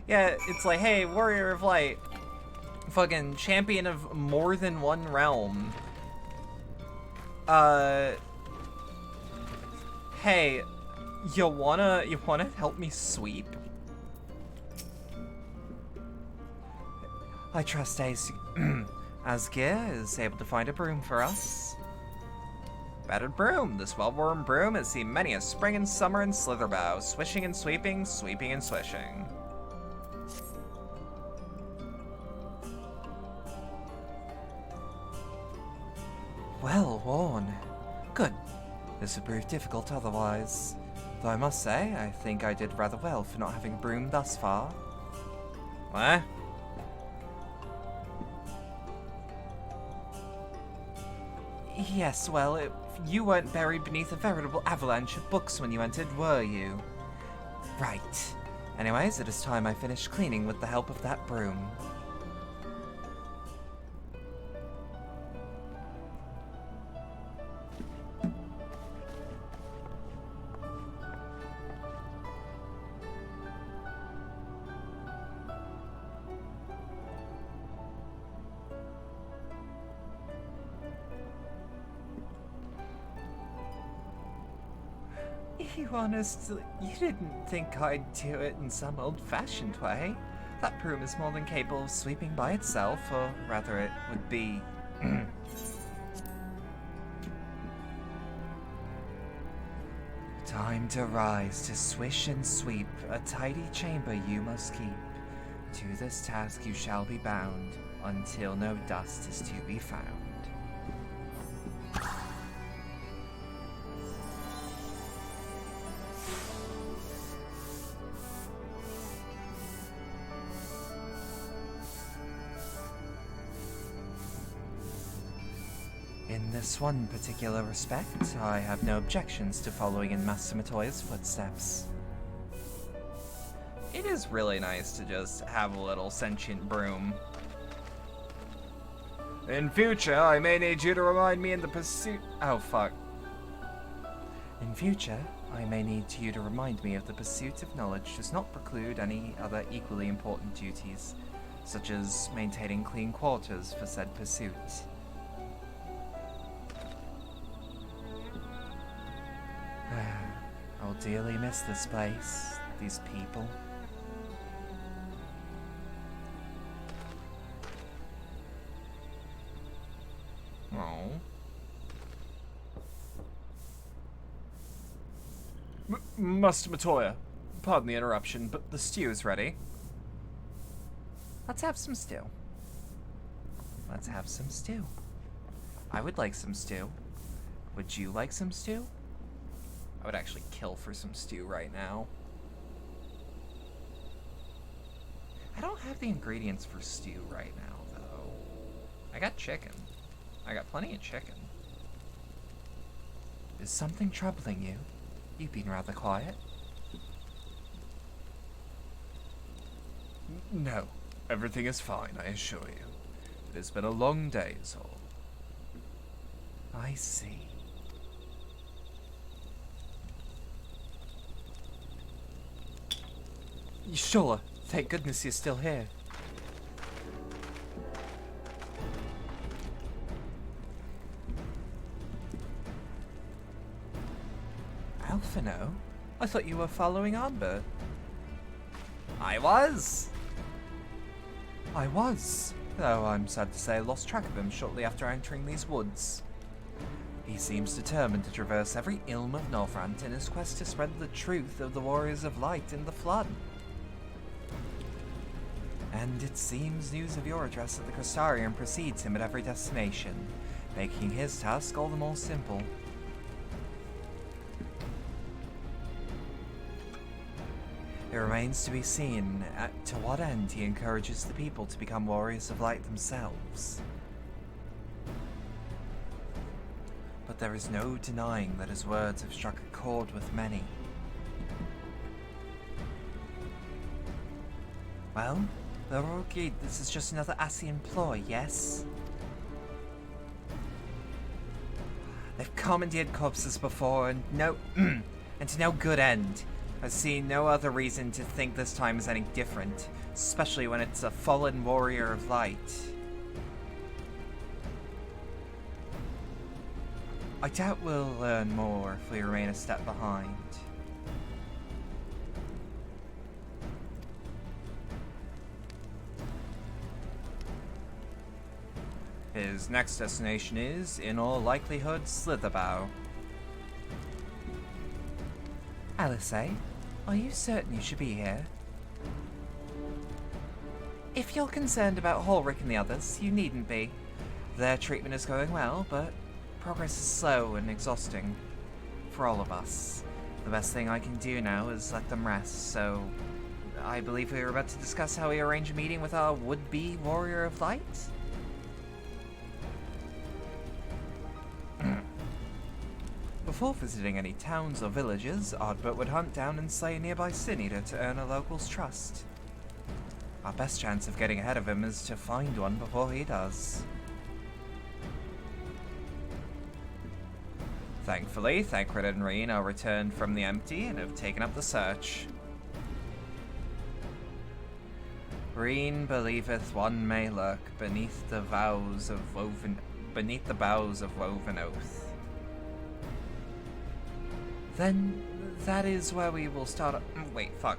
yeah, it's like, hey, Warrior of Light, fucking champion of more than one realm. Hey, you wanna help me sweep? I trust Asgeir is able to find a broom for us. Battered broom. This well-worn broom has seen many a spring and summer in Slitherbow, swishing and sweeping, sweeping and swishing. Well worn. Good. This would prove difficult otherwise. Though I must say, I think I did rather well for not having a broom thus far. What? Yes, well, you weren't buried beneath a veritable avalanche of books when you entered, were you? Right. Anyways, it is time I finished cleaning with the help of that broom. You didn't think I'd do it in some old-fashioned way. That broom is more than capable of sweeping by itself, or rather it would be... Time to rise, to swish and sweep, a tidy chamber you must keep. To this task you shall be bound, until no dust is to be found. In this one particular respect, I have no objections to following in Master Matoya's footsteps. It is really nice to just have a little sentient broom. In future, I may need you to remind me in the pursuit... Oh, fuck. In future, I may need you to remind me of the pursuit of knowledge does not preclude any other equally important duties, such as maintaining clean quarters for said pursuit. I'll dearly miss this place, these people. Oh. Master Matoya, pardon the interruption, but the stew is ready. Let's have some stew. Let's have some stew. I would like some stew. Would you like some stew? I would actually kill for some stew right now. I don't have the ingredients for stew right now, though. I got chicken. I got plenty of chicken. Is something troubling you? You've been rather quiet. No, everything is fine, I assure you. It has been a long day, is all. I see. Sure, thank goodness you're still here. Alphino? I thought you were following Amber. I was, though I'm sad to say I lost track of him shortly after entering these woods. He seems determined to traverse every ilm of Northrant in his quest to spread the truth of the Warriors of Light in the Flood. And it seems news of your address at the Crystarium precedes him at every destination, making his task all the more simple. It remains to be seen to what end he encourages the people to become Warriors of Light themselves. But there is no denying that his words have struck a chord with many. Well, we're all agreed this is just another Ascian ploy, yes? They've commandeered corpses before, and to no good end. I see no other reason to think this time is any different, especially when it's a fallen warrior of light. I doubt we'll learn more if we remain a step behind. His next destination is, in all likelihood, Slitherbow. Alice, are you certain you should be here? If you're concerned about Ulrich and the others, you needn't be. Their treatment is going well, but progress is slow and exhausting. For all of us. The best thing I can do now is let them rest, so I believe we were about to discuss how we arrange a meeting with our would-be Warrior of Light? Before visiting any towns or villages, Ardbert would hunt down and slay a nearby sin eater to earn a local's trust. Our best chance of getting ahead of him is to find one before he does. Thankfully, Thancred and Reen are returned from the empty and have taken up the search. Reen believeth one may lurk beneath the boughs of woven oath. Then that is where we will start. Wait, fuck.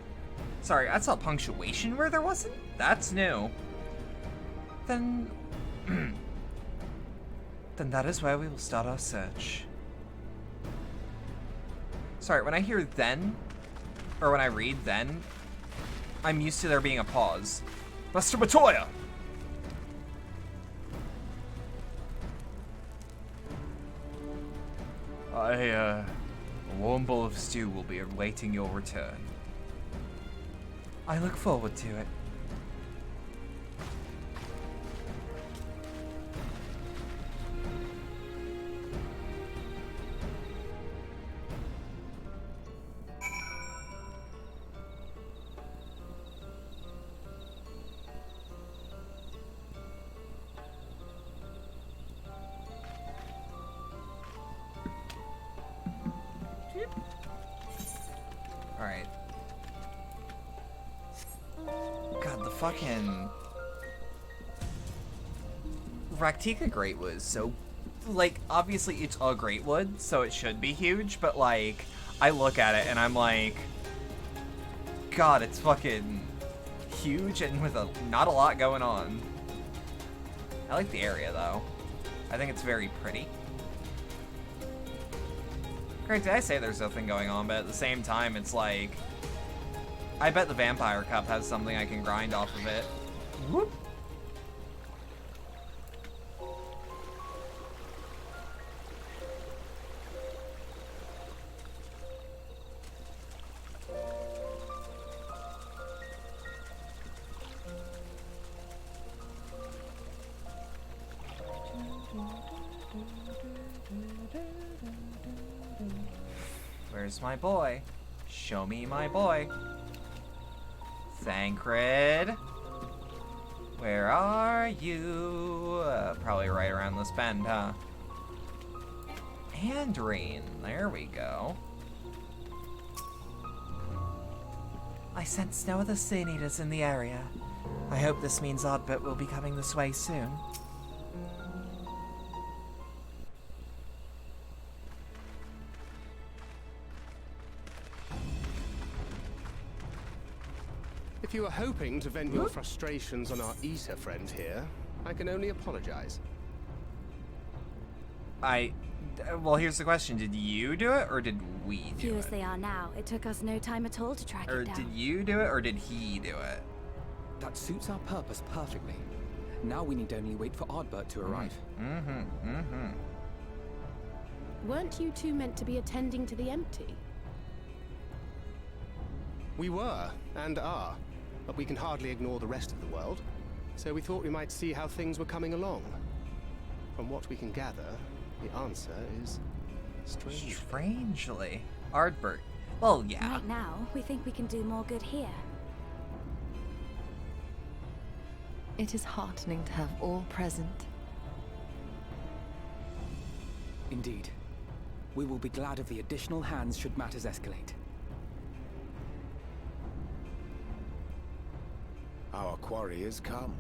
Sorry, I saw punctuation where there wasn't? That's new. Then that is where we will start our search. Sorry, when I hear then, or when I read then, I'm used to there being a pause. Master Matoya! A warm bowl of stew will be awaiting your return. I look forward to it. Alright. God, the fucking Raktika Greatwood is so, like, obviously it's a Greatwood, so it should be huge, but, like, I look at it and I'm like, God, it's fucking huge and with not a lot going on. I like the area, though. I think it's very pretty. Granted, I say there's nothing going on, but at the same time, it's like, I bet the Vampire Cup has something I can grind off of it. Whoop. Where's my boy? Show me my boy. Thancred. Where are you? Probably right around this bend, huh? Andrine. There we go. I sense no other Sin Eaters in the area. I hope this means Oddbert will be coming this way soon. If you were hoping to vent your frustrations on our Eater friend here, I can only apologize. Well, here's the question. Did you do it, or did we do Few it? as they are now, it took us no time at all to track Or it down. did you do it, or did he do it? That suits our purpose perfectly. Now we need only wait for Oddbert to arrive. Weren't you two meant to be attending to the empty? We were, and are, but we can hardly ignore the rest of the world. So we thought we might see how things were coming along. From what we can gather, the answer is strangely. Strangely. Ardbert. Well, yeah. Right now, we think we can do more good here. It is heartening to have all present. Indeed. We will be glad of the additional hands should matters escalate. Our quarry has come.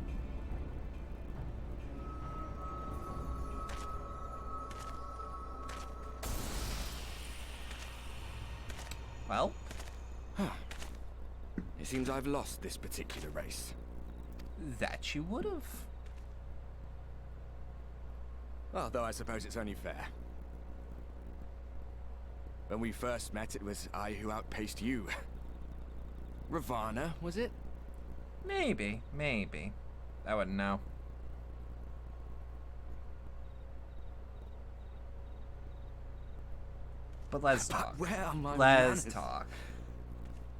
Well? It seems I've lost this particular race. That you would have. Although I suppose it's only fair. When we first met, it was I who outpaced you. Ravana, was it? Maybe. I wouldn't know. But let's talk. Where are my Let's manners? talk.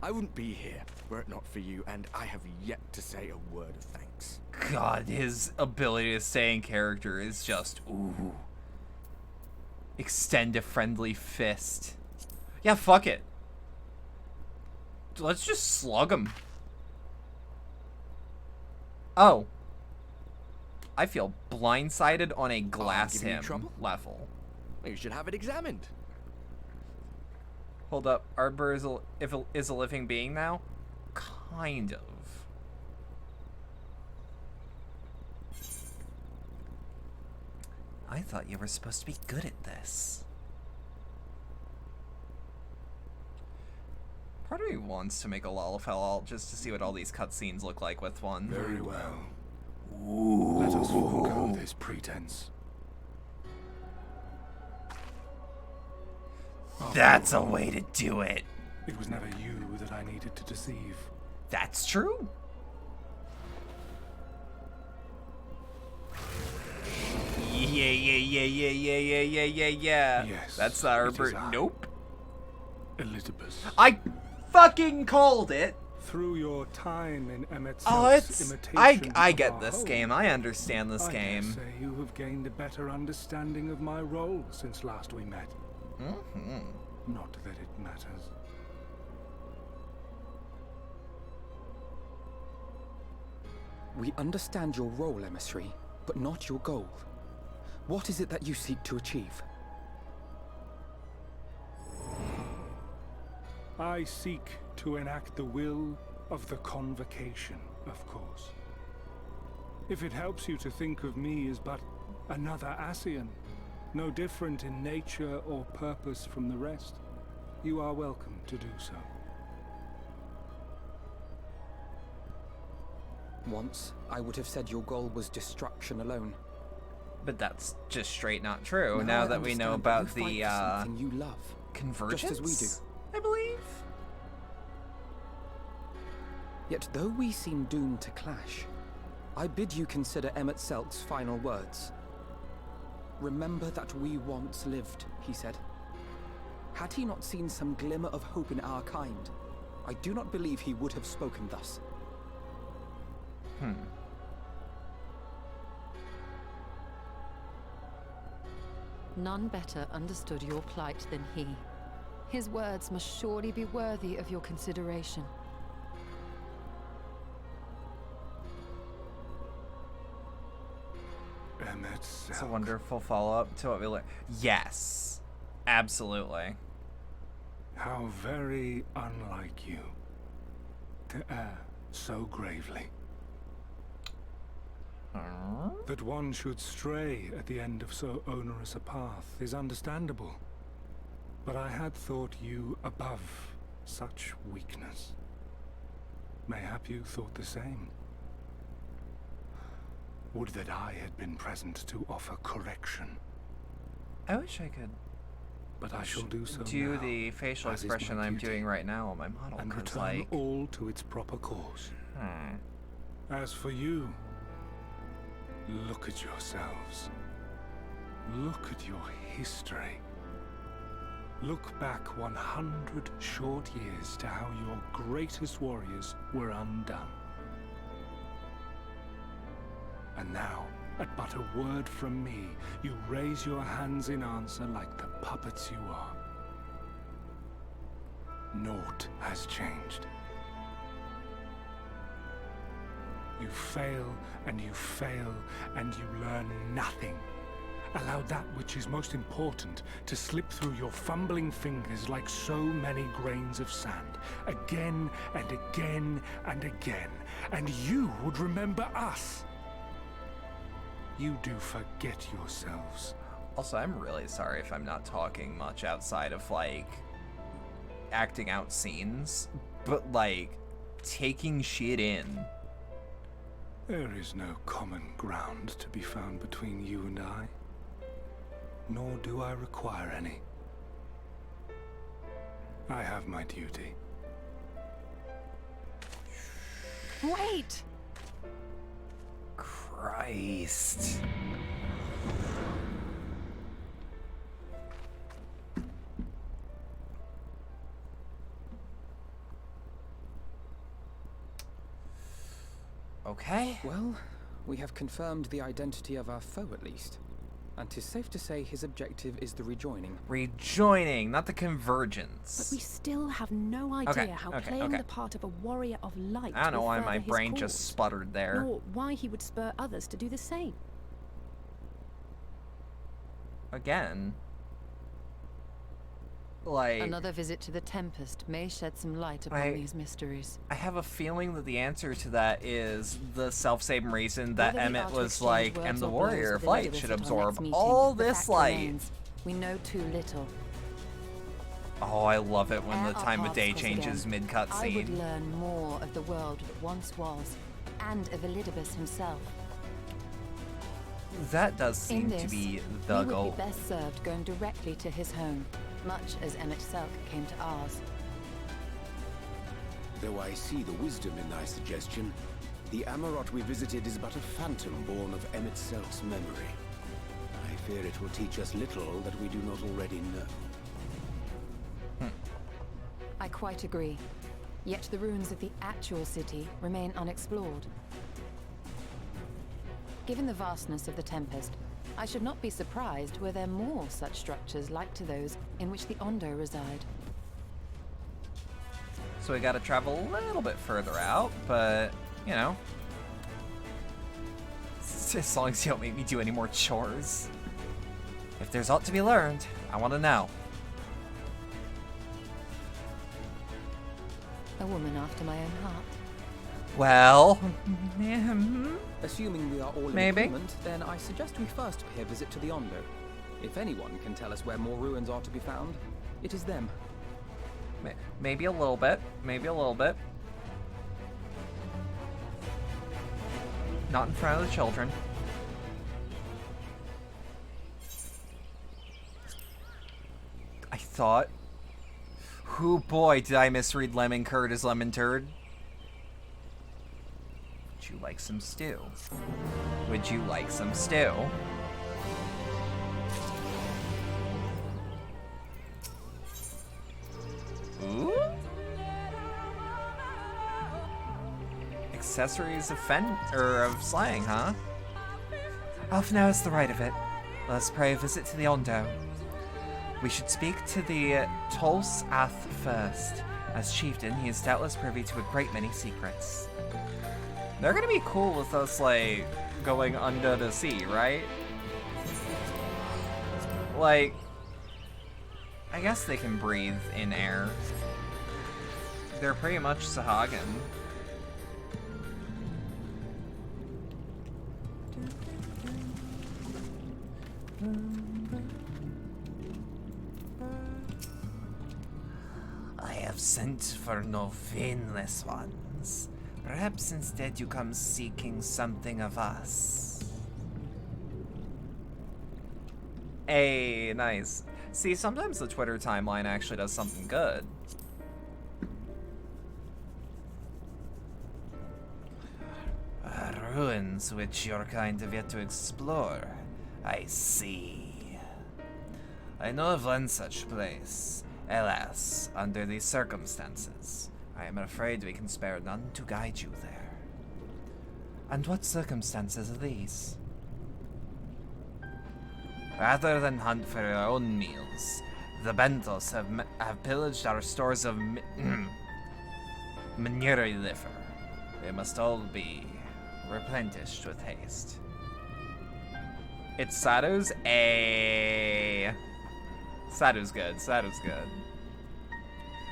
I wouldn't be here were it not for you, and I have yet to say a word of thanks. God, his ability to stay in character is just ooh. Extend a friendly fist. Yeah, fuck it. Let's just slug him. Oh. I feel blindsided on a glass giving you him trouble? level. You should have it examined. Hold up, Ardbert is a living being now? Kind of. I thought you were supposed to be good at this. Part of me wants to make a Lalafell alt just to see what all these cutscenes look like with one. Very well. Let us forego this pretense. That's a way to do it. It was never you that I needed to deceive. That's true. Yeah. Yes. That's the Ardbert. Nope. Elizabeth. I fucking called it. Through your time in Emmett Oh, Self's it's imitation I of get our this home, game. I understand this I game. dare say you have gained a better understanding of my role since last we met. Not that it matters. We understand your role, emissary, but not your goal. What is it that you seek to achieve? I seek to enact the will of the Convocation, of course. If it helps you to think of me as but another Ascian, no different in nature or purpose from the rest, you are welcome to do so. Once, I would have said your goal was destruction alone. But that's just straight not true. Now Now I that we know understand about that you the fight for something you love, convergence, just as we do. I believe. Yet though we seem doomed to clash, I bid you consider Emmett Selk's final words. Remember that we once lived, he said. Had he not seen some glimmer of hope in our kind, I do not believe he would have spoken thus. None better understood your plight than he. His words must surely be worthy of your consideration. It's a wonderful follow-up to what we learned. Yes, absolutely. How very unlike you to err so gravely. That one should stray at the end of so onerous a path is understandable. But I had thought you above such weakness. Mayhap you thought the same. Would that I had been present to offer correction. I wish I could. But I shall do so do now, the facial as is expression my I'm duty, doing right now on my model. and 'cause, return like, all to its proper course. As for you, look at yourselves. Look at your history. Look back 100 short years to how your greatest warriors were undone. And now, at but a word from me, you raise your hands in answer like the puppets you are. Naught has changed. You fail, and you fail, and you learn nothing. Allow that which is most important to slip through your fumbling fingers like so many grains of sand, again and again and again, and you would remember us. You do forget yourselves. Also, I'm really sorry if I'm not talking much outside of, like, acting out scenes, but, like, taking shit in. There is no common ground to be found between you and I, nor do I require any. I have my duty. Wait! Christ. Okay. Well, we have confirmed the identity of our foe at least. And 'tis safe to say his objective is the rejoining. Rejoining, not the convergence. But we still have no idea how playing the part of a warrior of light I don't know will why further my his brain cause, just sputtered there. nor why he would spur others to do the same. Again. Like, Another visit to the Tempest may shed some light upon these mysteries. I have a feeling that the answer to that is the self-same reason that Whether we Emmett are to was exchange like, words and the or blows Warrior with of Light Elizabeth should at our absorb next meeting, all the this fact light. remains, we know too little. Oh, I love it when Ere the our time of paths day cross changes again, mid-cut I would scene. learn more of the world that once was, and of Elidibus himself. That does In seem this, to be the we goal. would be best served going directly to his home, much as Emmett Selk came to ours. Though I see the wisdom in thy suggestion, the Amarot we visited is but a phantom born of Emmett Selk's memory. I fear it will teach us little that we do not already know. I quite agree. Yet the ruins of the actual city remain unexplored. Given the vastness of the Tempest, I should not be surprised were there more such structures like to those in which the Ondo reside. So we gotta travel a little bit further out, but, you know. As long as you don't make me do any more chores. If there's aught to be learned, I want to know. A woman after my own heart. Well, Assuming we are all in Maybe. agreement, then I suggest we first pay a visit to the Ondo. If anyone can tell us where more ruins are to be found, it is them. maybe a little bit. Maybe a little bit. Not in front of the children. I thought... Who boy, did I misread Lemon Curd as Lemon Turd? Would you like some stew? Would you like some stew? Ooh? Accessories of of slang, huh? Off now is the right of it. Let us pray a visit to the Ondo. We should speak to the Tolsath first. As chieftain, he is doubtless privy to a great many secrets. They're gonna be cool with us, like, going under the sea, right? Like, I guess they can breathe in air. They're pretty much Sahagin. I have sent for no vainless ones. Perhaps instead you come seeking something of us. Hey, nice. See, sometimes the Twitter timeline actually does something good. Ruins which your kind have yet to explore. I see. I know of one such place. Alas, under these circumstances, I am afraid we can spare none to guide you there. And what circumstances are these? Rather than hunt for our own meals, the Bentos have pillaged our stores of manure liver. They must all be replenished with haste. It's Sado's Sado's good. Sado's good.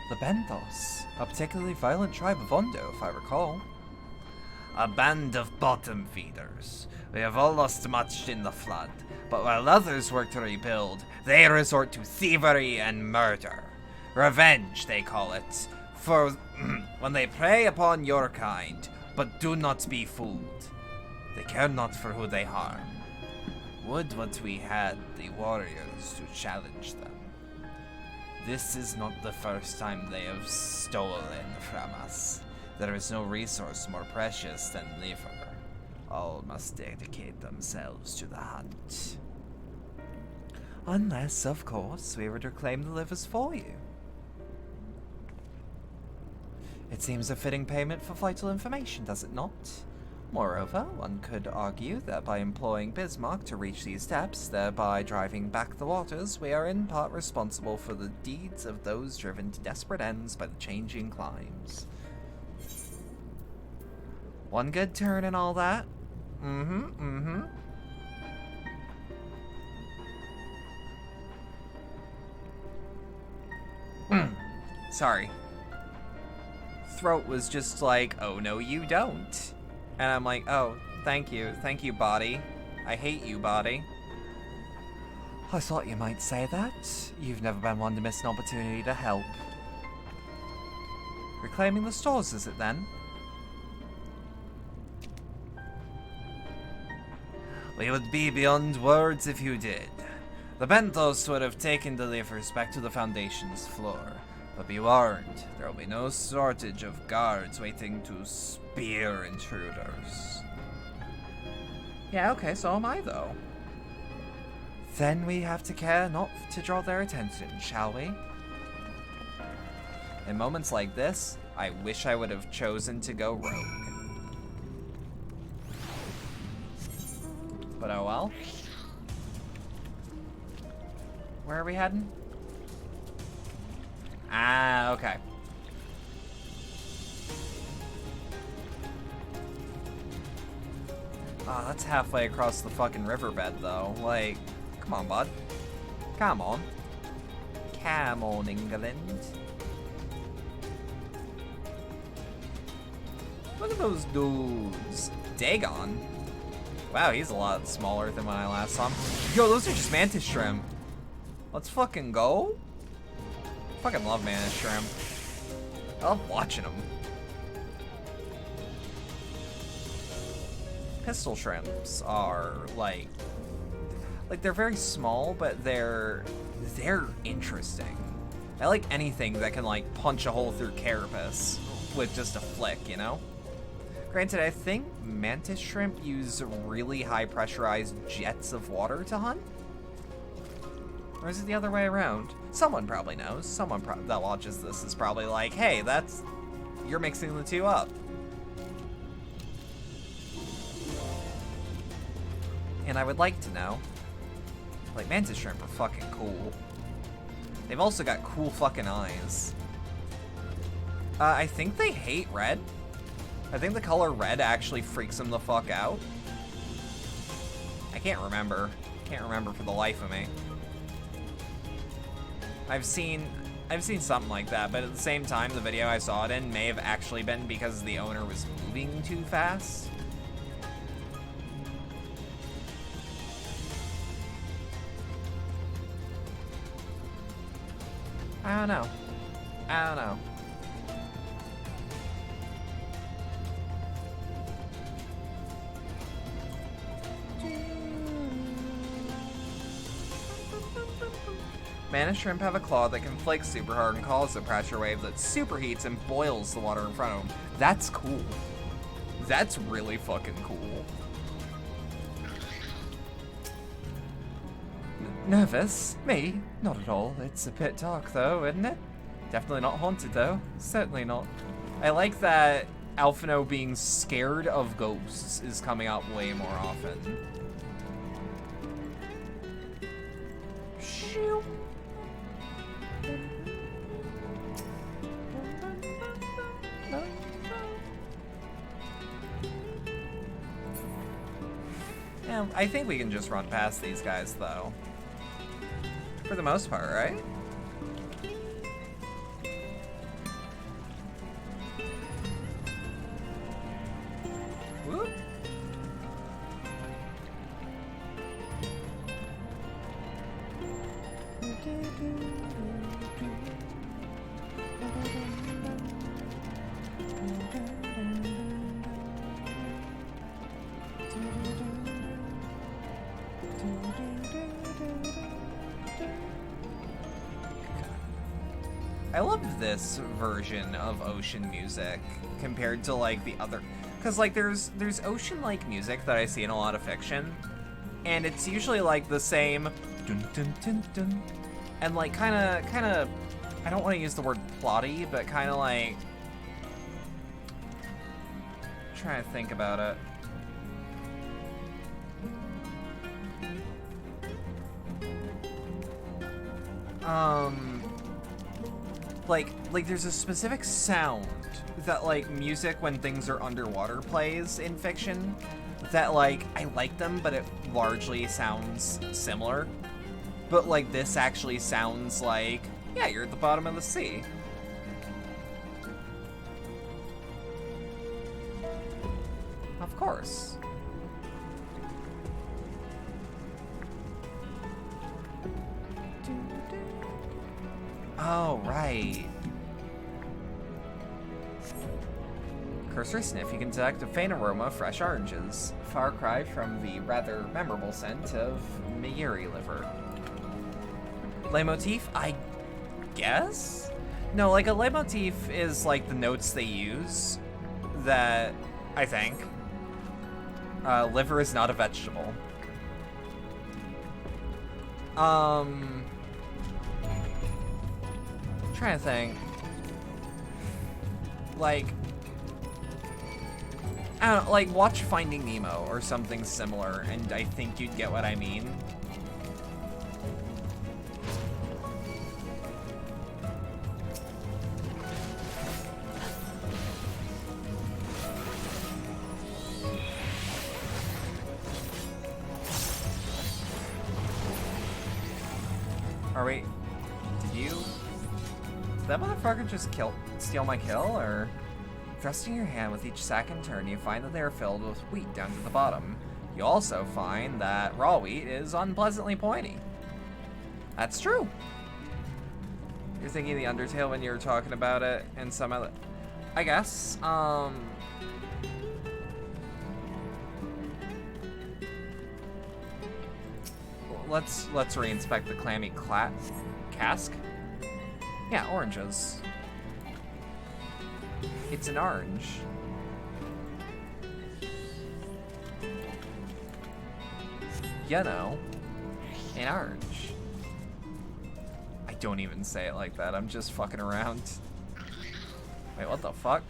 The Bentos, a particularly violent tribe of Ondo, if I recall. A band of bottom feeders. We have all lost much in the flood, but while others work to rebuild, they resort to thievery and murder. Revenge, they call it. For when they prey upon your kind, but do not be fooled. They care not for who they harm. Would what we had the warriors to challenge them. This is not the first time they have stolen from us. There is no resource more precious than liver. All must dedicate themselves to the hunt. Unless, of course, we were to claim the livers for you. It seems a fitting payment for vital information, does it not? Moreover, one could argue that by employing Bismarck to reach these depths, thereby driving back the waters, we are in part responsible for the deeds of those driven to desperate ends by the changing climes. One good turn and all that. Sorry. Throat was just like, oh no you don't. And I'm like, oh, thank you, body. I hate you, body. I thought you might say that. You've never been one to miss an opportunity to help. Reclaiming the stores, is it then? We would be beyond words if you did. The Bentos would have taken the livers back to the Foundation's floor. But be warned, there will be no shortage of guards waiting to spear intruders. Yeah, okay, so am I, though. Then we have to care not to draw their attention, shall we? In moments like this, I wish I would have chosen to go rogue. But oh well. Where are we heading? Ah, okay. Ah, that's halfway across the fucking riverbed, though. Like, come on, bud. Come on. Come on, England. Look at those dudes. Dagon. Wow, he's a lot smaller than when I last saw him. Yo, those are just mantis shrimp. Let's fucking go. Fucking love mantis shrimp. I love watching them. Pistol shrimps are like they're very small, but they're interesting. I like anything that can like punch a hole through carapace with just a flick, you know? Granted, I think mantis shrimp use really high pressurized jets of water to hunt. Or is it the other way around? Someone probably knows. Someone that watches this is probably like, hey, you're mixing the two up. And I would like to know. Like, mantis shrimp are fucking cool. They've also got cool fucking eyes. I think they hate red. I think the color red actually freaks them the fuck out. I can't remember. Can't remember for the life of me. I've seen something like that, but at the same time, the video I saw it in may have actually been because the owner was moving too fast. I don't know. I don't know. Man shrimp have a claw that can flake super hard and cause a pressure wave that superheats and boils the water in front of them. That's cool. That's really fucking cool. Nervous? Me? Not at all. It's a bit dark though, isn't it? Definitely not haunted though. Certainly not. I like that Alphino being scared of ghosts is coming out way more often. Shoo. Yeah, I think we can just run past these guys though. For the most part, right? Whoop. I love this version of ocean music compared to like the other, because like there's ocean-like music that I see in a lot of fiction, and it's usually like the same dun dun dun dun, and like kind of I don't want to use the word plotty, but kind of like I'm trying to think about it. Like there's a specific sound that like music when things are underwater plays in fiction that like I like them, but it largely sounds similar. But like this actually sounds like, yeah, you're at the bottom of the sea. Of course. Oh, right. Cursory sniff, you can detect a faint aroma of fresh oranges. Far cry from the rather memorable scent of Mayuri liver. Leitmotif, I guess? No, like a leitmotif is like the notes they use that, I think. Liver is not a vegetable. Trying to think. Like, I don't know, like watch Finding Nemo or something similar, and I think you'd get what I mean. Are we? Did that motherfucker just steal my kill, or? Thrusting your hand with each sack in turn, you find that they are filled with wheat down to the bottom. You also find that raw wheat is unpleasantly pointy. That's true. You're thinking the Undertale when you were talking about it, and some other, I guess. Let's re-inspect the clammy cask. Yeah, oranges. It's an orange. You know, an orange. I don't even say it like that. I'm just fucking around. Wait, what the fuck?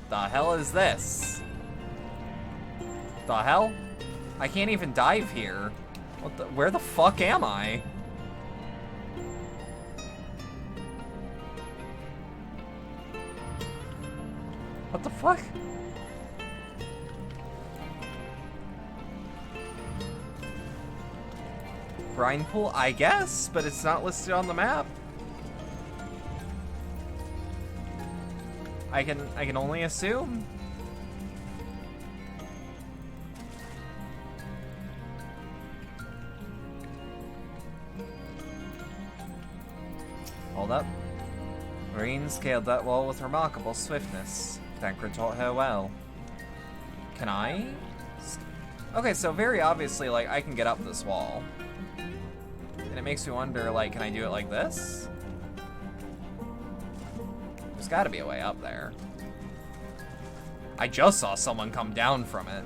The hell is this? The hell? I can't even dive here. What the? Where the fuck am I? What the fuck? Brine pool, I guess, but it's not listed on the map. I can only assume. Hold up. Marine scaled that wall with remarkable swiftness. Tancred taught her well. Can I? Okay, so very obviously, like, I can get up this wall. And it makes me wonder, like, can I do it like this? There's gotta be a way up there. I just saw someone come down from it.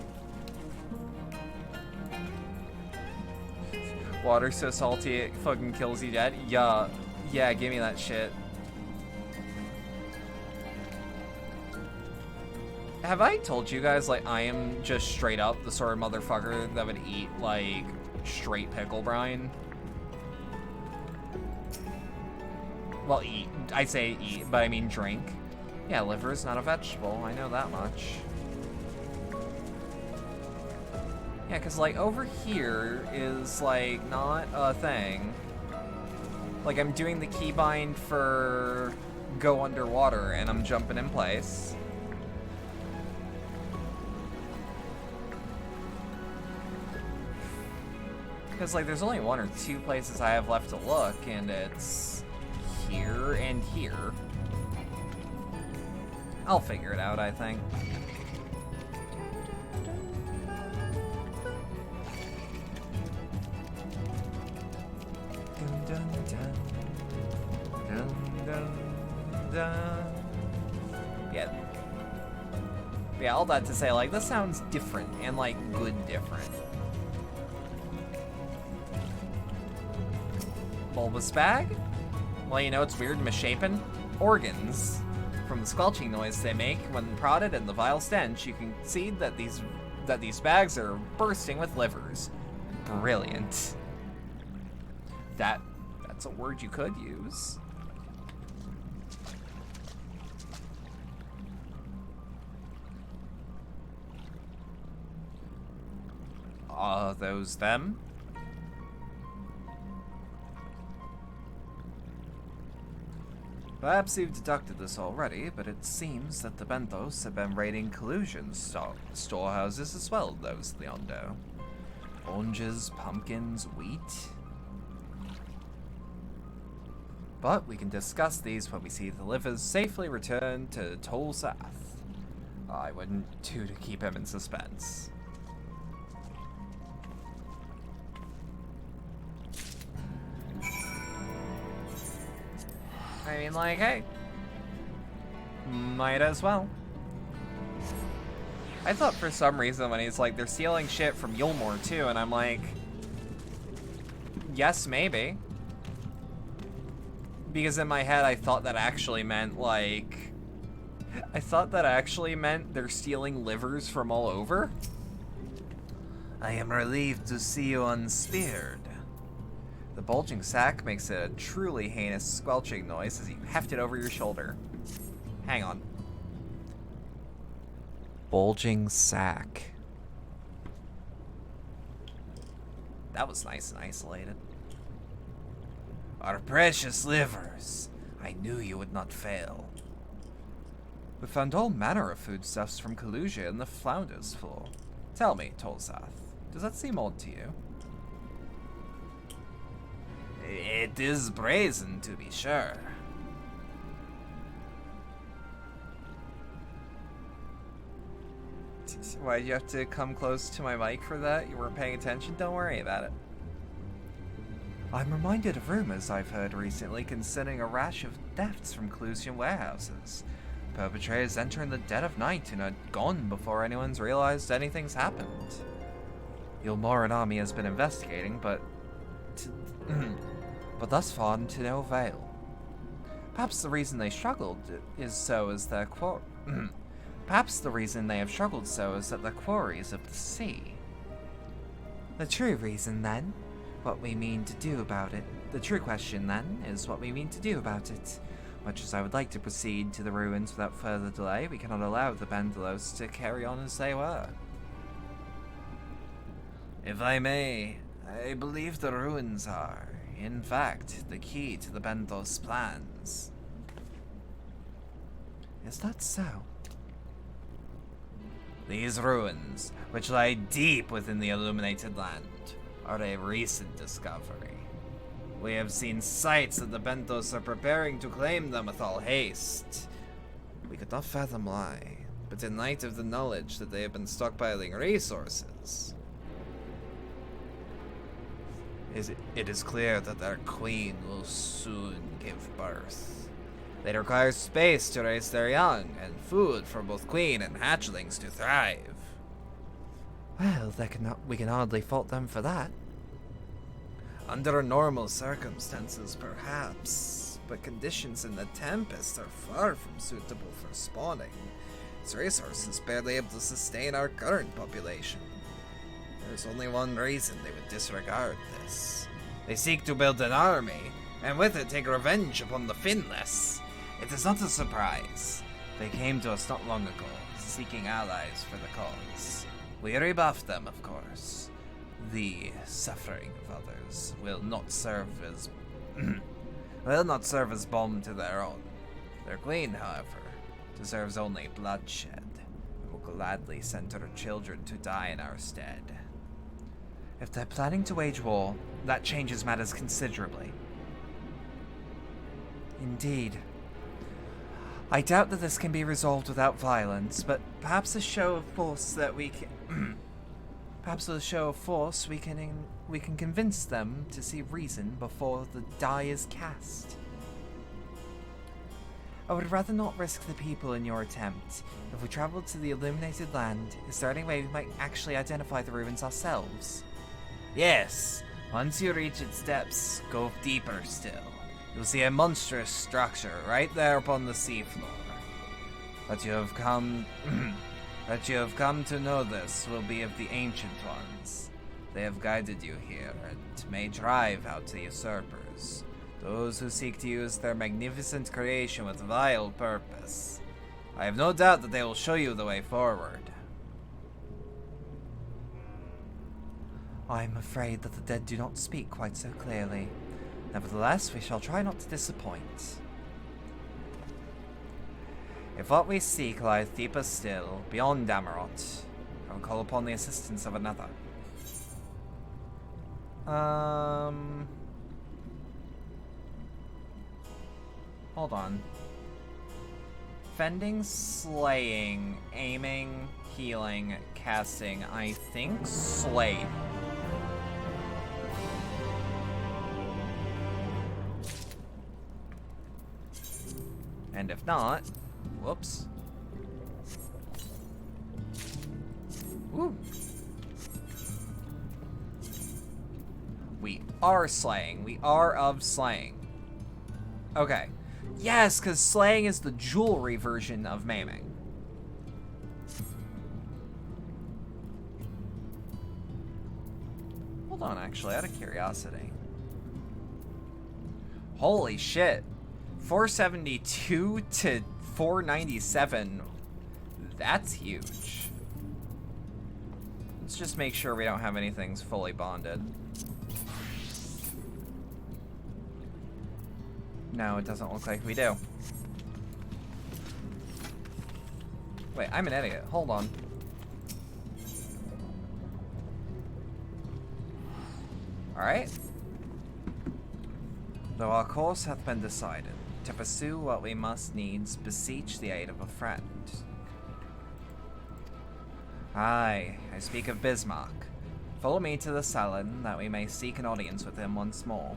Water so salty it fucking kills you dead? Yeah, give me that shit. Have I told you guys, like, I am just straight up the sort of motherfucker that would eat, like, straight pickle brine? Well, eat. I say eat, but I mean drink. Yeah, liver is not a vegetable. I know that much. Yeah, because, like, over here is, like, not a thing. Like, I'm doing the keybind for go underwater, and I'm jumping in place. Because, like, there's only one or two places I have left to look, and it's here and here. I'll figure it out, I think. Dun, dun, dun. Dun, dun, dun. Yeah, all that to say, like, this sounds different, and, like, good different. Bulbous bag? Well, you know it's weird and misshapen? Organs. From the squelching noise they make when prodded and the vile stench, you can see that these bags are bursting with livers. Brilliant. That's a word you could use. Are those them? Perhaps you've deducted this already, but it seems that the Benthos have been raiding collusion storehouses as well, those Leondo. Oranges, pumpkins, wheat. But we can discuss these when we see the livers safely return to Tolsath. I wouldn't do to keep him in suspense. I mean, like, hey, might as well. I thought for some reason when he's like, they're stealing shit from Yulmore too, and I'm like, yes, maybe. Because in my head, I thought that actually meant, like, they're stealing livers from all over. I am relieved to see you unspeared. The bulging sack makes a truly heinous squelching noise as you heft it over your shoulder. Hang on. Bulging sack. That was nice and isolated. Our precious livers. I knew you would not fail. We found all manner of foodstuffs from Kalusia in the flounders floor. Tell me, Tolsath, does that seem odd to you? It is brazen, to be sure. Why'd you have to come close to my mic for that? You weren't paying attention? Don't worry about it. I'm reminded of rumors I've heard recently concerning a rash of thefts from Clusian warehouses. Perpetrators enter in the dead of night and are gone before anyone's realized anything's happened. The Ilmoran army has been investigating, but thus far to no avail. Perhaps the reason they struggled is so as their Perhaps the reason they have struggled so is that they're quarries of the sea. The true reason, then, what we mean to do about it. The true question, then, is what we mean to do about it. Much as I would like to proceed to the ruins without further delay, we cannot allow the Bandalos to carry on as they were. If I may, I believe the ruins are, in fact, the key to the Bandos' plans. Is that so? These ruins, which lie deep within the illuminated land, are a recent discovery. We have seen sights that the Bentos are preparing to claim them with all haste. We could not fathom why, but in light of the knowledge that they have been stockpiling resources, it is clear that their queen will soon give birth. They require space to raise their young, and food for both queen and hatchlings to thrive. Well, we can hardly fault them for that. Under normal circumstances, perhaps, but conditions in the Tempest are far from suitable for spawning. Its resources barely able to sustain our current population. There's only one reason they would disregard this. They seek to build an army, and with it take revenge upon the Finless. It is not a surprise. They came to us not long ago, seeking allies for the cause. We rebuffed them, of course. The suffering of others will not serve as balm to their own. Their queen, however, deserves only bloodshed, and will gladly send her children to die in our stead. If they're planning to wage war, that changes matters considerably. Indeed. I doubt that this can be resolved without violence, but perhaps a show of force that we can perhaps with a show of force we can convince them to see reason before the die is cast. I would rather not risk the people in your attempt. If we travel to the illuminated land, is there any way we might actually identify the ruins ourselves? Yes. Once you reach its depths, go deeper still. You'll see a monstrous structure right there upon the seafloor. But you have come to know this will be of the ancient ones. They have guided you here, and may drive out the usurpers, those who seek to use their magnificent creation with vile purpose. I have no doubt that they will show you the way forward. I am afraid that the dead do not speak quite so clearly. Nevertheless, we shall try not to disappoint. If what we seek lies deeper still, beyond Damarot, I will call upon the assistance of another. Hold on. Fending, slaying, aiming, healing, casting, I think slaying. And if not, whoops. Woo. We are slaying. We are of slaying. Okay. Yes, because slaying is the jewelry version of maiming. Hold on, actually, out of curiosity. Holy shit. 472 to 497. That's huge. Let's just make sure we don't have anything fully bonded. No, it doesn't look like we do. Wait, I'm an idiot. Hold on. Alright. Though our course hath been decided, to pursue what we must needs beseech the aid of a friend. Aye, I speak of Bismarck. Follow me to the salon, that we may seek an audience with him once more.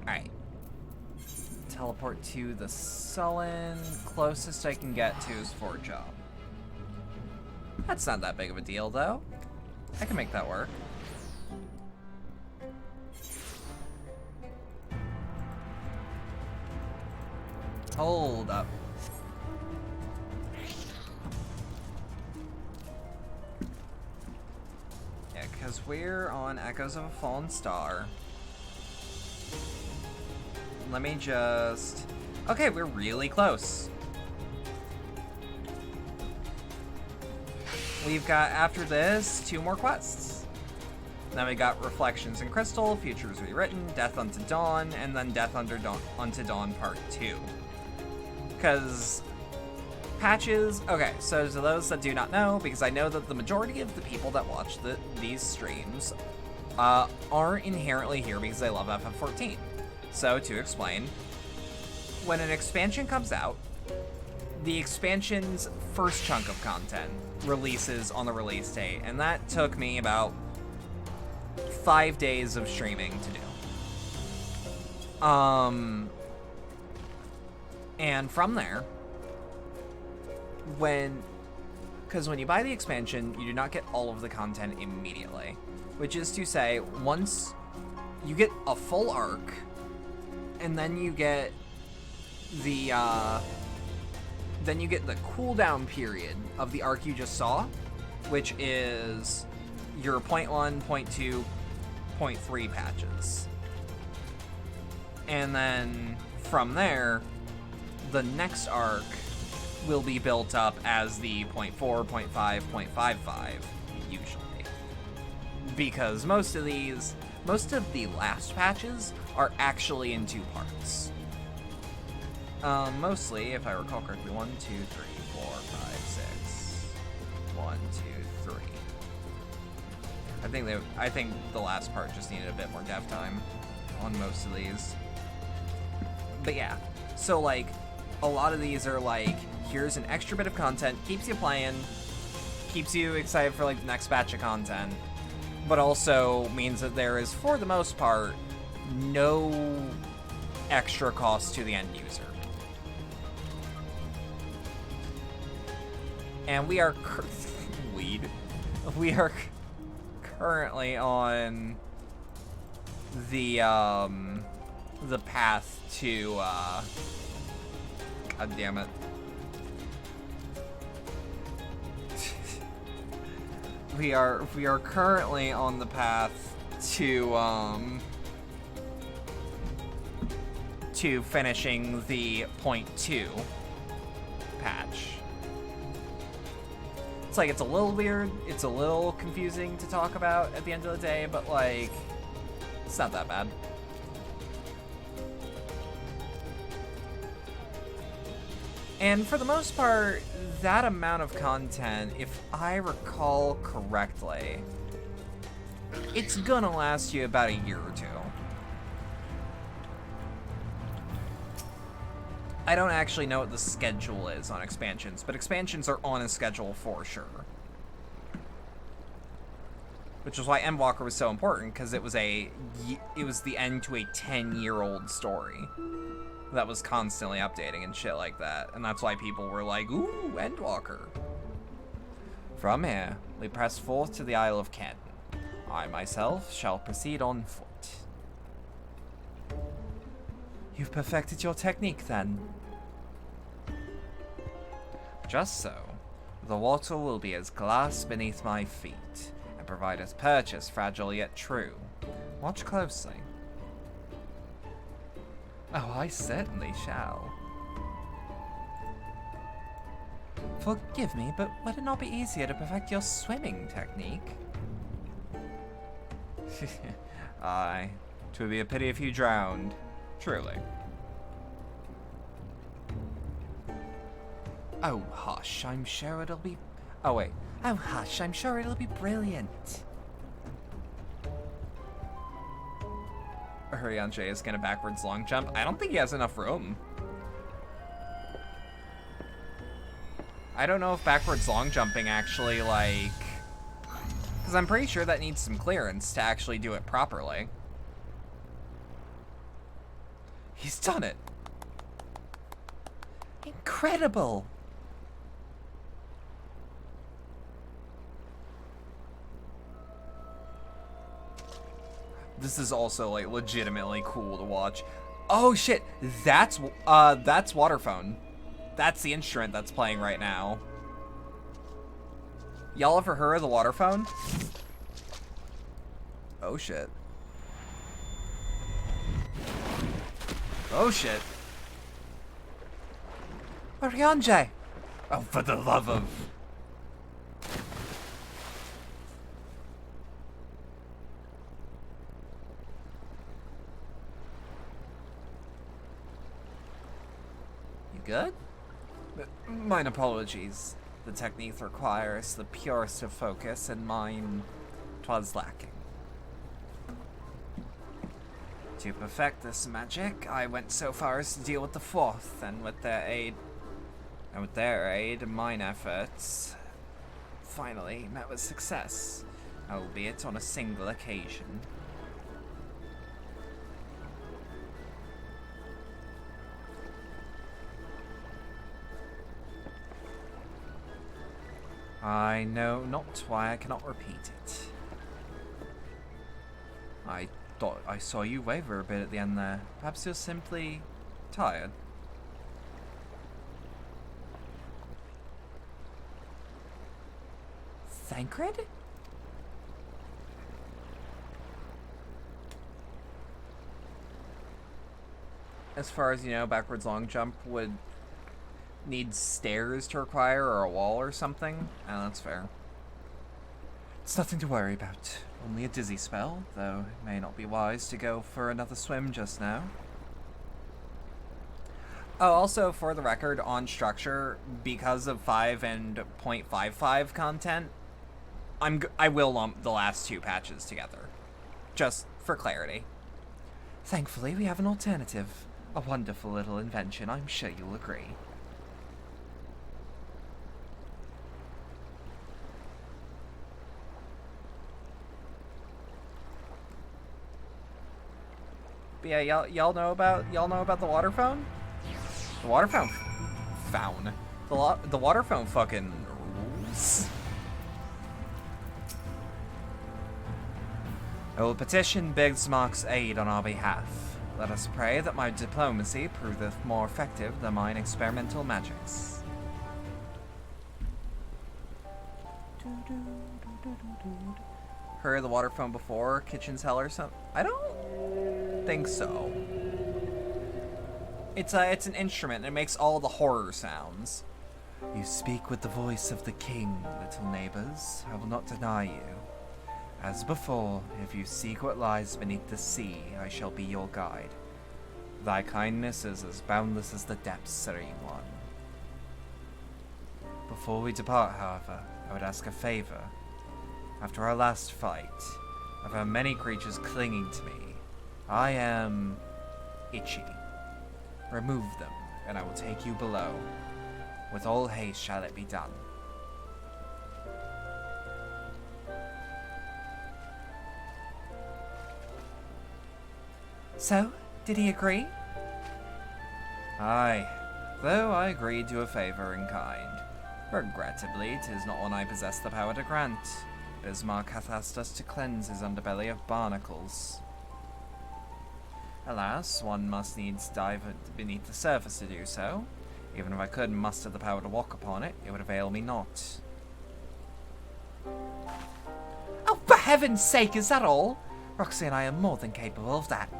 Alright. Teleport to the Sullen. Closest I can get to is Fort Job. That's not that big of a deal, though. I can make that work. Hold up. we're on Echoes of a Fallen Star, let me just... Okay, we're really close. We've got, after this, 2 more quests. Then we got Reflections in Crystal, Futures Rewritten, Death Unto Dawn, and then Death Unto Dawn Part 2. Because patches... Okay, so to those that do not know, because I know that the majority of the people that watch these streams aren't inherently here because they love FF14. So, to explain, when an expansion comes out, the expansion's first chunk of content releases on the release date, and that took me about 5 days of streaming to do. And from there, because when you buy the expansion, you do not get all of the content immediately, which is to say, once you get a full arc, and then you get the cooldown period of the arc you just saw, which is your 0.1, 0.2, 0.3 patches. And then from there, the next arc will be built up as the 0.4, 0.5, 0.55 usually. Because most of the last patches are actually in 2 parts. Mostly, if I recall correctly, 1, 2, 3, 4, 5, 6. 1, 2, 3. I think the last part just needed a bit more dev time on most of these. But yeah, so like, a lot of these are like, here's an extra bit of content, keeps you playing, keeps you excited for like the next batch of content, but also means that there is, for the most part, no extra cost to the end user. And we are currently on the path to God damn it. We are currently on the path to finishing the 0.2 patch. It's like, it's a little weird, it's a little confusing to talk about at the end of the day, but like, it's not that bad. And for the most part, that amount of content, if I recall correctly, it's gonna last you about a year or 2. I don't actually know what the schedule is on expansions, but expansions are on a schedule for sure. Which is why Endwalker was so important, because it was the end to a 10-year-old story that was constantly updating and shit like that. And that's why people were like, ooh, Endwalker. From here, we press forth to the Isle of Ken. I myself shall proceed on foot. You've perfected your technique, then? Just so. The water will be as glass beneath my feet, and provide us purchase fragile yet true. Watch closely. Oh, I certainly shall. Forgive me, but would it not be easier to perfect your swimming technique? Aye, 'twould be a pity if you drowned. Truly. Oh, hush, I'm sure it'll be... Oh, wait. Oh, hush, I'm sure it'll be brilliant. Urianger is gonna backwards long jump. I don't think he has enough room. I don't know if backwards long jumping actually, like... Because I'm pretty sure that needs some clearance to actually do it properly. He's done it. Incredible. This is also, like, legitimately cool to watch. Oh, shit. That's Waterphone. That's the instrument that's playing right now. Y'all ever heard of the Waterphone? Oh shit. Oh shit. Oriange! Oh, for the love of... You good? Mine apologies. The technique requires the purest of focus, and mine 'twas lacking. To perfect this magic, I went so far as to deal with the fourth, and with their aid, mine efforts finally met with success, albeit on a single occasion. I know not why I cannot repeat it. I thought I saw you waver a bit at the end there. Perhaps you're simply tired. Thancred? As far as you know, backwards long jump would need stairs to require, or a wall or something. Oh, that's fair. It's nothing to worry about. Only a dizzy spell, though it may not be wise to go for another swim just now. Oh, also, for the record, on structure, because of 5 and 0.55 content, I will lump the last two patches together. Just for clarity. Thankfully, we have an alternative. A wonderful little invention, I'm sure you'll agree. But yeah, y'all know about the water phone? The water phone the water phone fucking rules. I will petition Bismarck's aid on our behalf. Let us pray that my diplomacy proveth more effective than mine experimental magics. Heard the water phone before? Kitchen cellar or something? I don't think so. It's an instrument and it makes all the horror sounds. You speak with the voice of the king, little neighbors. I will not deny you. As before, if you seek what lies beneath the sea, I shall be your guide. Thy kindness is as boundless as the depths, serene one. Before we depart, however, I would ask a favor. After our last fight, I've had many creatures clinging to me. I am itchy. Remove them, and I will take you below. With all haste shall it be done. So, did he agree? Aye, though I agreed to a favor in kind. Regrettably, 'tis not one I possess the power to grant. Bismarck hath asked us to cleanse his underbelly of barnacles. Alas, one must needs dive beneath the surface to do so. Even if I could muster the power to walk upon it, it would avail me not. Oh, for heaven's sake, is that all? Roxy and I are more than capable of that.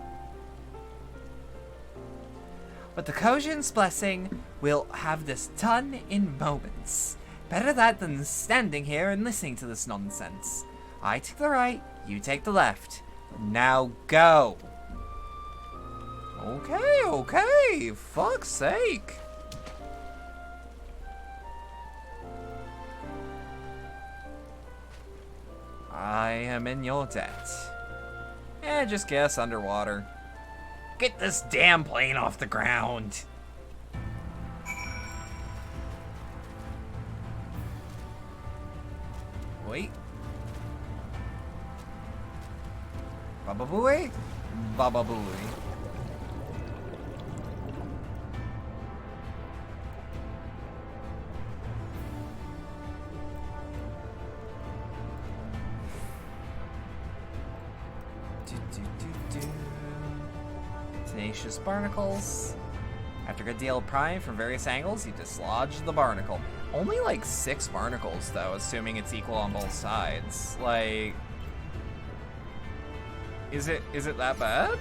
With the Kojin's blessing, we'll have this done in moments. Better that than standing here and listening to this nonsense. I take the right, you take the left. Now go! Okay, fuck's sake. I am in your debt. Just guess underwater. Get this damn plane off the ground. Wait. Baba Booey? Baba Booey. Tenacious barnacles. After a good deal of prying from various angles, you dislodge the barnacle. Only like 6 barnacles though, assuming it's equal on both sides. Like... Is it that bad?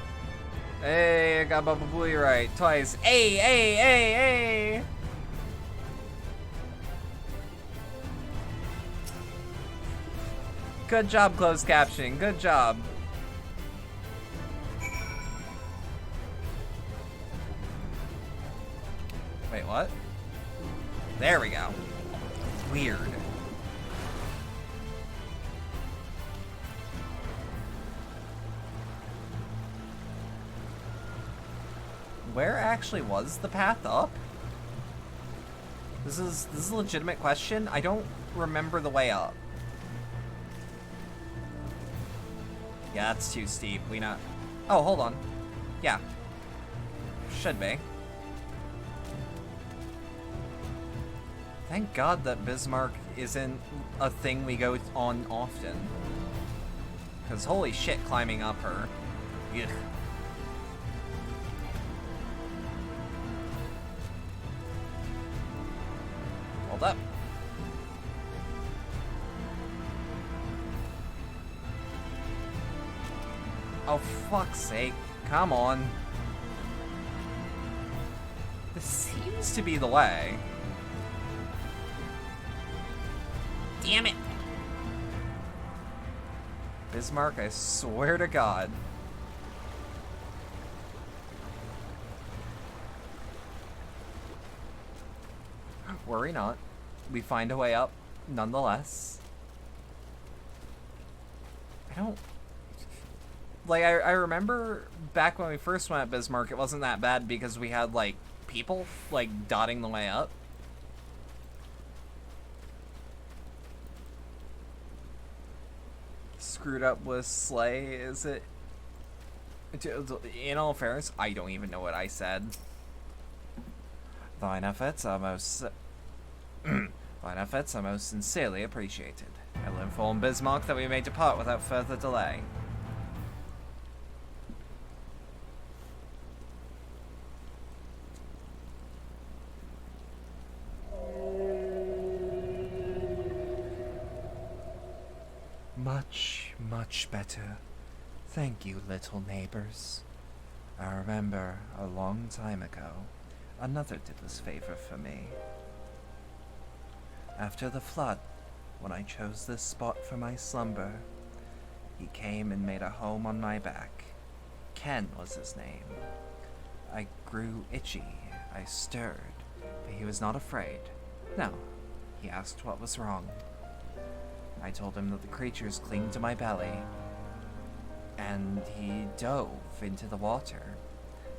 Hey, I got Bubba Booey right twice. Hey, hey, hey, hey! Good job, closed captioning. Good job. Wait, what? There we go. Weird. Where actually was the path up? This is a legitimate question. I don't remember the way up. Yeah, that's too steep. We not. Oh, hold on. Yeah. Should be. Thank God that Bismarck isn't a thing we go on often. Because holy shit, climbing up her. Ugh. Hold up. Oh, fuck's sake. Come on. This seems to be the way. Damn it! Bismarck, I swear to God. Worry not. We find a way up, nonetheless. I don't... Like, I remember back when we first went at Bismarck, it wasn't that bad because we had, like, people, like, dotting the way up. Screwed up with Slay, is it? In all fairness, I don't even know what I said. Thine efforts are most... Thine efforts are most sincerely appreciated. I will inform Bismarck that we may depart without further delay. Much, much better. Thank you, little neighbors. I remember a long time ago, another did this favor for me. After the flood, when I chose this spot for my slumber, he came and made a home on my back. Ken was his name. I grew itchy. I stirred, but he was not afraid. No, he asked what was wrong. I told him that the creatures cling to my belly, and he dove into the water.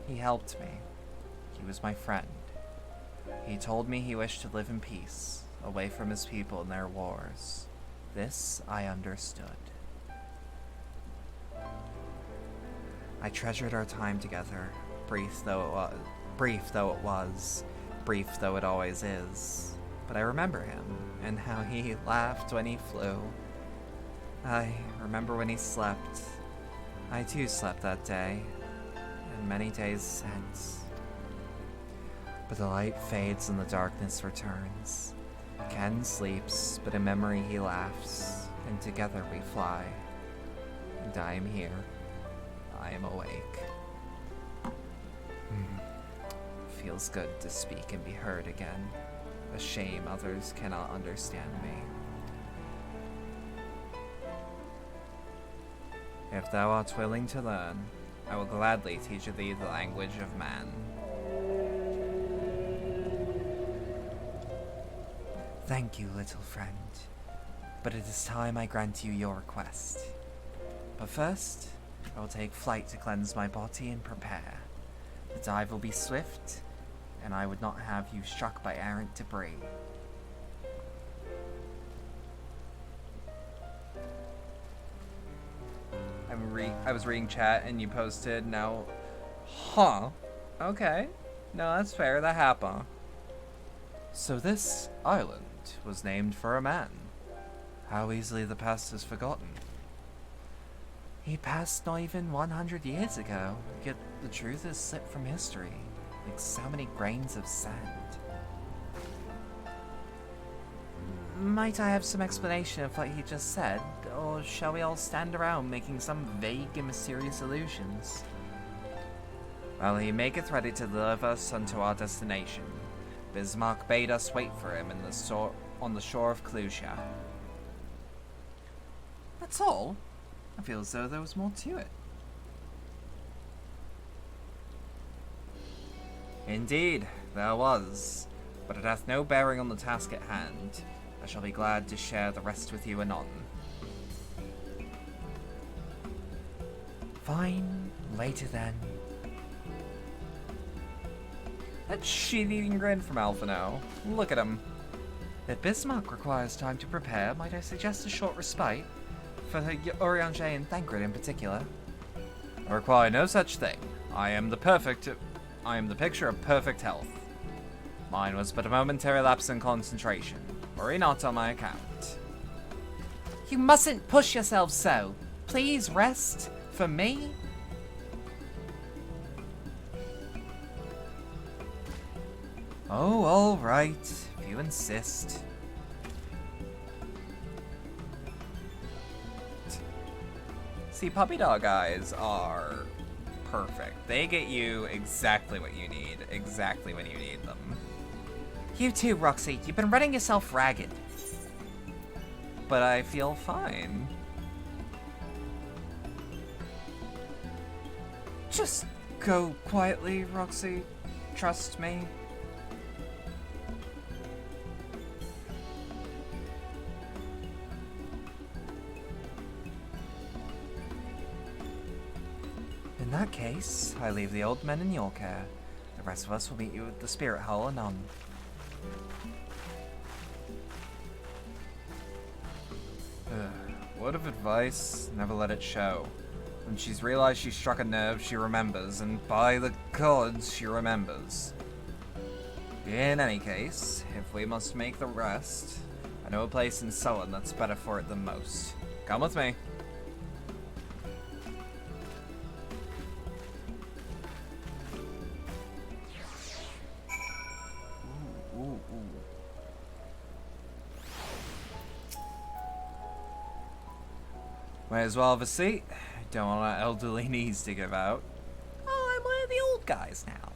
He helped me. He was my friend. He told me he wished to live in peace, away from his people and their wars. This I understood. I treasured our time together, brief though it always is. But I remember him, and how he laughed when he flew. I remember when he slept. I too slept that day, and many days since. But the light fades and the darkness returns. Ken sleeps, but in memory he laughs, and together we fly. And I am here. I am awake. Feels good to speak and be heard again. A shame others cannot understand me. If thou art willing to learn, I will gladly teach thee the language of man. Thank you, little friend, but it is time I grant you your request. But first, I will take flight to cleanse my body and prepare. The dive will be swift, and I would not have you struck by errant debris. I was reading chat and you posted, now... Huh. Okay. No, that's fair, that happened. So this island was named for a man. How easily the past is forgotten. He passed not even 100 years ago, yet the truth has slipped from history. Like so many grains of sand. might I have some explanation of what he just said, or shall we all stand around making some vague and mysterious allusions? Well, he maketh ready to deliver us unto our destination. Bismarck bade us wait for him on the shore of Clusia. That's all? I feel as though there was more to it. Indeed, there was, but it hath no bearing on the task at hand. I shall be glad to share the rest with you anon. Fine, later then. That shit-eating grin from Alphino. Look at him. If Bismarck requires time to prepare, might I suggest a short respite? For Urianger and Thancred in particular. I require no such thing. I am the picture of perfect health. Mine was but a momentary lapse in concentration. Worry not on my account. You mustn't push yourself so. Please rest. For me? Oh, all right, if you insist. See, puppy dog eyes are perfect. They get you exactly what you need, exactly when you need them. You too, Roxy. You've been running yourself ragged. But I feel fine. Just go quietly, Roxy. Trust me. In that case, I leave the old men in your care. The rest of us will meet you at the Spirit Hall anon. Word of advice, never let it show. When she's realized she struck a nerve, she remembers, and by the gods, she remembers. In any case, if we must make the rest, I know a place in Sullen that's better for it than most. Come with me. Might as well have a seat. Don't want our elderly knees to give out. Oh, I'm one of the old guys now.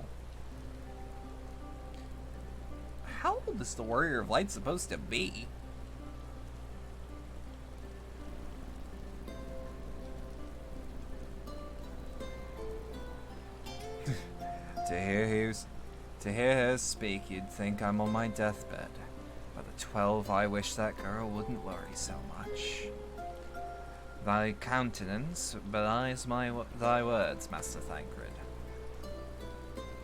How old is the Warrior of Light supposed to be? To hear her speak, you'd think I'm on my deathbed. But at 12, I wish that girl wouldn't worry so much. Thy countenance belies thy words, Master Thancred.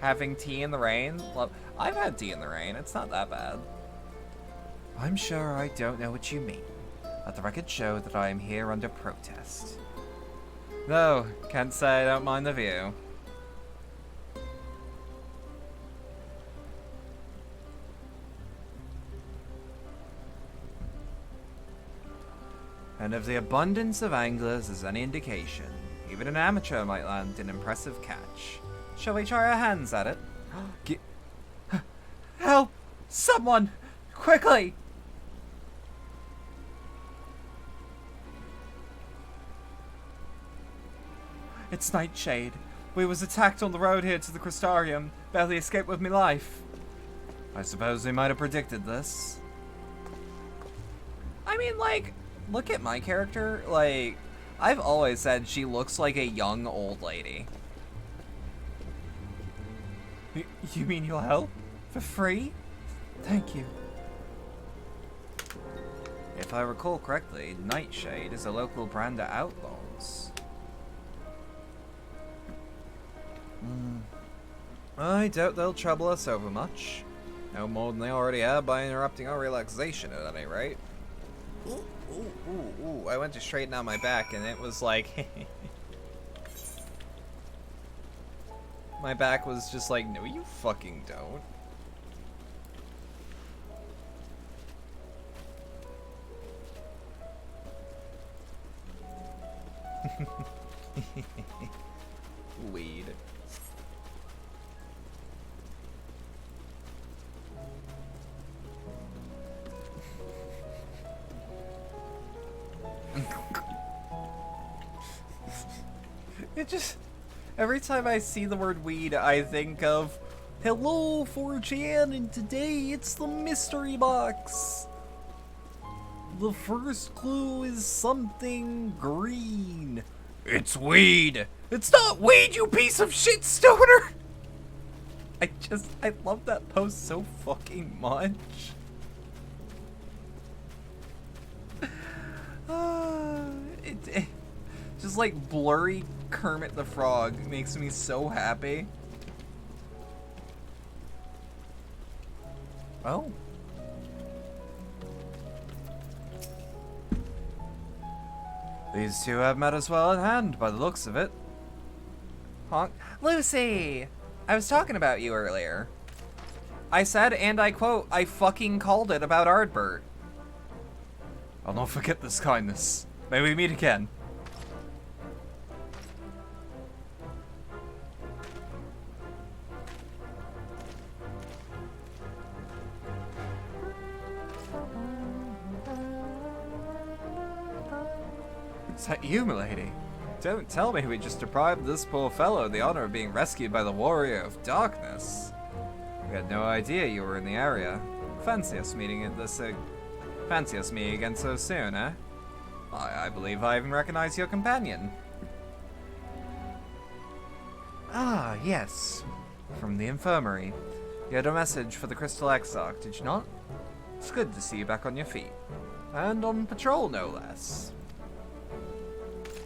Having tea in the rain? Well, I've had tea in the rain. It's not that bad. I'm sure I don't know what you mean. Let the record show that I am here under protest. No, can't say I don't mind the view. And if the abundance of anglers is any indication, even an amateur might land an impressive catch. Shall we try our hands at it? Help! Someone! Quickly! It's Nightshade. We was attacked on the road here to the Crystarium. Barely escaped with me life. I suppose we might have predicted this. I mean, like, look at my character. Like, I've always said she looks like a young old lady. You mean you'll help? For free? Thank you. If I recall correctly, Nightshade is a local brand of outlaws. I doubt they'll trouble us over much. No more than they already have by interrupting our relaxation at any rate. Ooh, I went to straighten out my back and it was like... my back was just like, no you fucking don't. Weed. Every time I see the word weed, I think of, hello, 4chan, and today it's the mystery box. The first clue is something green. It's weed. It's not weed, you piece of shit, stoner. I love that post so fucking much. Just like blurry Kermit the Frog makes me so happy. Oh. These two have matters well at hand, by the looks of it. Honk. Lucy! I was talking about you earlier. I said, and I quote, I fucking called it about Ardbert. I'll not forget this kindness. May we meet again. Is that you, milady? Don't tell me we just deprived this poor fellow of the honor of being rescued by the Warrior of Darkness. We had no idea you were in the area. Fancy us meeting again so soon, eh? I believe I even recognize your companion. Ah, yes. From the infirmary. You had a message for the Crystal Exarch, did you not? It's good to see you back on your feet. And on patrol, no less.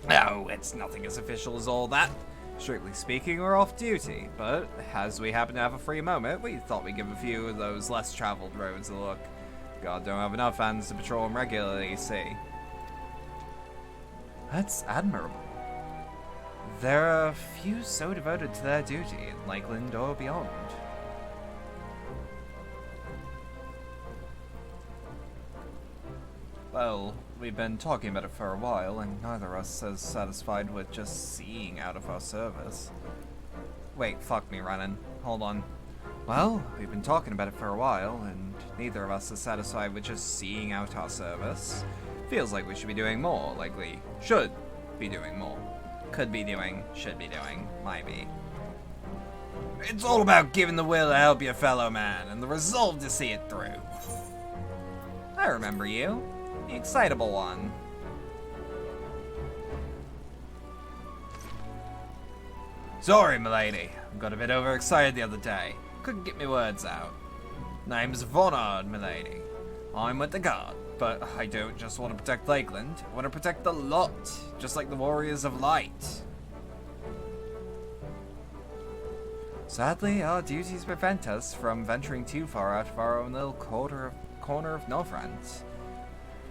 No, it's nothing as official as all that. Strictly speaking, we're off duty, but as we happen to have a free moment, we thought we'd give a few of those less traveled roads a look. God don't have enough hands to patrol them regularly, you see. That's admirable. There are few so devoted to their duty in Lakeland or beyond. Well, we've been talking about it for a while, and neither of us is satisfied with just seeing out of our service. Wait, fuck me, Renan. Hold on. Well, we've been talking about it for a while, and neither of us is satisfied with just seeing out our service. Feels like we should be doing more, like we should be doing more. Could be doing, should be doing, might be. It's all about giving the will to help your fellow man, and the resolve to see it through. I remember you. The excitable one. Sorry, milady. I got a bit overexcited the other day. Couldn't get my words out. Name's Vonard, milady. I'm with the guard, but I don't just want to protect Lakeland. I want to protect the lot, just like the Warriors of Light. Sadly, our duties prevent us from venturing too far out of our own little corner of Northrend.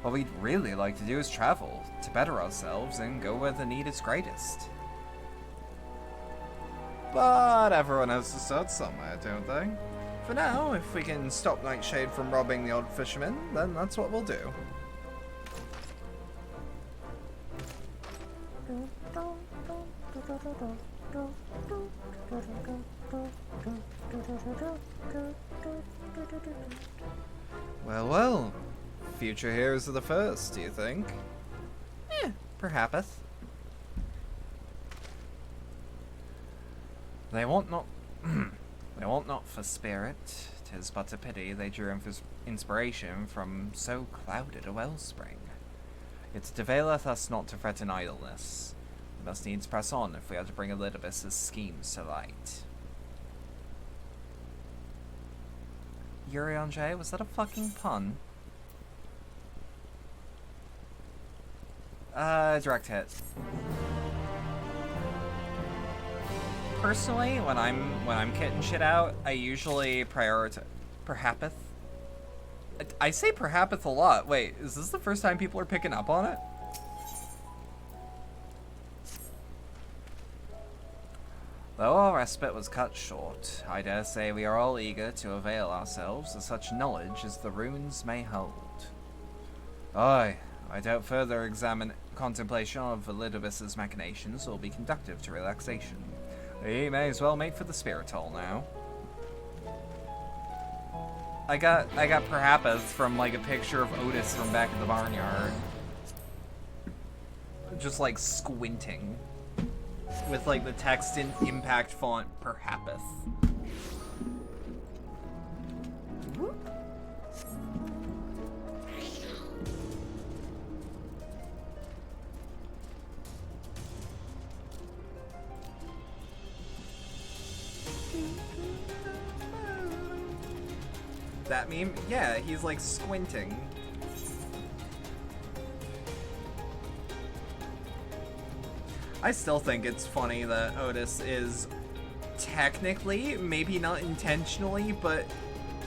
What we'd really like to do is travel, to better ourselves and go where the need is greatest. But everyone has to start somewhere, don't they? For now, if we can stop Nightshade from robbing the old fisherman, then that's what we'll do. Well, well. Future heroes of the first, do you think? Perhaps. They want not for spirit, 'tis but a pity they drew inspiration from so clouded a wellspring. It availeth us not to fret in idleness. We must needs press on if we are to bring Elidibus's schemes to light. Urianger, was that a fucking pun? Direct hit. Personally, when I'm kitting shit out, I usually prioritize perhaps. I say perhaps a lot. Wait, is this the first time people are picking up on it? Though our respite was cut short, I dare say we are all eager to avail ourselves of such knowledge as the runes may hold. Aye, I doubt further contemplation of Elidibus's machinations will be conducive to relaxation. We may as well make for the spirit hole now. I got perhaps from like a picture of Otis from back in the barnyard. Just like squinting. with like the text in impact font per happeth. That meme? Yeah, he's like squinting. I still think it's funny that Otis is technically, maybe not intentionally, but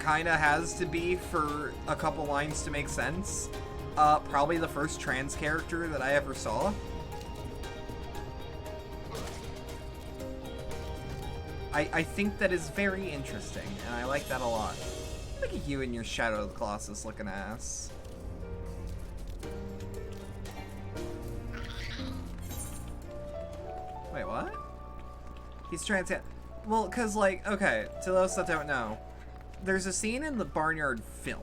kinda has to be for a couple lines to make sense. Probably the first trans character that I ever saw. I think that is very interesting, and I like that a lot. Look at you and your Shadow of the Colossus looking ass. Wait, what? He's trans. Well, cause like, okay, to those that don't know, there's a scene in the Barnyard film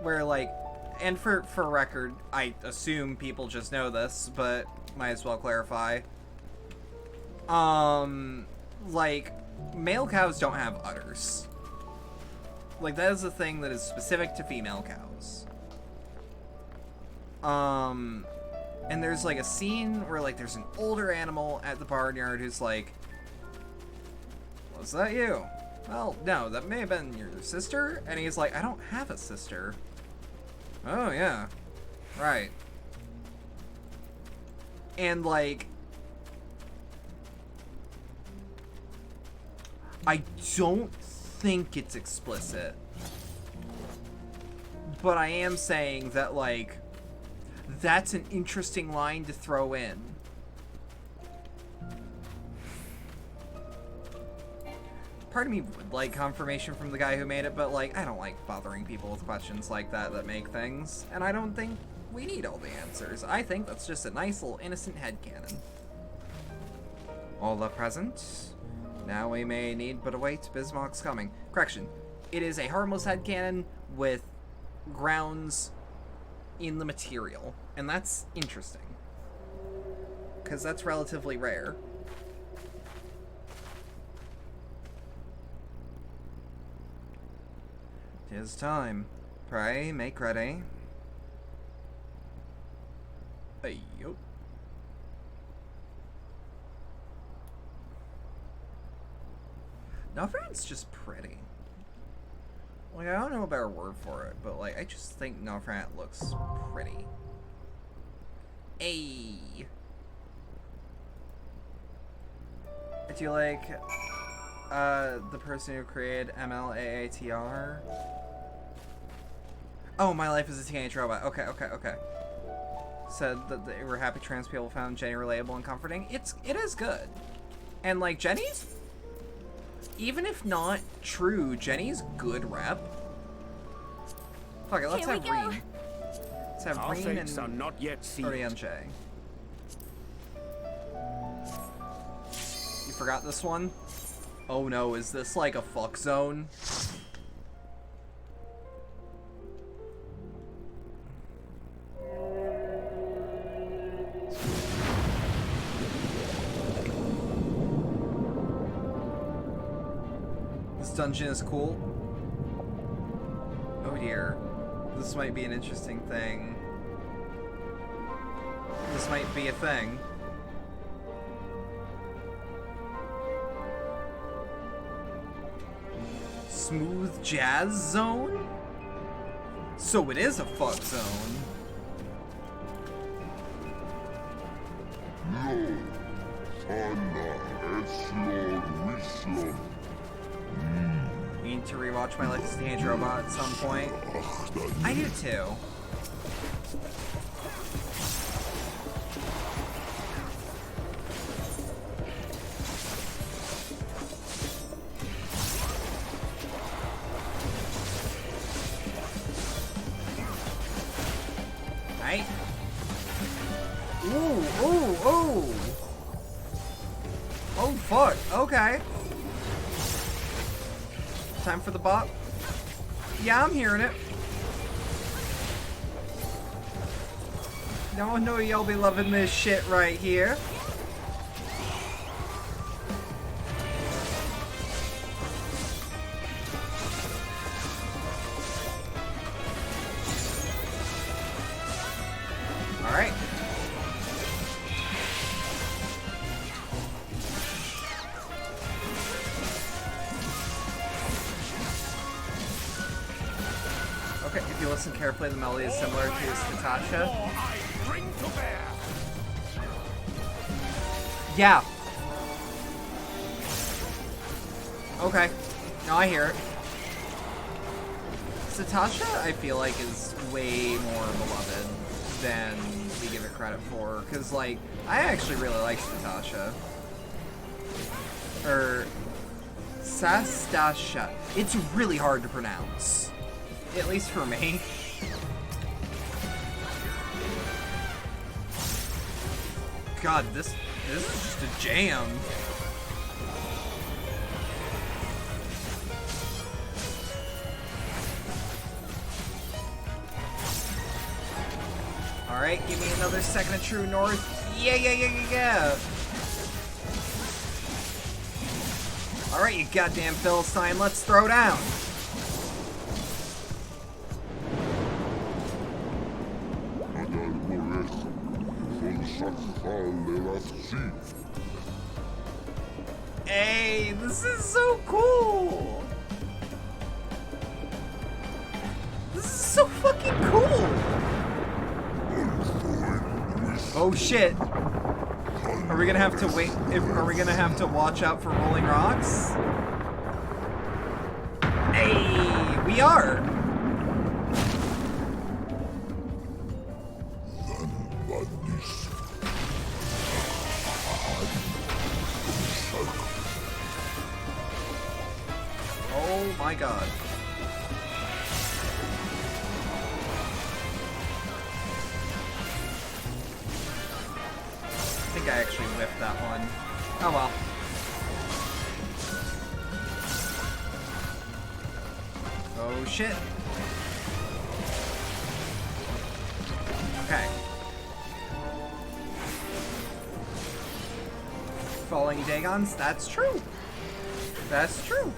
where like, and for record, I assume people just know this, but might as well clarify. Like, male cows don't have udders. Like, that is a thing that is specific to female cows. And there's like a scene where like there's an older animal at the barnyard who's like, was that you? Well, no, that may have been your sister. And he's like, I don't have a sister. Oh yeah, right. And like, I don't think it's explicit, but I am saying that like, that's an interesting line to throw in. Part of me would like confirmation from the guy who made it, but like, I don't like bothering people with questions like that make things, and I don't think we need all the answers. I think that's just a nice little innocent headcanon. All the present. Now we may need but await Bismarck's coming. Correction. It is a harmless headcanon with grounds in the material, and that's interesting, because that's relatively rare. Tis time. Pray, make ready. Ayo. Novrat's just pretty. Like, I don't know a better word for it, but like, I just think Novrat looks pretty. Ayy. Do you like the person who created MLAATR? Oh, My Life as a Teenage Robot. Okay. Said that they were happy trans people found Jenny relatable and comforting. It is good. And like, Jenny's, even if not true, Jenny's good rep. Fuck it, let's have Reen. Let's have Our Reen fates and are not yet sealed. Orianche. You forgot this one? Oh no, is this like a fuck zone? This dungeon is cool. Oh dear. This might be an interesting thing. This might be a thing. Smooth jazz zone? So it is a fuck zone. Need to rewatch My Life as a Teenage Robot at some point. I do too. Right? Ooh. Oh fuck, okay. Time for the bop. Yeah, I'm hearing it. Y'all know y'all be loving this shit right here. listen carefully, the melody is similar to Statasha. Yeah. Okay. No, I hear it. Statasha, I feel like, is way more beloved than we give it credit for. Because, like, I actually really like Statasha. Or Sastasha. It's really hard to pronounce. At least for me. God, this is just a jam. Alright, give me another second of True North. Yeah. Alright, you goddamn Philistine, let's throw down. Hey, this is so cool. This is so fucking cool. Oh shit. Are we gonna have to wait? Are we gonna have to watch out for rolling rocks? Hey, we are. Oh my god. I think I actually whiffed that one. Oh well. Oh shit. Okay. Falling Dagons, that's true. That's true.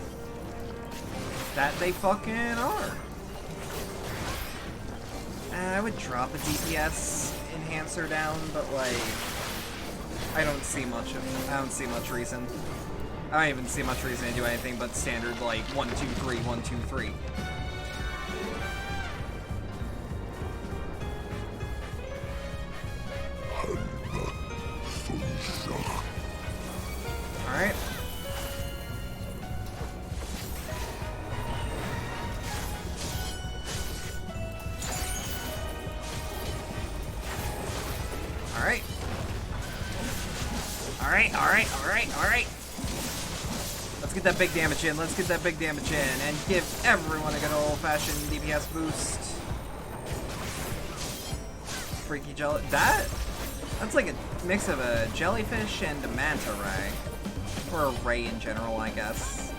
That they fucking are. I would drop a DPS enhancer down, but like I don't see much reason. I don't even see much reason to do anything but standard like 1, 2, 3, 1, 2, 3. Alright. Alright. Let's get that big damage in. And give everyone a good old-fashioned DPS boost. Freaky jelly. That's like a mix of a jellyfish and a manta ray. Or a ray in general, I guess.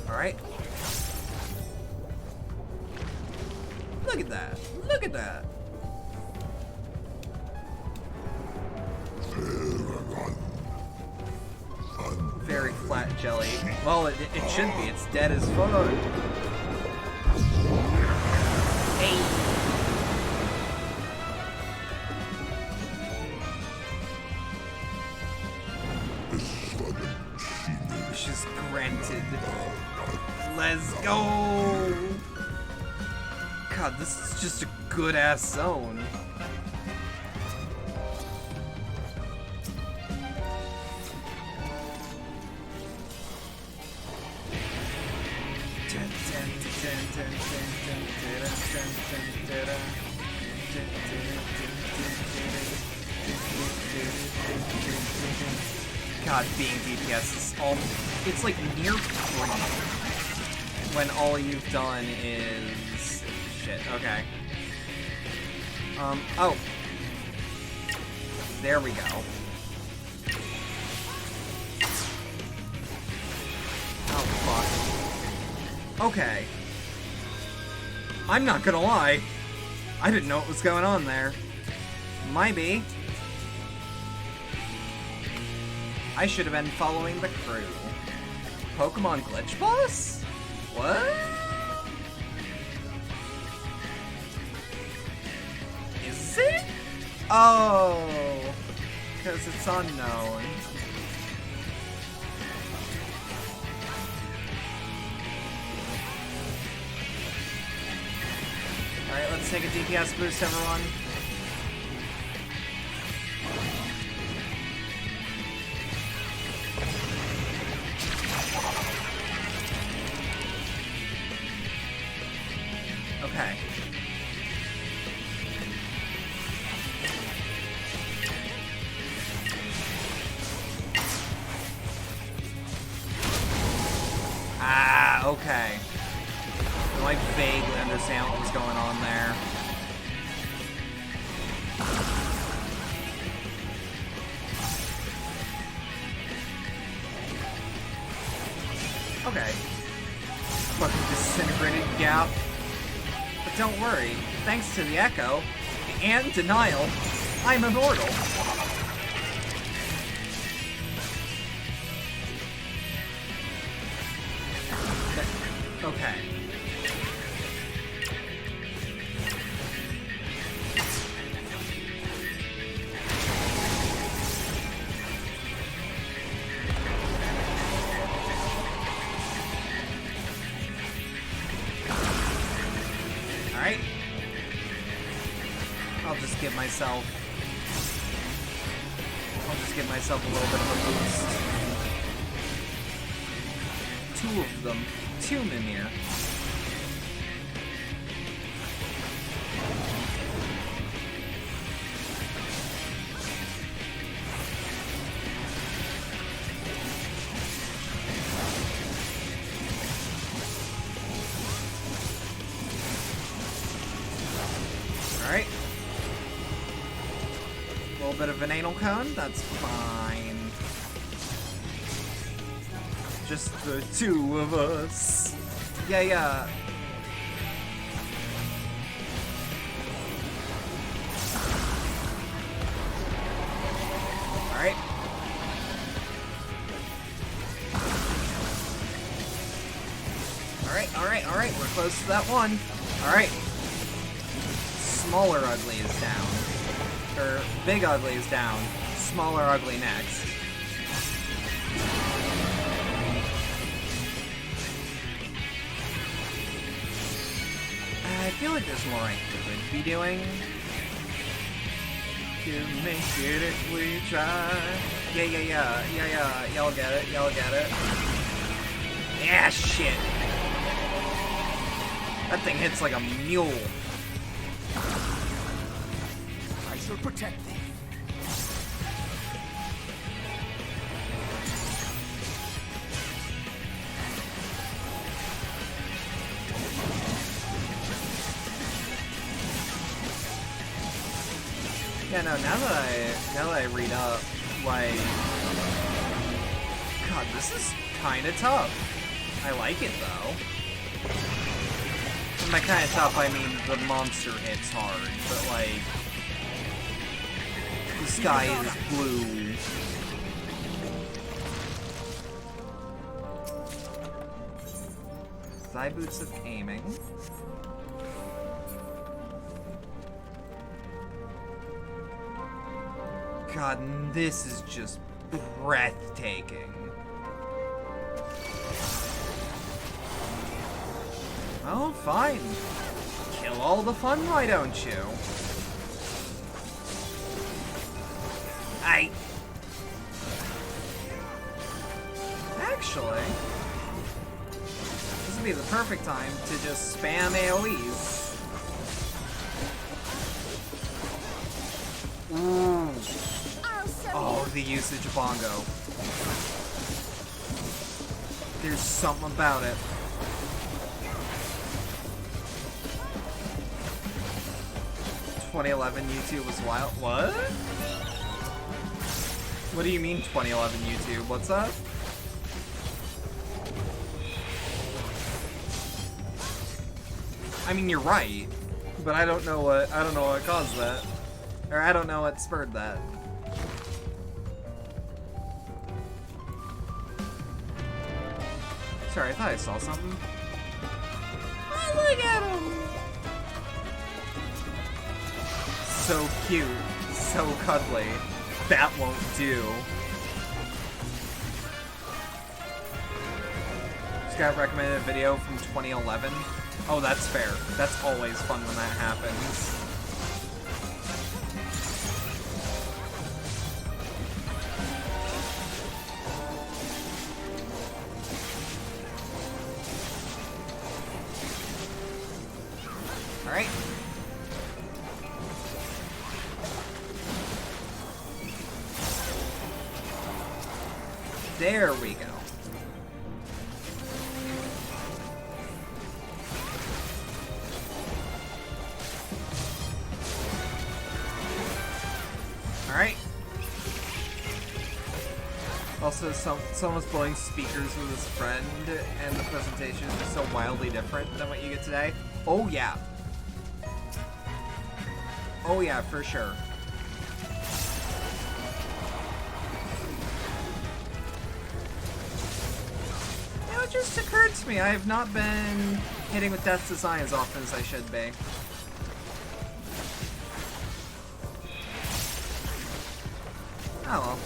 Alright. Look at that. Look at that. Very flat jelly. Well, it should be. It's dead as fuck. Hey. She's granted. Let's go. God, this is just a good-ass zone. God, being DPS is it's like near free when all you've done is shit. Okay. Oh. There we go. Oh, fuck. Okay. I'm not gonna lie. I didn't know what was going on there. Maybe. I should have been following the crew. Pokemon glitch boss? What? Is it? Oh, because it's unknown. take a DPS boost, everyone? Okay. Ah, okay. I vaguely understand what was going on there. Okay. Fucking disintegrated gap. But don't worry, thanks to the Echo and Denial, I'm immortal. Okay. Alright. I'll just give myself a little bit of a boost. Two of them. Two Mimir. Alright. A little bit of an anal cone, that's fine. Just the two of us. Yeah. Alright. Alright. We're close to that one. Alright. Smaller Ugly is down. Or, Big Ugly is down. Smaller Ugly next. I feel like there's more I could be doing. To make it if we try. Yeah. Y'all get it. Yeah, shit. That thing hits like a mule. I shall protect thee. Yeah, no, now that I read up, like, God, this is kinda tough. I like it though. And by kinda tough, I mean the monster hits hard, but like, the sky is blue. Thigh boots of aiming. God, this is just breathtaking. Oh, fine. Kill all the fun, why don't you? Actually, this would be the perfect time to just spam AoEs. Ooh. Oh, the usage of Bongo. There's something about it. "2011 YouTube was wild." What? What do you mean 2011 YouTube? What's up? I mean, you're right, but I don't know what caused that. Or I don't know what spurred that. Sorry, I thought I saw something. Oh, look at him! So cute. So cuddly. That won't do. Just got recommended a video from 2011. Oh, that's fair. That's always fun when that happens. Alright. There we go. Alright. Also, someone's blowing speakers with his friend, and the presentation is just so wildly different than what you get today. Oh, yeah. Oh, yeah, for sure. You know, it just occurred to me, I have not been hitting with Death's Design as often as I should be. Oh well.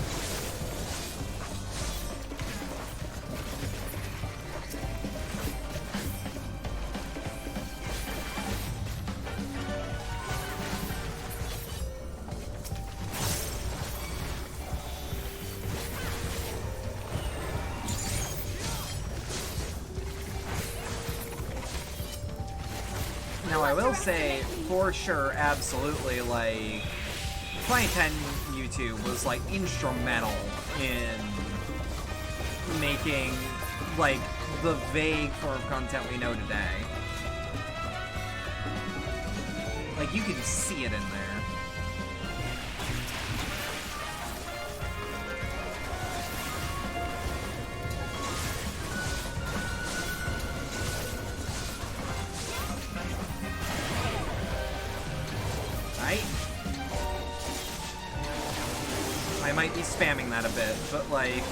Now I will say, for sure, absolutely, like, 2010 YouTube was, like, instrumental in making, like, the vague form of content we know today. Like, you can see it in there. I might be spamming that a bit, but like...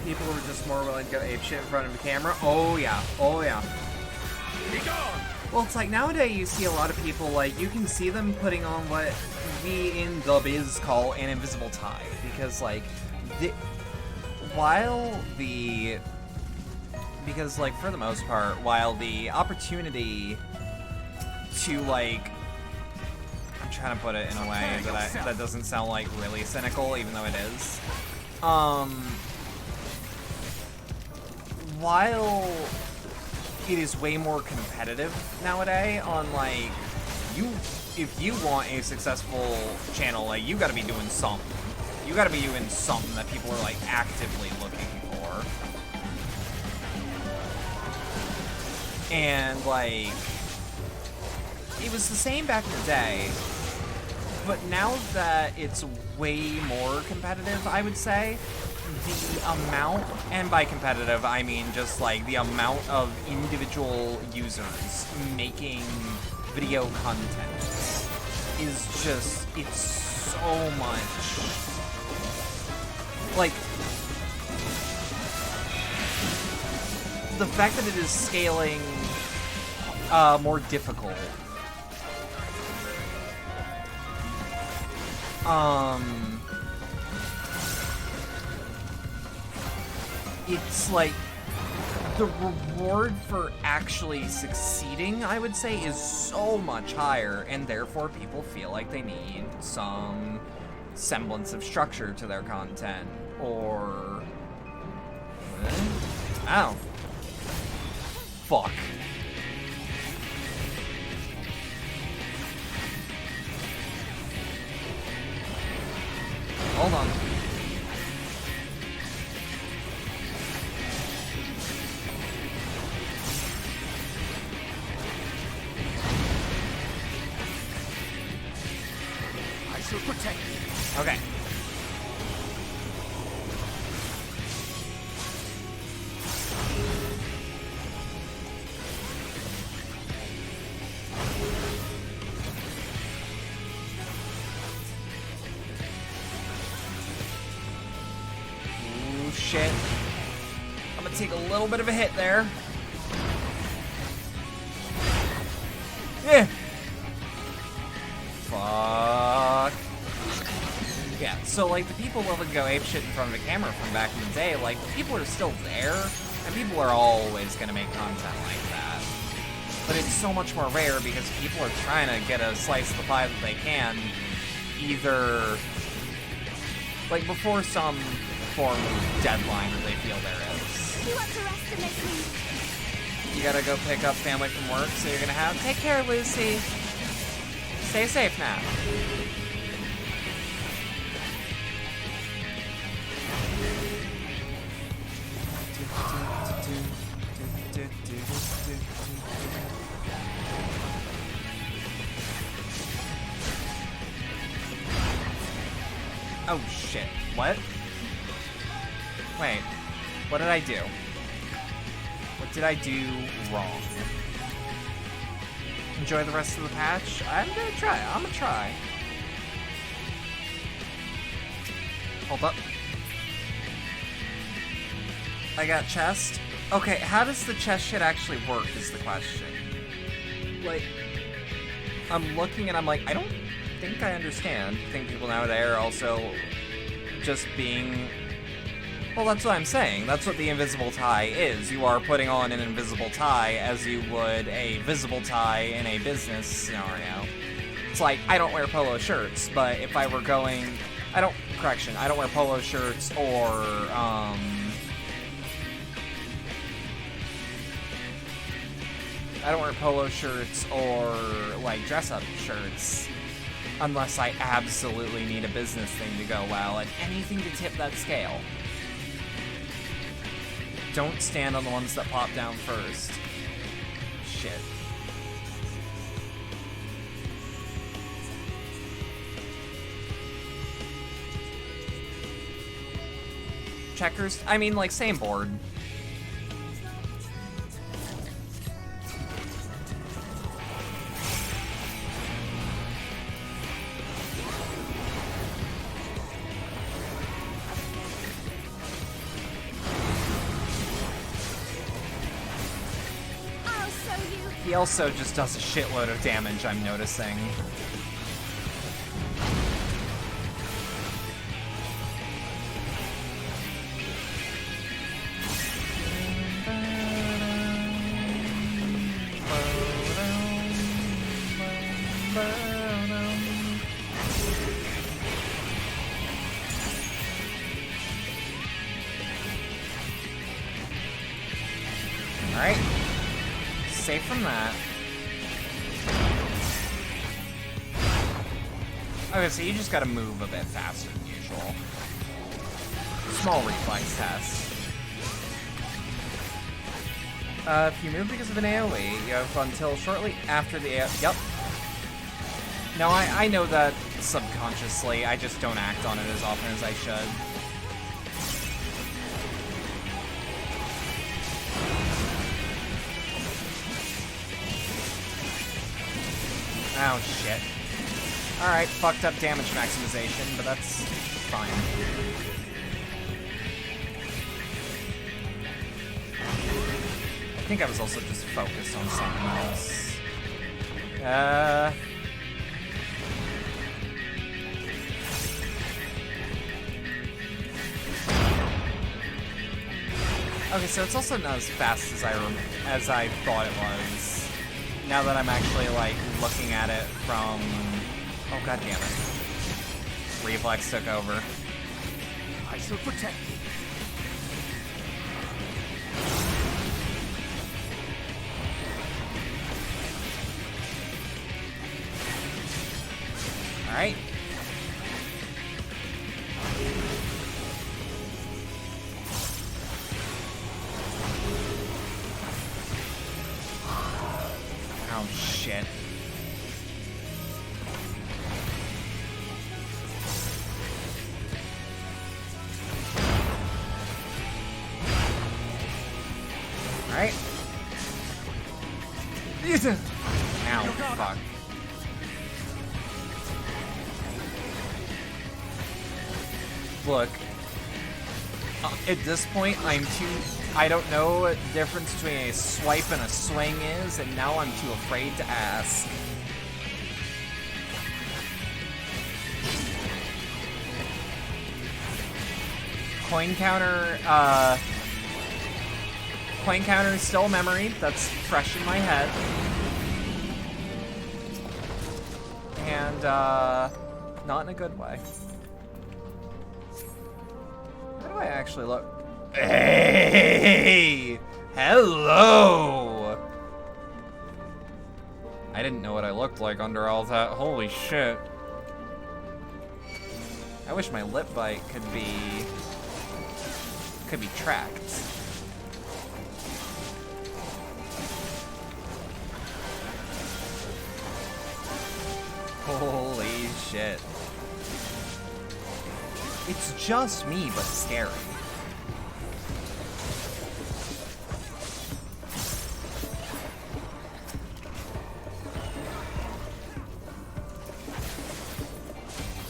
People were just more willing to go apeshit in front of the camera. Oh yeah, oh yeah. Be gone! Well, it's like nowadays you see a lot of people, like, you can see them putting on what we in the biz call an invisible tie, because, like, because, like, for the most part, while the opportunity to, like, I'm trying to put it in a way that doesn't sound, like, really cynical, even though it is, while it is way more competitive nowadays on, like, if you want a successful channel, like, you gotta be doing something. You gotta be doing something that people are, like, actively looking for. And, like, it was the same back in the day, but now that it's way more competitive, I would say, the amount, and by competitive, I mean just, like, the amount of individual users making video content is just, it's so much, like, the fact that it is scaling more difficult, it's like the reward for actually succeeding, I would say, is so much higher, and therefore people feel like they need some semblance of structure to their content, or... Ow. Fuck. Hold on. Protect you. Okay. Ooh, shit. I'm gonna take a little bit of a hit there. Yeah. Fuck. Yeah, so like the people willing to go apeshit in front of a camera from back in the day, like people are still there, and people are always gonna make content like that. But it's so much more rare because people are trying to get a slice of the pie that they can, either like before some form of deadline that they feel there is. You underestimate me. You gotta go pick up family from work, so you're gonna have take care, Lucy. Stay safe now. Oh shit, what? Wait, what did I do? What did I do wrong? Enjoy the rest of the patch? I'm gonna try. Hold up. I got chest. Okay, how does the chest shit actually work is the question. Like, I'm looking and I'm like, I don't think I understand. I think people now there are also just being... Well, that's what I'm saying. That's what the invisible tie is. You are putting on an invisible tie as you would a visible tie in a business scenario. It's like, I don't wear polo shirts, but if I were going... I don't wear polo shirts or, I don't wear polo shirts or, like, dress-up shirts unless I absolutely need a business thing to go well, and anything to tip that scale. Don't stand on the ones that pop down first. Shit. Checkers? I mean, like, same board. He also just does a shitload of damage, I'm noticing. Alright. Safe from that. Okay, so you just gotta move a bit faster than usual. Small reflex test. If you move because of an AoE, you have until shortly after the AoE. Yep. No, I know that subconsciously. I just don't act on it as often as I should. Oh, shit. Alright, fucked up damage maximization, but that's fine. I think I was also just focused on something else. Okay, so it's also not as fast as I thought it was. Now that I'm actually, like, looking at it from... Oh, god damn it. Reflex took over. I shall protect you. Alright. Oh, shit. Alright. Ow, fuck. Look. At this point, I don't know what the difference between a swipe and a swing is, and now I'm too afraid to ask. Coin counter is still a memory that's fresh in my head. And, not in a good way. How do I actually look? Hey! Hello! I didn't know what I looked like under all that. Holy shit. I wish my lip bite could be tracked. Holy shit. It's just me, but scary.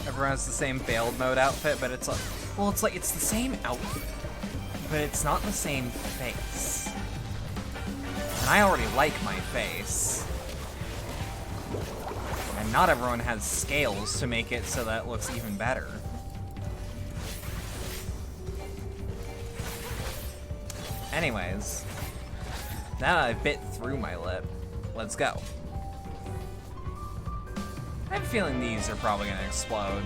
Everyone has the same failed mode outfit, but it's like, well, it's like, it's the same outfit, but it's not the same face. And I already like my face. And not everyone has scales to make it so that it looks even better. Anyways, now that I've bit through my lip, let's go. I have a feeling these are probably gonna explode.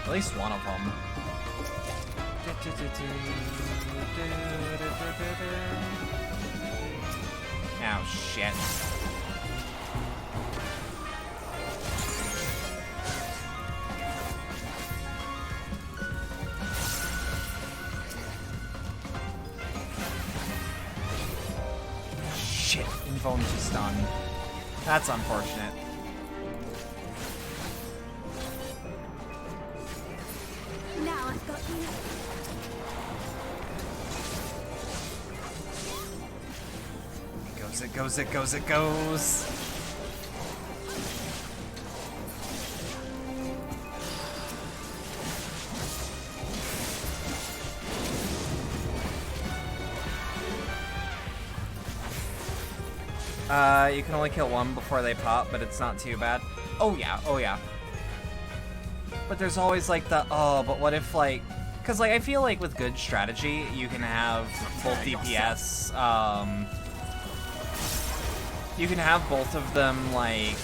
At least one of them. Oh, shit. Shit, invulnerable stun. That's unfortunate. Now I've got you. It goes, it goes, it goes. You can only kill one before they pop, but it's not too bad. Oh yeah, oh yeah. But there's always like the, oh, but what if like, cause like I feel like with good strategy, you can have both DPS, you can have both of them like,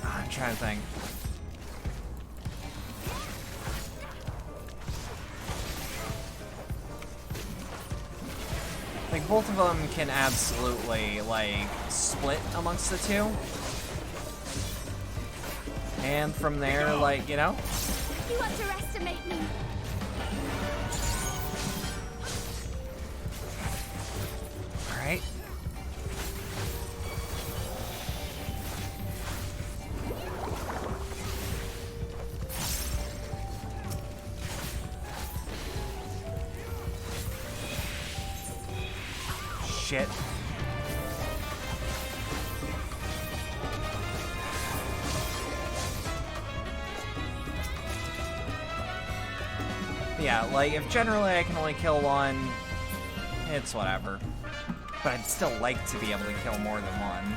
I'm trying to think. Like, both of them can absolutely, like, split amongst the two. And from there, like, you know? You underestimate me. Alright. Shit. Yeah, like, if generally I can only kill one, it's whatever. But I'd still like to be able to kill more than one.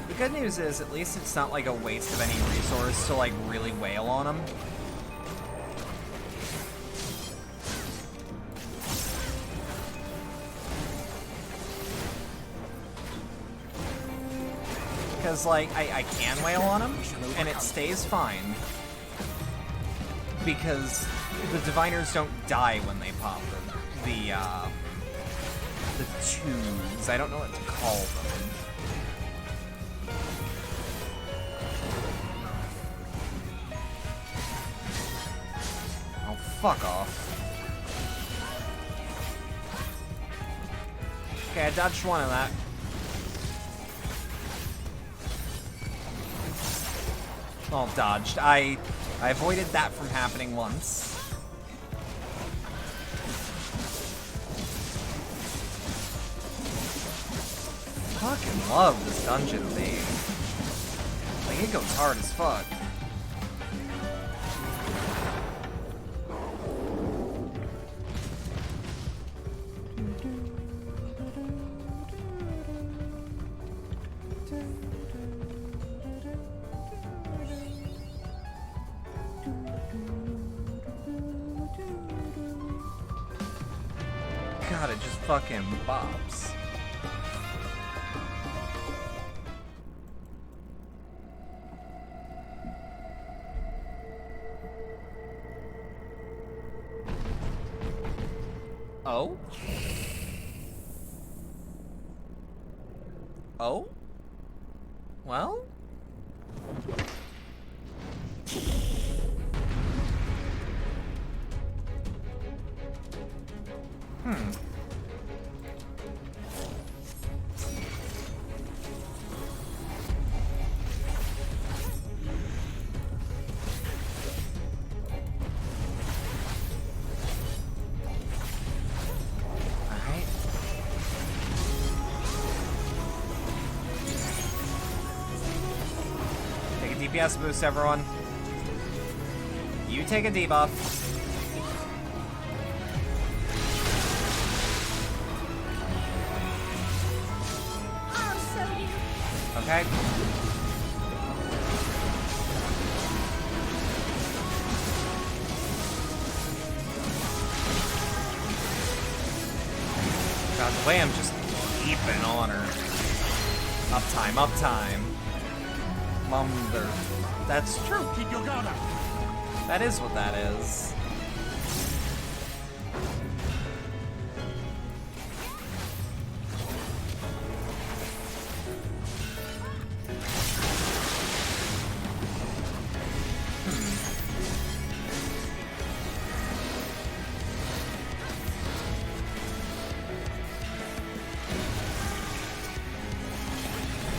The good news is, at least it's not like a waste of any resource to like really wail on them. Because like, I can wail on them, and it stays fine. Because the diviners don't die when they pop the twos. I don't know what to call them. Fuck off. Okay, I dodged one of that. Well, dodged. I avoided that from happening once. fucking love this dungeon theme. Like, it goes hard as fuck. God, it just fucking bops. Oh? Oh? Well? DPS boost, everyone. You take a debuff. I'll show you. Okay. God, the way I'm just keeping on her. Uptime, uptime. Mother. That's true. Keep your guard up. That is what that is.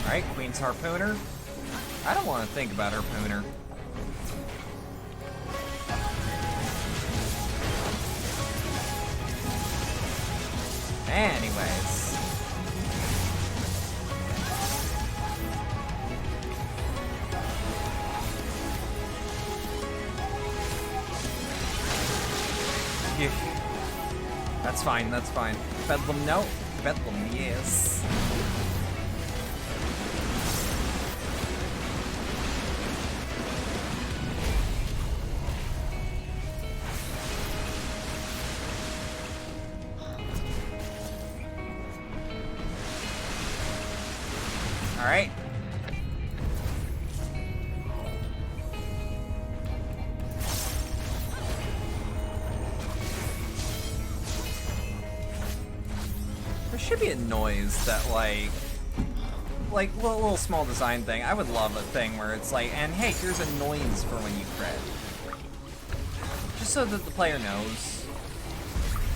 Alright, Queen's Harpooner. I don't want to think about Harpooner. Anyways. Yeah. That's fine, that's fine. Bedlam, no. Bedlam, yes. All right. There should be a noise that like little small design thing. I would love a thing where it's like, and hey, here's a noise for when you crit. Just so that the player knows.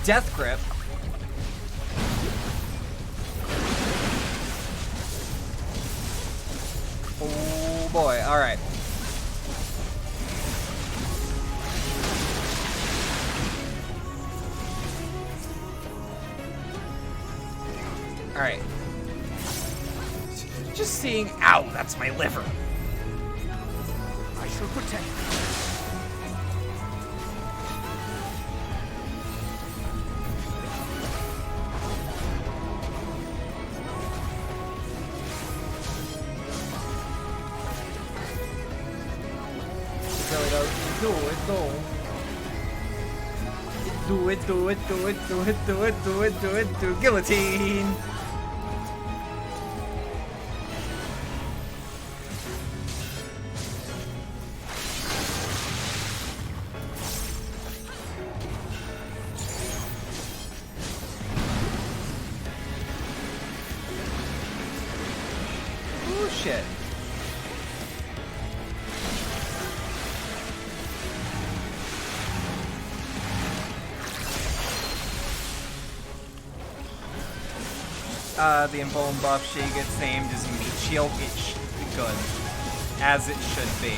Death grip. Oh boy, alright. Alright. Just seeing. Ow, that's my liver. I shall protect you. Do it, guillotine! Oh shit. The embolden buff she gets named as meat shield. It's good. As it should be.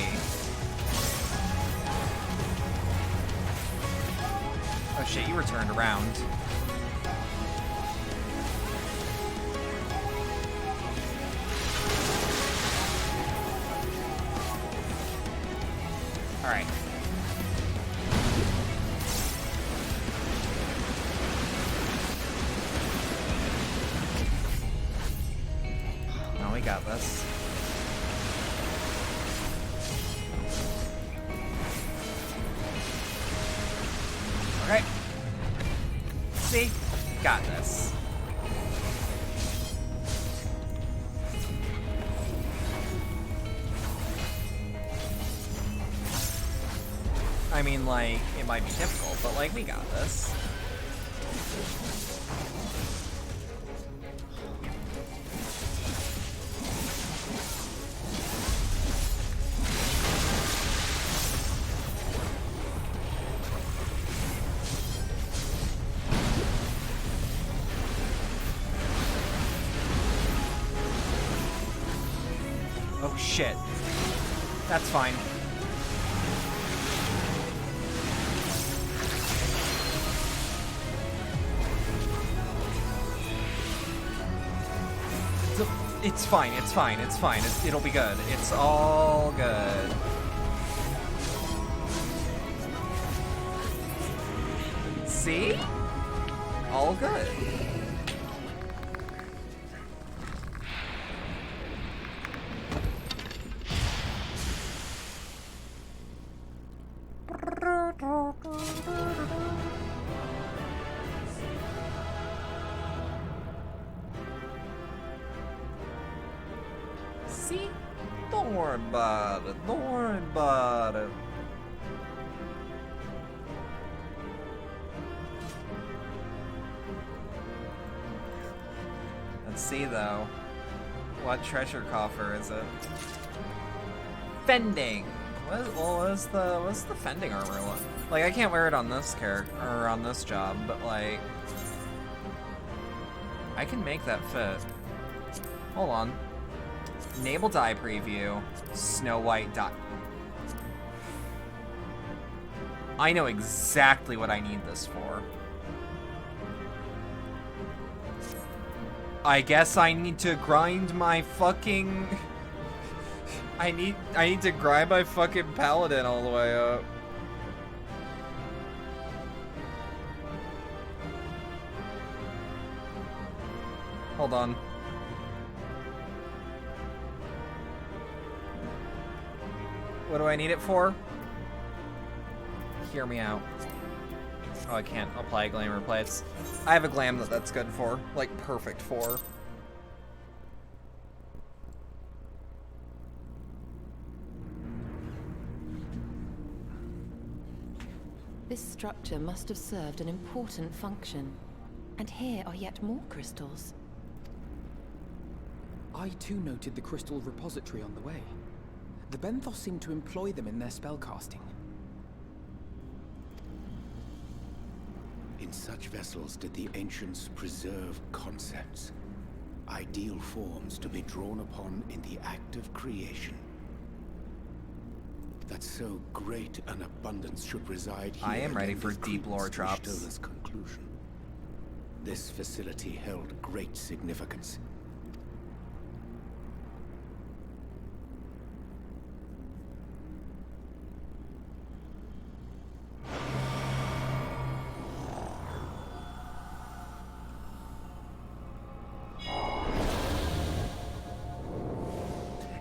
Oh shit, you were turned around. got this. Okay. See? Got this. I mean, like, it might be difficult, but, like, we got this. Oh, shit. That's fine. It's fine, it's fine, it's fine. It'll be good. It's all good. See? All good. See? Don't worry about it. Don't worry about it. Let's see though. What treasure coffer is it? Fending. What's the fending armor one? Like, I can't wear it on this character or on this job, but like I can make that fit. Hold on. Enable dye preview. Snow White dye. I know exactly what I need this for. I guess I need to grind my fucking... I need to grind my fucking paladin all the way up. Hold on. What do I need it for? Hear me out. Oh, I can't apply glamour plates. I have a glam that's good for. Like, perfect for. This structure must have served an important function. And here are yet more crystals. I too noted the crystal repository on the way. The Benthos seem to employ them in their spellcasting. In such vessels did the ancients preserve concepts, ideal forms to be drawn upon in the act of creation. That so great an abundance should reside here. I am ready for deep lore drops. Conclusion. This facility held great significance.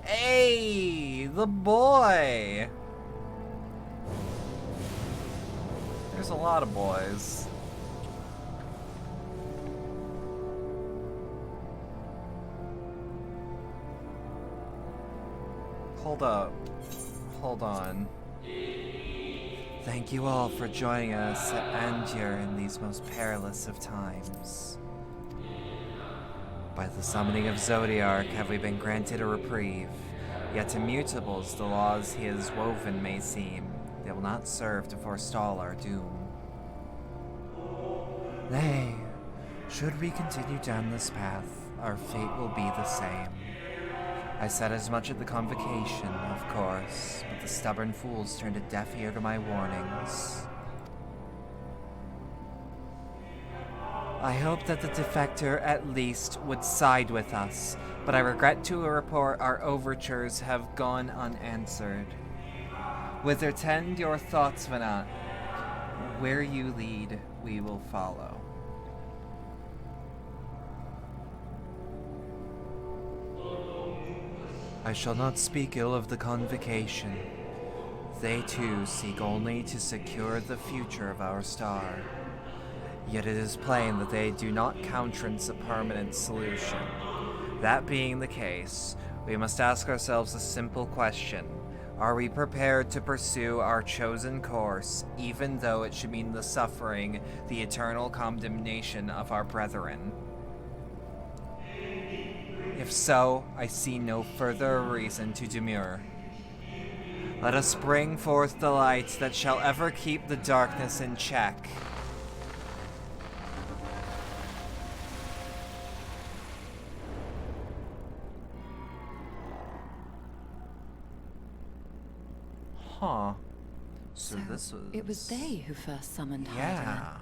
Hey, the boy. There's a lot of boys. Hold up. Hold on. Thank you all for joining us at Angier in these most perilous of times. By the summoning of Zodiark have we been granted a reprieve, yet immutable as the laws he has woven may seem, they will not serve to forestall our doom. Nay, should we continue down this path, our fate will be the same. I said as much at the convocation, of course, but the stubborn fools turned a deaf ear to my warnings. I hoped that the defector at least would side with us, but I regret to report our overtures have gone unanswered. Whither tend your thoughts, Venat? Where you lead, we will follow. I shall not speak ill of the Convocation. They too seek only to secure the future of our star. Yet it is plain that they do not countenance a permanent solution. That being the case, we must ask ourselves a simple question. Are we prepared to pursue our chosen course, even though it should mean the suffering, the eternal condemnation of our brethren? If so, I see no further reason to demur. Let us bring forth the light that shall ever keep the darkness in check. Huh. So this was... It was they who first summoned Yeah.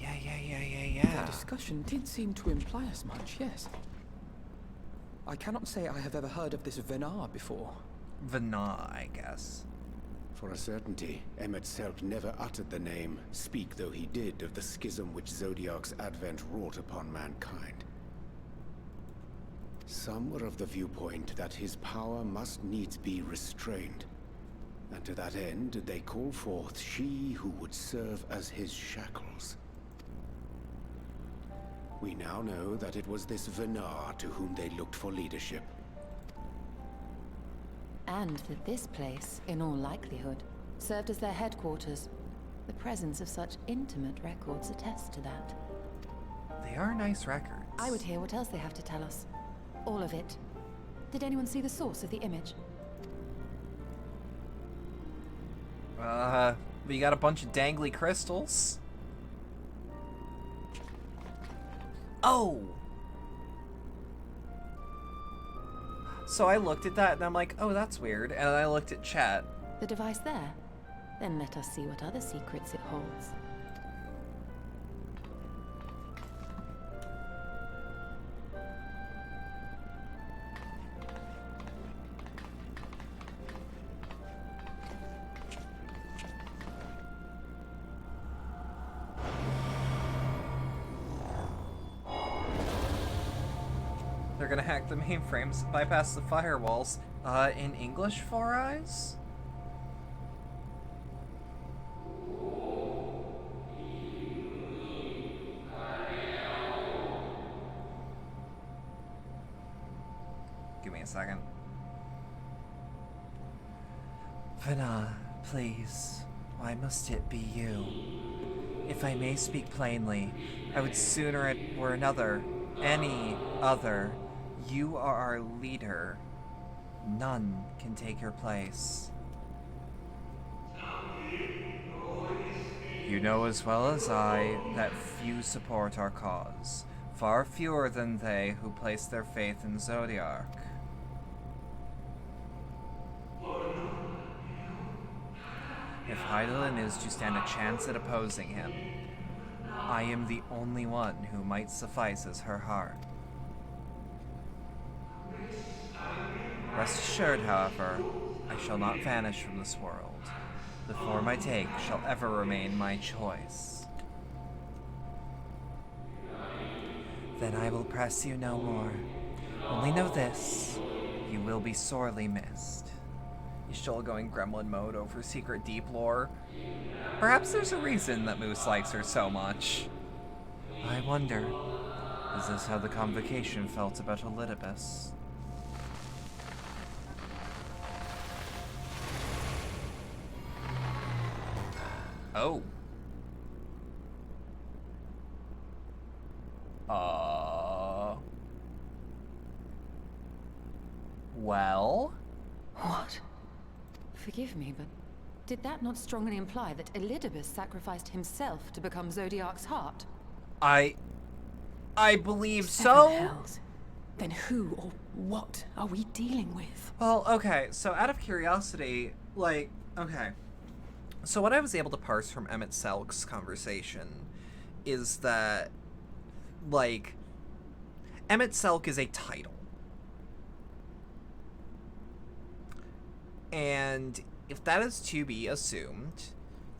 Heidelin. The discussion did seem to imply as much, yes. I cannot say I have ever heard of this Venar before. Venar, I guess. For a certainty, Emet-Selch never uttered the name, speak though he did, of the schism which Zodiark's advent wrought upon mankind. Some were of the viewpoint that his power must needs be restrained, and to that end did they call forth she who would serve as his shackles. We now know that it was this Venar to whom they looked for leadership. And that this place, in all likelihood, served as their headquarters. The presence of such intimate records attests to that. They are nice records. I would hear what else they have to tell us. All of it. Did anyone see the source of the image? We got a bunch of dangly crystals. Oh! So I looked at that and I'm like, oh, that's weird. And I looked at chat. The device there? Then let us see what other secrets it holds. They're gonna hack the mainframes, bypass the firewalls. In English, Four Eyes? Give me a second. Venar, please. Why must it be you? If I may speak plainly, I would sooner it were another, any other. You are our leader. None can take your place. You know as well as I that few support our cause. Far fewer than they who place their faith in Zodiark. If Heidelin is to stand a chance at opposing him, I am the only one who might suffice as her heart. Rest assured, however, I shall not vanish from this world. The form I take shall ever remain my choice. Then I will press you no more. Only know this, you will be sorely missed. He's still going gremlin mode over secret deep lore. Perhaps there's a reason that Moose likes her so much. I wonder, is this how the Convocation felt about Elidibus? Oh. Well? What? Forgive me, but did that not strongly imply that Elidibus sacrificed himself to become Zodiark's heart? I believe Seven so. hells. Then who or what are we dealing with? Well, okay, so out of curiosity, like, okay. So what I was able to parse from Emet-Selch's conversation is that, like, Emet-Selch is a title. And if that is to be assumed,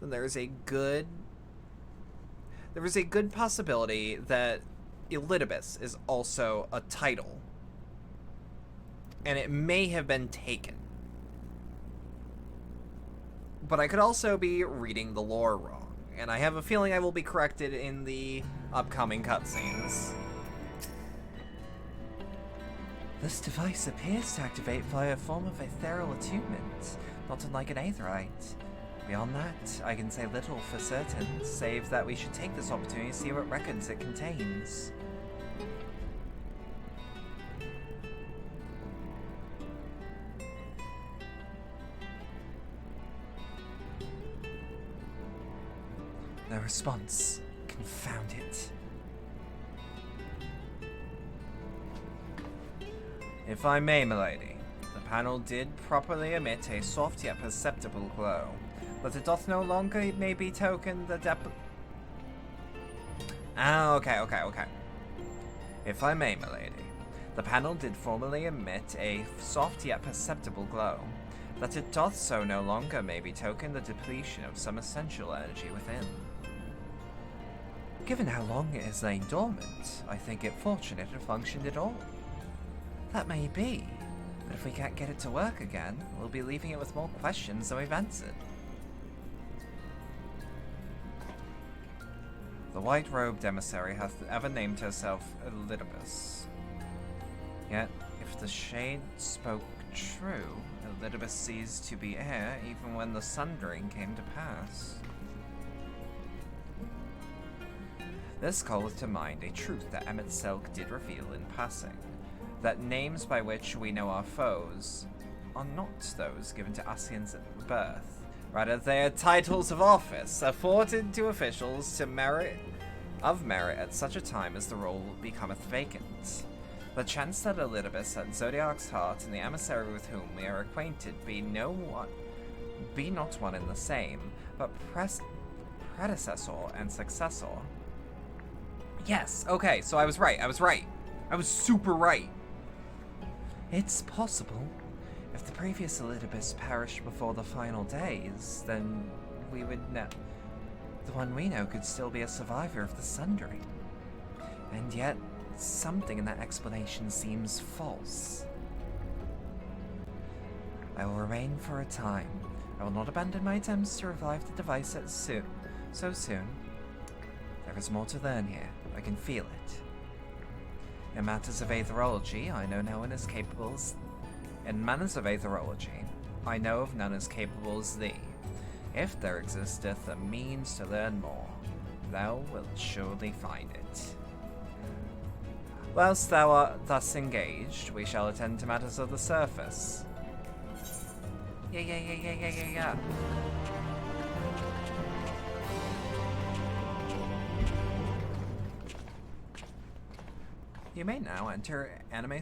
then there is a good possibility that Elidibus is also a title. and it may have been taken. But I could also be reading the lore wrong, and I have a feeling I will be corrected in the upcoming cutscenes. This device appears to activate via a form of ethereal attunement, not unlike an aetherite. Beyond that, I can say little for certain, save that we should take this opportunity to see what records it contains. No response. Confound it. If I may, milady, the panel did properly emit a soft yet perceptible glow, but it doth no longer may be token the okay. If I may, milady, the panel did formerly emit a soft yet perceptible glow, that it doth so no longer may be token the depletion of some essential energy within. Given how long it has lain dormant, I think it fortunate it functioned at all. That may be, but if we can't get it to work again, we'll be leaving it with more questions than we've answered. The white-robed emissary hath ever named herself Elidibus. Yet, if the shade spoke true, Elidibus ceased to be air even when the sundering came to pass. This calleth to mind a truth that Emmett Selk did reveal in passing, that names by which we know our foes are not those given to Asians at birth. Rather, they are titles of office, afforded to officials to merit at such a time as the role becometh vacant. The chance that Elidibus at Zodiac's heart and the emissary with whom we are acquainted be not one and the same, but predecessor and successor. Yes, okay, so I was right. I was super right. It's possible. If the previous Elidibus perished before the final days, then we would know. The one we know could still be a survivor of the Sundering. And yet, something in that explanation seems false. I will remain for a time. I will not abandon my attempts to revive the device so soon. There is more to learn here. I can feel it. In matters of aetherology, I know no one as capable as... In matters of aetherology, I know of none as capable as thee. If there existeth a means to learn more, thou wilt surely find it. Whilst thou art thus engaged, we shall attend to matters of the surface. Yeah. You may now enter anime...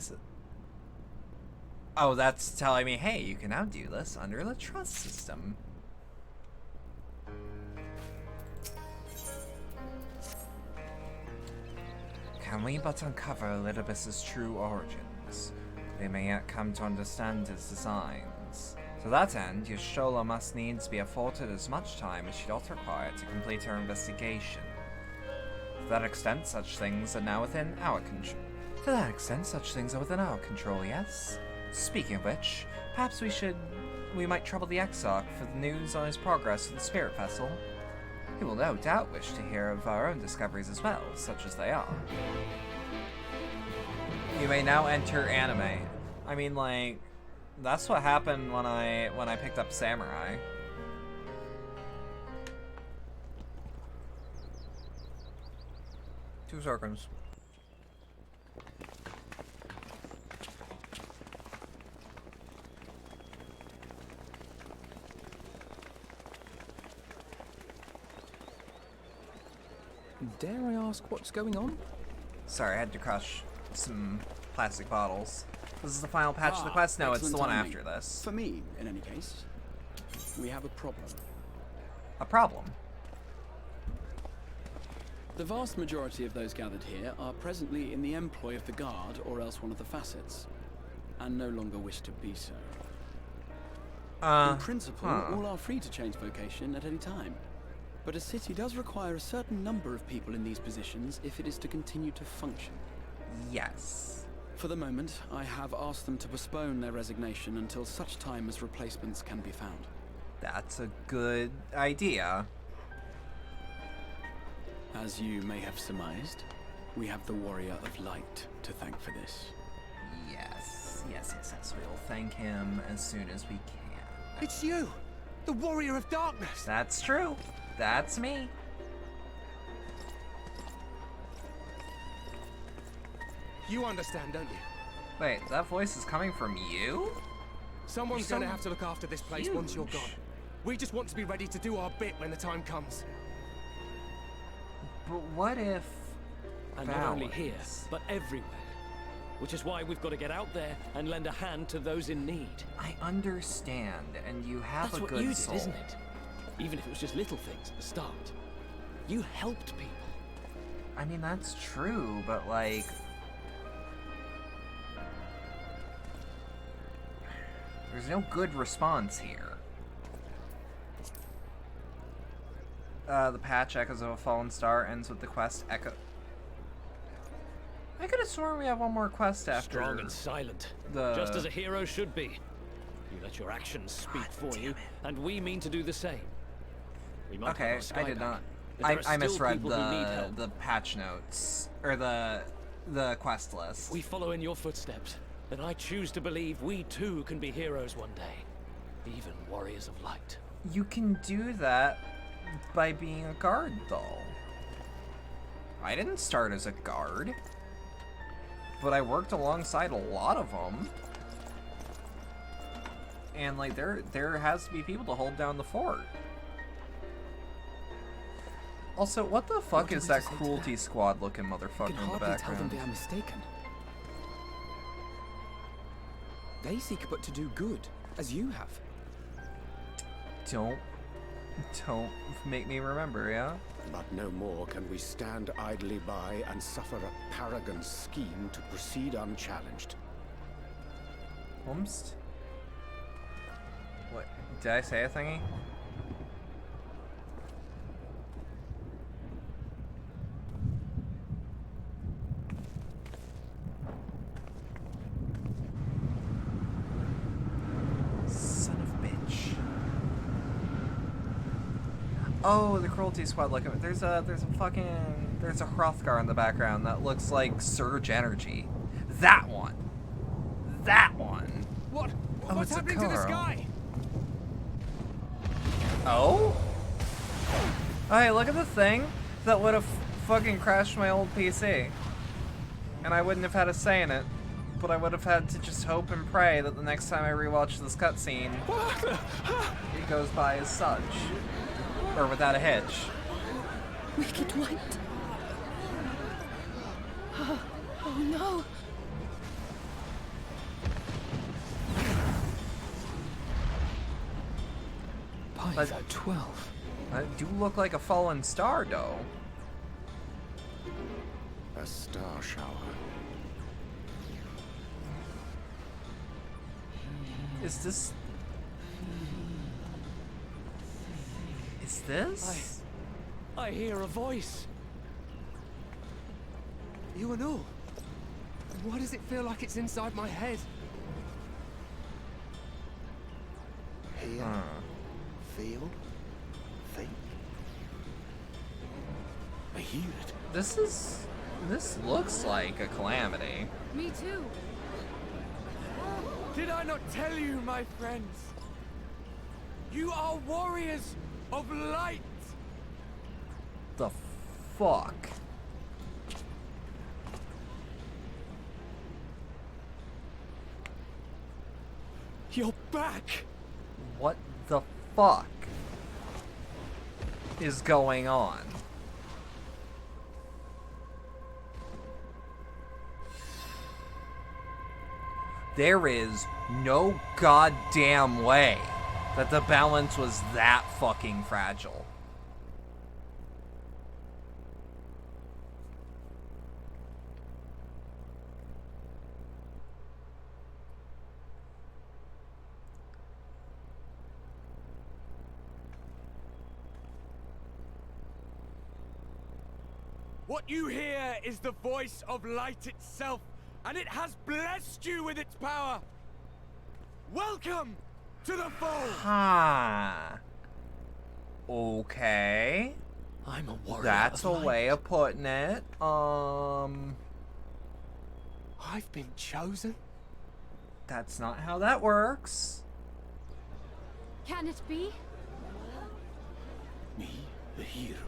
Oh, that's telling me, hey, you can now do this under the trust system. Can we but uncover Elidibus's true origins, we may yet come to understand his designs. To that end, Y'shtola must needs be afforded as much time as she doth require to complete her investigation. To that extent, such things are now within our control. Yes? Speaking of which, perhaps we might trouble the Exarch for the news on his progress with the spirit vessel. He will no doubt wish to hear of our own discoveries as well, such as they are. You may now enter anime. I mean, like, that's what happened when I picked up Samurai. Two seconds. Dare I ask what's going on? Sorry, I had to crush some plastic bottles. This is the final patch of the quest? No, it's the one after this. For me, in any case, we have a problem. A problem? The vast majority of those gathered here are presently in the employ of the Guard or else one of the facets, and no longer wish to be so. In principle, all are free to change vocation at any time. But a city does require a certain number of people in these positions if it is to continue to function. Yes. For the moment, I have asked them to postpone their resignation until such time as replacements can be found. That's a good idea. As you may have surmised, we have the Warrior of Light to thank for this. Yes. We'll thank him as soon as we can. It's you! The Warrior of Darkness! That's true. That's me. You understand, don't you? Wait, that voice is coming from you? Someone's going to have to look after this place once you're gone. We just want to be ready to do our bit when the time comes. But what if... And not only here, but everywhere. Which is why we've got to get out there and lend a hand to those in need. I understand, and you have That's a what good you soul. did, isn't it? Even if it was just little things at the start. You helped people. I mean, that's true, but like... There's no good response here. The patch Echoes of a Fallen Star ends with the quest Echo... I could have sworn we have one more quest after... Strong and silent. Just as a hero should be. You let your actions speak for you, and we mean to do the same. We might okay, have our I did not. I misread the patch notes, or the quest list. We follow in your footsteps, and I choose to believe we too can be heroes one day. Even warriors of light. You can do that by being a guard, though. I didn't start as a guard, but I worked alongside a lot of them. And like there has to be people to hold down the fort. Also, what the fuck is that cruelty squad looking motherfucker in the background? Tell them they are mistaken. They seek but to do good, as you have. Don't make me remember, yeah? But no more can we stand idly by and suffer a paragon's scheme to proceed unchallenged. Whomst? What? Did I say a thingy? Son of a bitch. Oh, the cruelty squad. Look, there's a Hrothgar in the background that looks like Surge Energy. That one. That one. What? Oh, What's it's a happening to the Koro. sky? Oh? Oh, hey, look at the thing that would have fucking crashed my old PC. And I wouldn't have had a say in it. But I would have had to just hope and pray that the next time I rewatch this cutscene, it goes by as such. Or without a hitch. Wicked White. Oh no. Pytho 12. That do look like a fallen star, though. A star shower. Is this... Is this? I hear a voice. You and all. Why does it feel like it's inside my head? Hear, feel, think. I hear it. This looks like a calamity. Me too. Did I not tell you, my friends? You are warriors of light! The fuck? You're back! What the fuck is going on? There is no goddamn way that the balance was that fucking fragile. What you hear is the voice of light itself, and it has blessed you with its power. Welcome to the fold. Huh. Okay. I'm a warrior. That's a of light. way of putting it. I've been chosen? That's not how that works. Can it be? Me, the hero.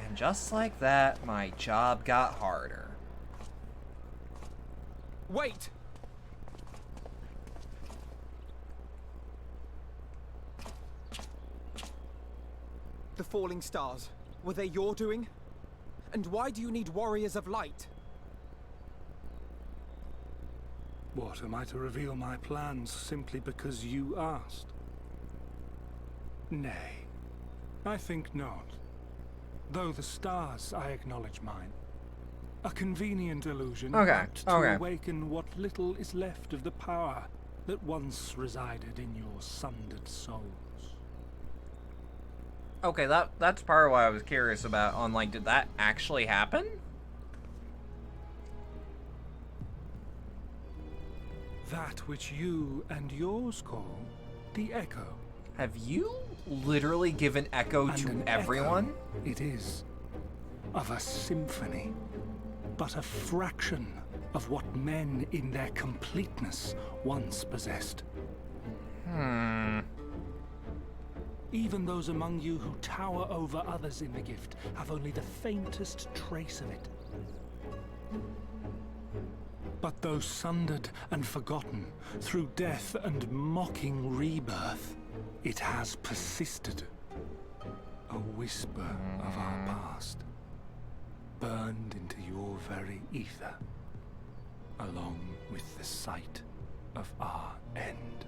And just like that, my job got harder. Wait! The falling stars, were they your doing? And why do you need warriors of light? What, am I to reveal my plans simply because you asked? Nay, I think not. Though the stars, I acknowledge mine. A convenient illusion apt to awaken what little is left of the power that once resided in your sundered souls. Okay, that's part of what I was curious about. On like, did that actually happen? That which you and yours call the Echo. Have you literally given Echo to everyone? Echo it is. Of a symphony. But a fraction of what men in their completeness once possessed. Even those among you who tower over others in the gift have only the faintest trace of it. But though sundered and forgotten through death and mocking rebirth, it has persisted. A whisper of our past, burned into your very ether, along with the sight of our end.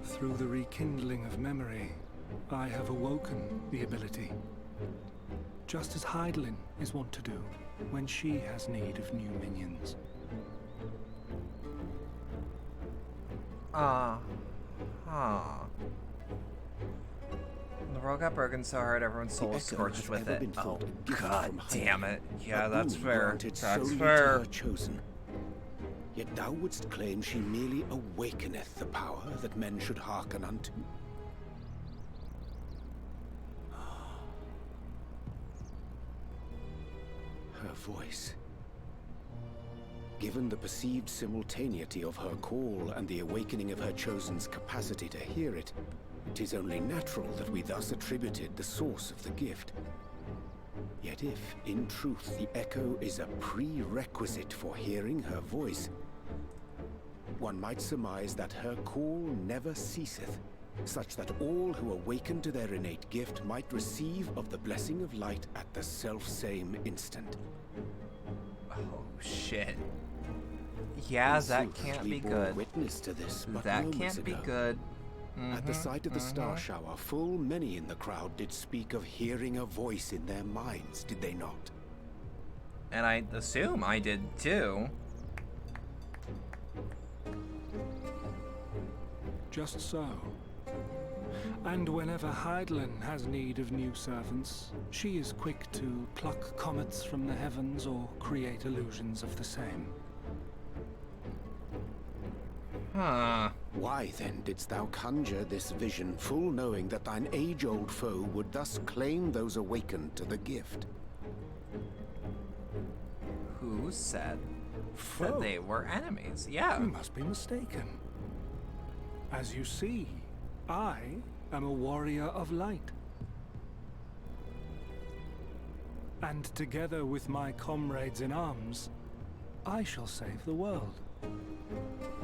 Through the rekindling of memory, I have awoken the ability, just as Hydaelyn is wont to do when she has need of new minions. The world got broken so hard everyone's soul was scorched with it. Oh, god damn it. Yeah, that's fair. That's fair. Chosen. Yet thou wouldst claim she merely awakeneth the power that men should hearken unto. Her voice. Given the perceived simultaneity of her call and the awakening of her chosen's capacity to hear it, it is only natural that we thus attributed the source of the gift. Yet if, in truth, the echo is a prerequisite for hearing her voice, one might surmise that her call never ceaseth, such that all who awaken to their innate gift might receive of the blessing of light at the self-same instant. Oh, shit. Yeah, that can't be good. Witness to this, but that can't be good. At the sight of the star shower, full many in the crowd did speak of hearing a voice in their minds, did they not? And I assume I did too. Just so. And whenever Hydaelyn has need of new servants, she is quick to pluck comets from the heavens or create illusions of the same. Why then didst thou conjure this vision, full knowing that thine age-old foe would thus claim those awakened to the gift? Who said that they were enemies? Yeah. You must be mistaken. As you see, I am a warrior of light. And together with my comrades in arms, I shall save the world.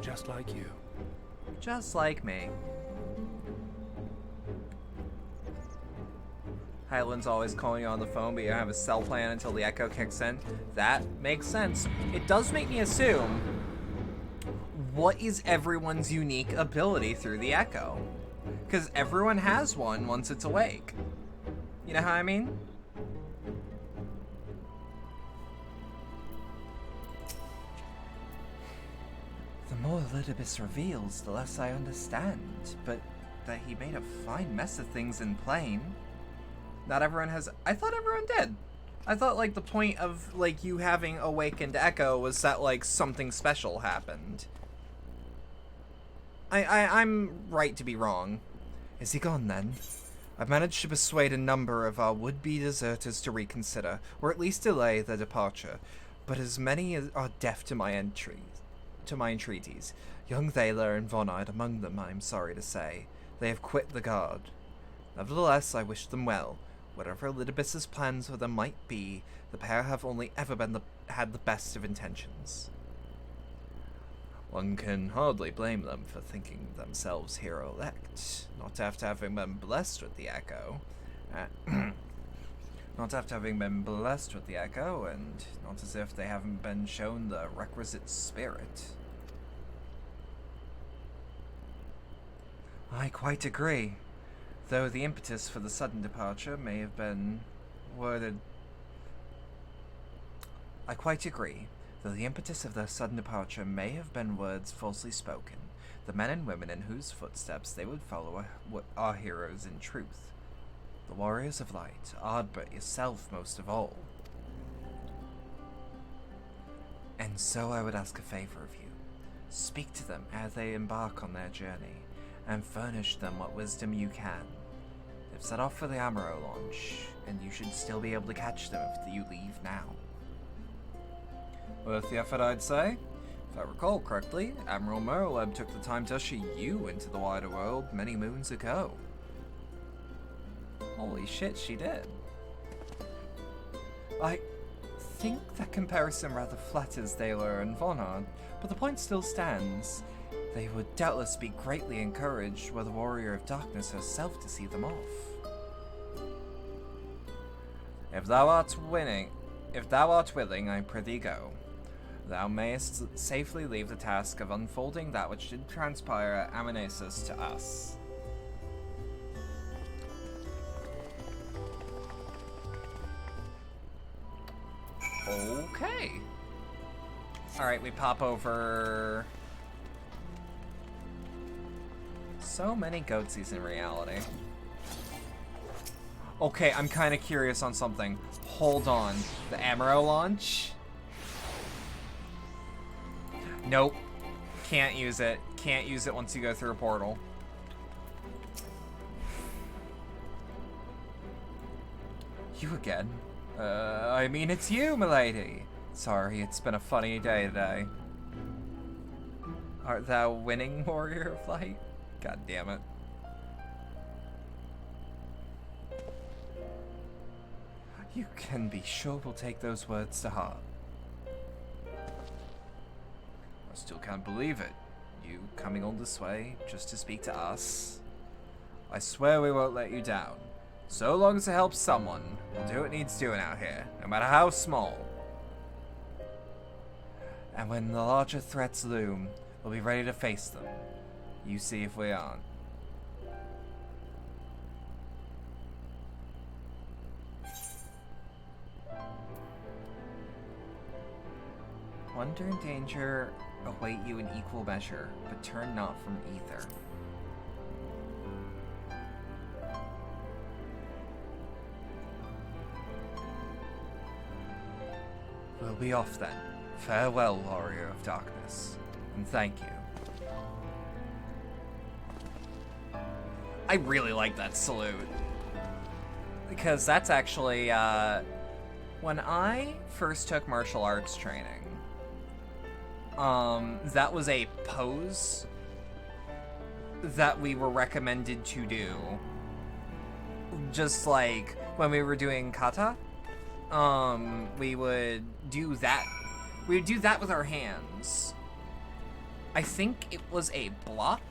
Just like you. Just like me. Hydaelyn's always calling you on the phone, but you don't have a cell plan until the echo kicks in. That makes sense. It does make me assume, what is everyone's unique ability through the echo? Because everyone has one once it's awake. You know how I mean? The more Lidibus reveals, the less I understand, but that he made a fine mess of things in plain. Not everyone has... I thought everyone did. I thought, like, the point of, like, you having awakened Echo was that, like, something special happened. I'm right to be wrong. Is he gone, then? I've managed to persuade a number of our would-be deserters to reconsider, or at least delay their departure, but as many as are deaf to my entreaties. Young Thaler and Vonard among them, I am sorry to say. They have quit the guard. Nevertheless, I wish them well. Whatever Lidibus's plans for them might be, the pair have only ever had the best of intentions. One can hardly blame them for thinking themselves hero-elect, not after having been blessed with the Echo. Not after having been blessed with the Echo, and not as if they haven't been shown the requisite spirit. I quite agree, though the impetus for the sudden departure may have been worded... I quite agree, though the impetus of their sudden departure may have been words falsely spoken. The men and women in whose footsteps they would follow are heroes in truth. The warriors of light, Ardbert yourself most of all. And so I would ask a favor of you. Speak to them as they embark on their journey, and furnish them what wisdom you can. They've set off for the Amaro launch, and you should still be able to catch them if you leave now. Worth the effort, I'd say. If I recall correctly, Admiral Merleb took the time to usher you into the wider world many moons ago. Holy shit, she did. I think that comparison rather flatters Thaler and Vonard, but the point still stands. They would doubtless be greatly encouraged were the Warrior of Darkness herself to see them off. If thou art willing, I prithee go. Thou mayest safely leave the task of unfolding that which did transpire at Amnesis to us. Okay. Alright, we pop over... So many goatsies in reality. Okay, I'm kind of curious on something. Hold on. The Amaro launch? Nope. Can't use it. Can't use it once you go through a portal. You again? I mean, it's you, milady. Sorry, it's been a funny day today. Art thou winning, Warrior of Light? God damn it. You can be sure we'll take those words to heart. I still can't believe it. You coming all this way just to speak to us. I swear we won't let you down. So long as it helps someone, we'll do what needs doing out here, no matter how small. And when the larger threats loom, we'll be ready to face them. You see if we aren't. Wonder and danger await you in equal measure, but turn not from either. We'll be off then. Farewell, Warrior of Darkness, and thank you. I really like that salute. Because that's actually, when I first took martial arts training, that was a pose that we were recommended to do. Just like when we were doing kata, we would do that. We would do that with our hands. I think it was a block.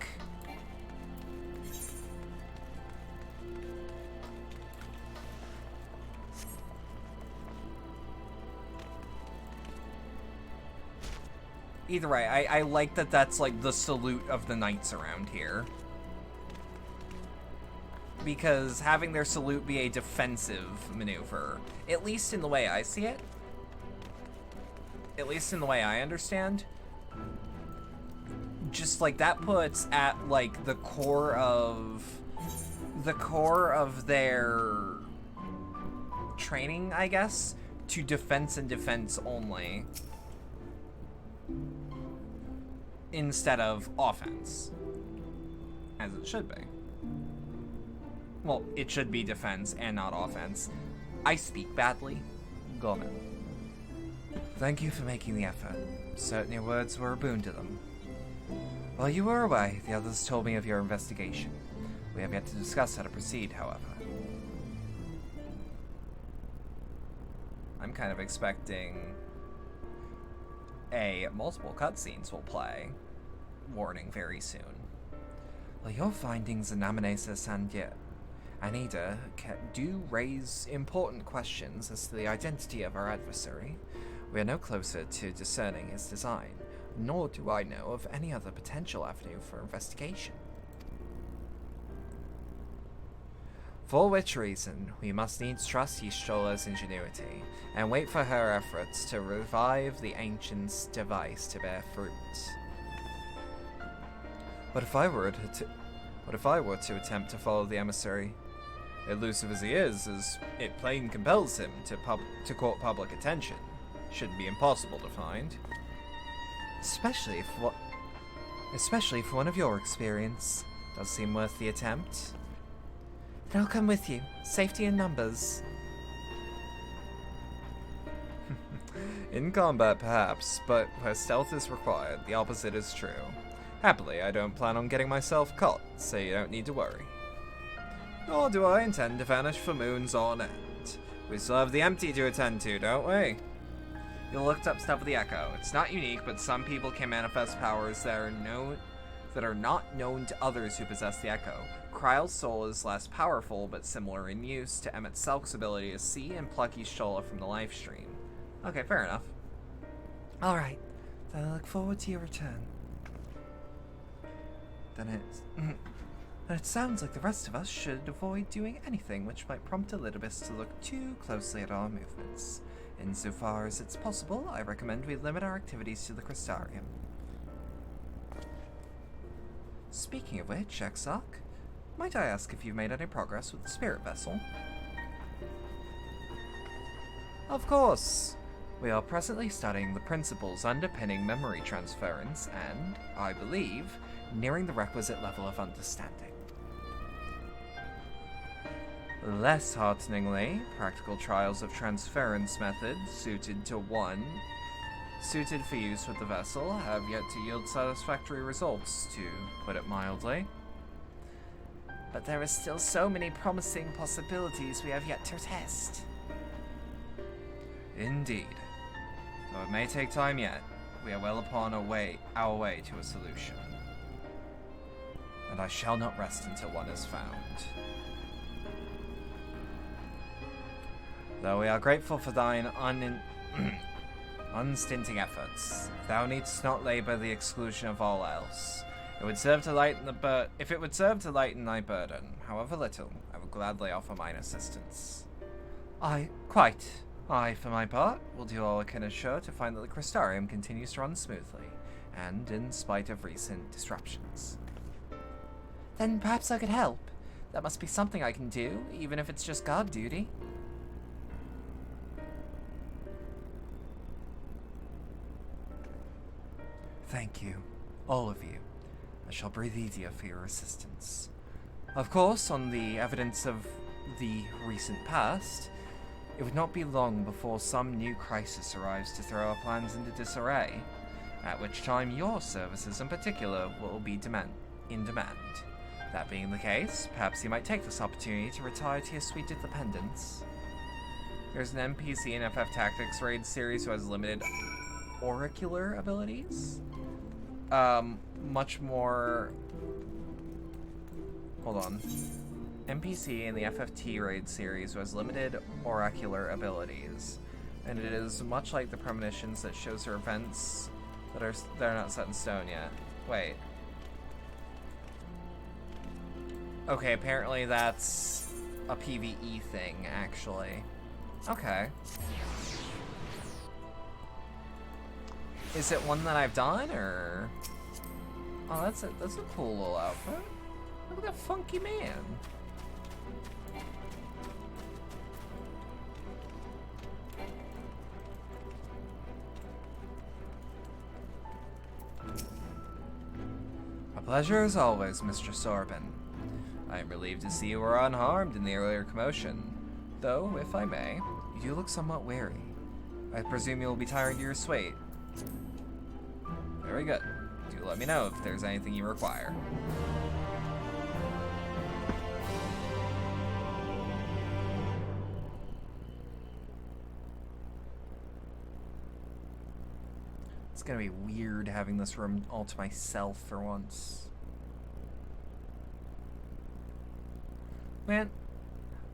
Either way, I like that that's like the salute of the knights around here. Because having their salute be a defensive maneuver, at least in the way I see it, at least in the way I understand, just like that puts at like the core of their training, I guess, to defense and defense only instead of offense, as it should be. Well, it should be defense and not offense. I speak badly. Go on. Thank you for making the effort. Certain your words were a boon to them. While you were away, the others told me of your investigation. We have yet to discuss how to proceed, however. I'm kind of expecting multiple cutscenes will play. Warning very soon. Well, your findings in Amenesa and Anida do raise important questions as to the identity of our adversary. We are no closer to discerning his design, nor do I know of any other potential avenue for investigation. For which reason, we must needs trust Y'shtola's ingenuity, and wait for her efforts to revive the Ancient's device to bear fruit. What if I were to attempt to follow the emissary? Elusive as he is, it plain compels him to court public attention. Shouldn't be impossible to find. Especially for one of your experience. Does seem worth the attempt. Then I'll come with you. Safety in numbers. In combat, perhaps, but where stealth is required, the opposite is true. Happily, I don't plan on getting myself caught, so you don't need to worry. Nor do I intend to vanish for moons on end. We still have the empty to attend to, don't we? You looked up stuff with the Echo. It's not unique, but some people can manifest powers that are not known to others who possess the Echo. Kryle's soul is less powerful, but similar in use to Emmett Selk's ability to see and pluck Y'shtola from the live stream. Okay, fair enough. Alright, then I look forward to your return. Then it sounds like the rest of us should avoid doing anything which might prompt Elidibus to look too closely at our movements. Insofar as it's possible, I recommend we limit our activities to the Crystarium. Speaking of which, Exarch, might I ask if you've made any progress with the spirit vessel? Of course! We are presently studying the principles underpinning memory transference and, I believe, nearing the requisite level of understanding. Less hearteningly, practical trials of transference methods suited for use with the vessel have yet to yield satisfactory results, to put it mildly. But there are still so many promising possibilities we have yet to test. Indeed. Though it may take time yet, we are well upon our way to a solution. And I shall not rest until one is found. Though we are grateful for thine unstinting efforts, thou needst not labor the exclusion of all else. It would serve to lighten if it would serve to lighten thy burden, however little, I would gladly offer mine assistance. I, for my part, will do all I can assure to find that the Crystarium continues to run smoothly, and in spite of recent disruptions. Then perhaps I could help. That must be something I can do, even if it's just guard duty. Thank you, all of you. I shall breathe easier for your assistance. Of course, on the evidence of the recent past, it would not be long before some new crisis arrives to throw our plans into disarray, at which time your services in particular will be in demand. That being the case, perhaps you might take this opportunity to retire to your sweet independence. There's an NPC in FF Tactics raid series who has limited oracular abilities. Much more... Hold on. NPC in the FFT raid series who has limited oracular abilities. And it is much like the premonitions that shows her events that are not set in stone yet. Wait. Okay, apparently that's a PvE thing, actually. Okay. Is it one that I've done, or...? Oh, that's a cool little outfit. Look at that funky man. A pleasure as always, Mr. Sorbin. I am relieved to see you were unharmed in the earlier commotion. Though, if I may, you do look somewhat weary. I presume you will be tiring to your swait. Very good. Do let me know if there's anything you require. It's gonna be weird having this room all to myself for once. Man,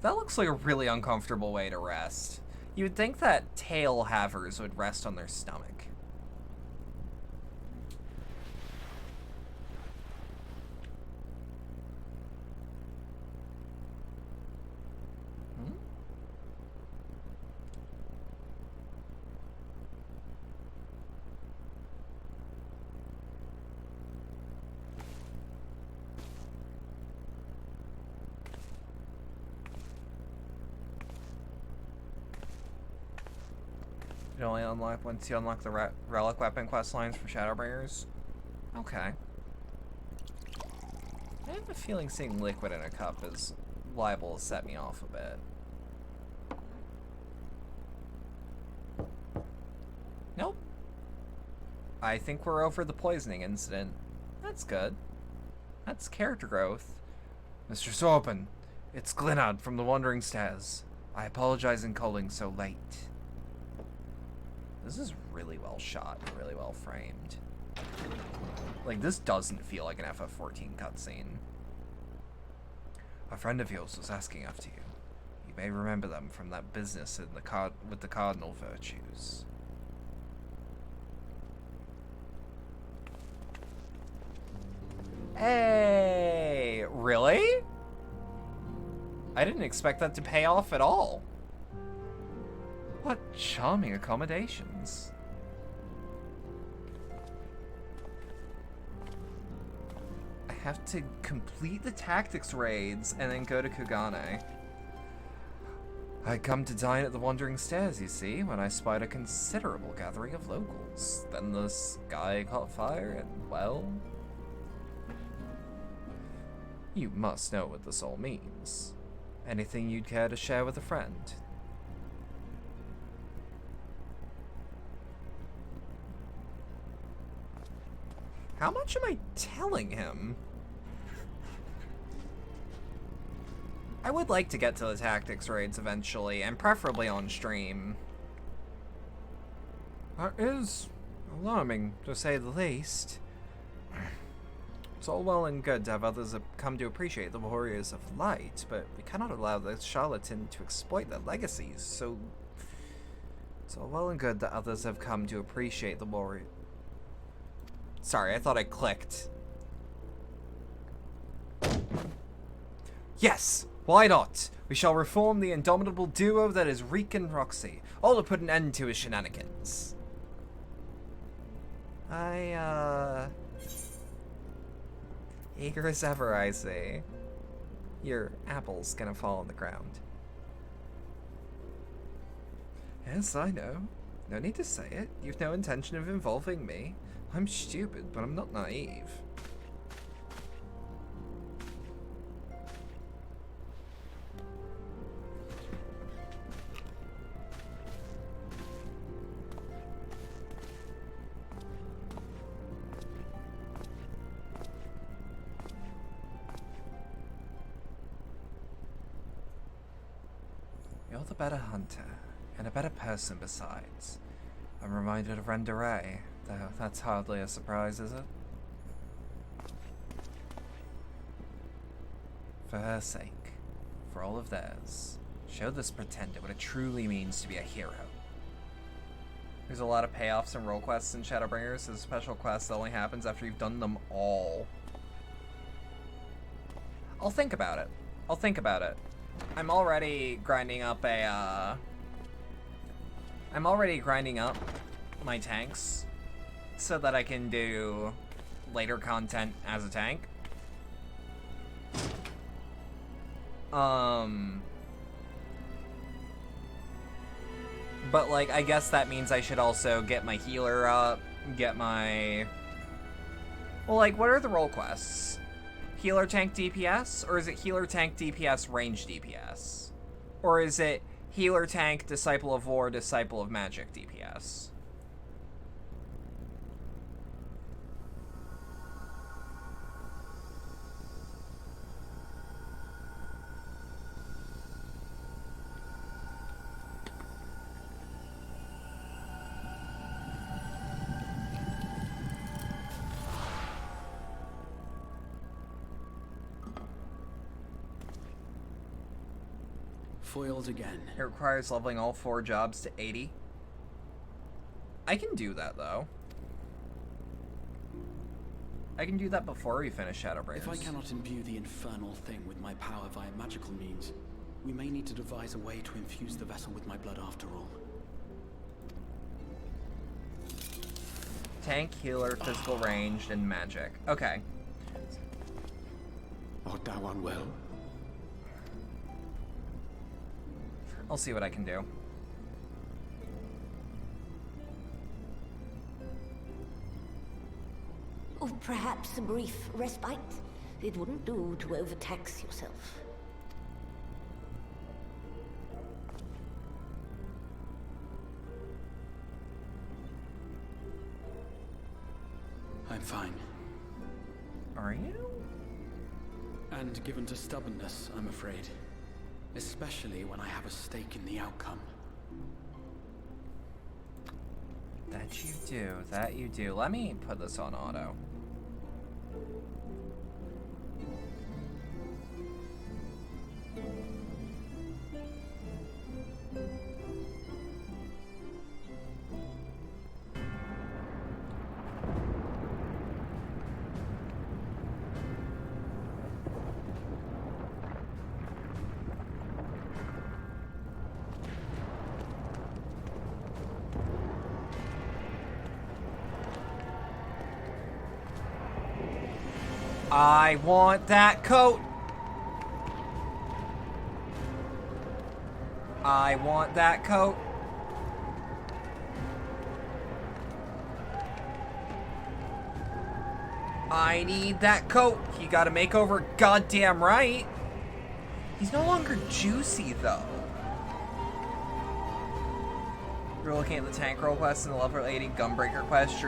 that looks like a really uncomfortable way to rest. You would think that tail havers would rest on their stomach. You only unlock once you unlock the relic weapon quest lines for Shadowbringers. Okay. I have a feeling seeing liquid in a cup is liable to set me off a bit. Nope. I think we're over the poisoning incident. That's good. That's character growth. Mr. Sorbin, it's Glenard from the Wandering Stairs. I apologize in calling so late. This is really well shot and really well framed. Like, this doesn't feel like an FF14 cutscene. A friend of yours was asking after you. You may remember them from that business in with the cardinal virtues. Hey! Really? I didn't expect that to pay off at all. What charming accommodations. I have to complete the tactics raids and then go to Kugane. I come to dine at the Wandering Stairs, you see, when I spied a considerable gathering of locals. Then the sky caught fire and, well... You must know what this all means. Anything you'd care to share with a friend? How much am I telling him? I would like to get to the tactics raids eventually, and preferably on stream. That is alarming, to say the least. It's all well and good to have others come to appreciate the warriors of light, but we cannot allow the charlatan to exploit their legacies, so... It's all well and good that others have come to appreciate the warrior... Sorry, I thought I clicked. Yes! Why not? We shall reform the indomitable duo that is Reek and Roxy, all to put an end to his shenanigans. Eager as ever, I see. Your apple's gonna fall on the ground. Yes, I know. No need to say it. You've no intention of involving me. I'm stupid, but I'm not naive. You're the better hunter, and a better person besides. I'm reminded of Renderay, though that's hardly a surprise, is it? For her sake, for all of theirs, show this pretender what it truly means to be a hero. There's a lot of payoffs and role quests in Shadowbringers. There's a special quest that only happens after you've done them all. I'll think about it. I'll think about it. I'm already grinding up my tanks so that I can do later content as a tank. But, like, I guess that means I should also get my healer up, get my... Well, like, what are the role quests? Healer tank DPS? Or is it healer tank DPS range DPS? Or is it healer tank disciple of war, disciple of magic DPS? Foiled again. It requires leveling all 4 jobs to 80. I can do that, though. I can do that before we finish Shadowbringers. If I cannot imbue the infernal thing with my power via magical means, we may need to devise a way to infuse the vessel with my blood after all. Tank, healer, physical ranged, and magic. Okay. Art thou unwell? I'll see what I can do. Or perhaps a brief respite? It wouldn't do to overtax yourself. I'm fine. Are you? And given to stubbornness, I'm afraid. Especially when I have a stake in the outcome. That you do, that you do. Let me put this on auto. I want that coat. I want that coat. I need that coat. He got a makeover, goddamn right. He's no longer juicy, though. You're looking at the tank roll quest and the level 80 gunbreaker quest.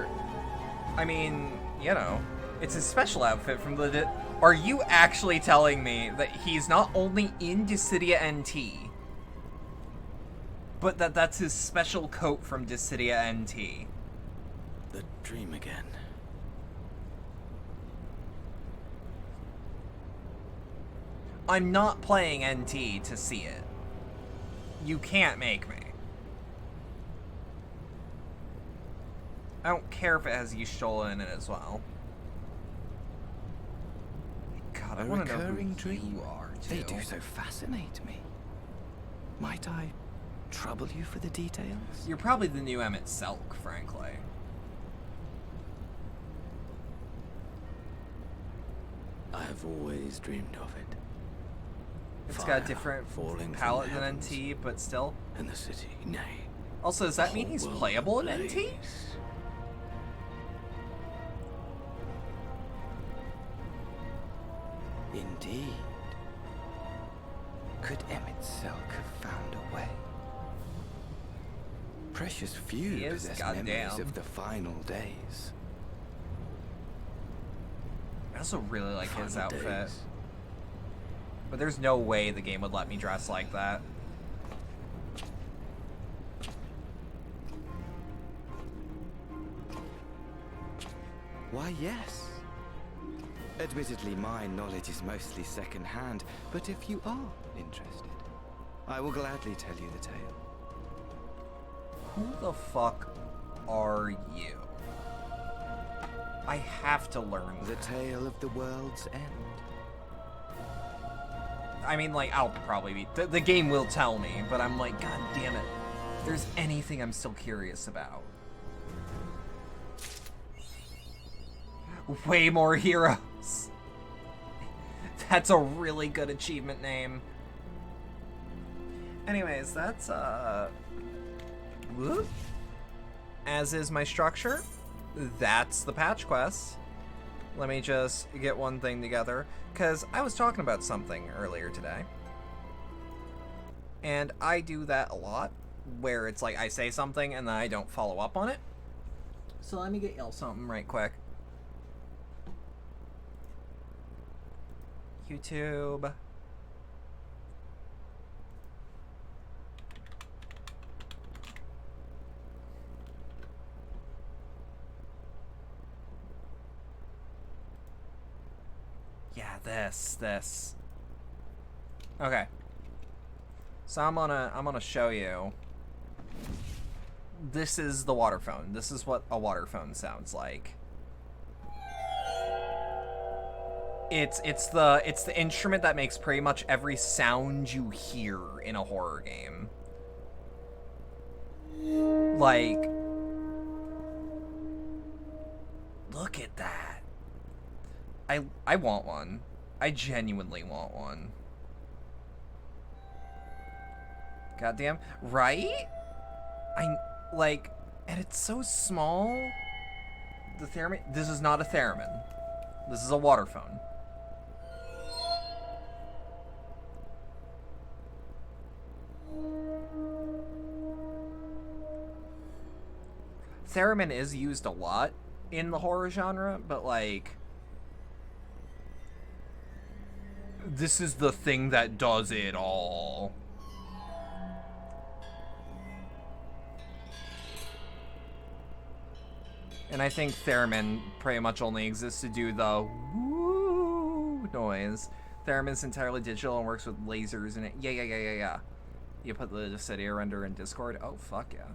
I mean, you know. It's his special outfit from the... Are you actually telling me that he's not only in Dissidia NT, but that's his special coat from Dissidia NT? The dream again. I'm not playing NT to see it. You can't make me. I don't care if it has Y'shtola in it as well. God, I want to know who you are, too. They do so fascinate me. Might I trouble you for the details? You're probably the new Emmett Selk, frankly. I have always dreamed of it. It's got a different palette than NT, but still. And the city, nay. Also, does that mean he's playable in NT? Indeed. Could Emmett Selk have found a way? Precious few possess memories of the final days. I also really like his outfit. But there's no way the game would let me dress like that. Why, yes. Admittedly, my knowledge is mostly second-hand, but if you are interested, I will gladly tell you the tale. Who the fuck are you? I have to learn the tale of the world's end. I mean, like, I'll probably be... The game will tell me, but I'm like, God damn it. If there's anything I'm still curious about. way more heroes. That's a really good achievement name. Anyways, that's, whoop. As is my structure. That's the patch quest. Let me just get one thing together, because I was talking about something earlier today. And I do that a lot, where it's like I say something and then I don't follow up on it. So let me get y'all something right quick. YouTube. Yeah, this. Okay. So I'm gonna show you. This is the water phone. This is what a water phone sounds like. It's the instrument that makes pretty much every sound you hear in a horror game. Like, look at that. I want one. I genuinely want one. Goddamn, right? Like, and it's so small. The theremin. This is not a theremin. This is a water phone. Theremin is used a lot in the horror genre, but like, this is the thing that does it all. And I think theremin pretty much only exists to do the woo noise. Theremin's entirely digital and works with lasers in it. Yeah. You put the city render in Discord? Oh, fuck yeah.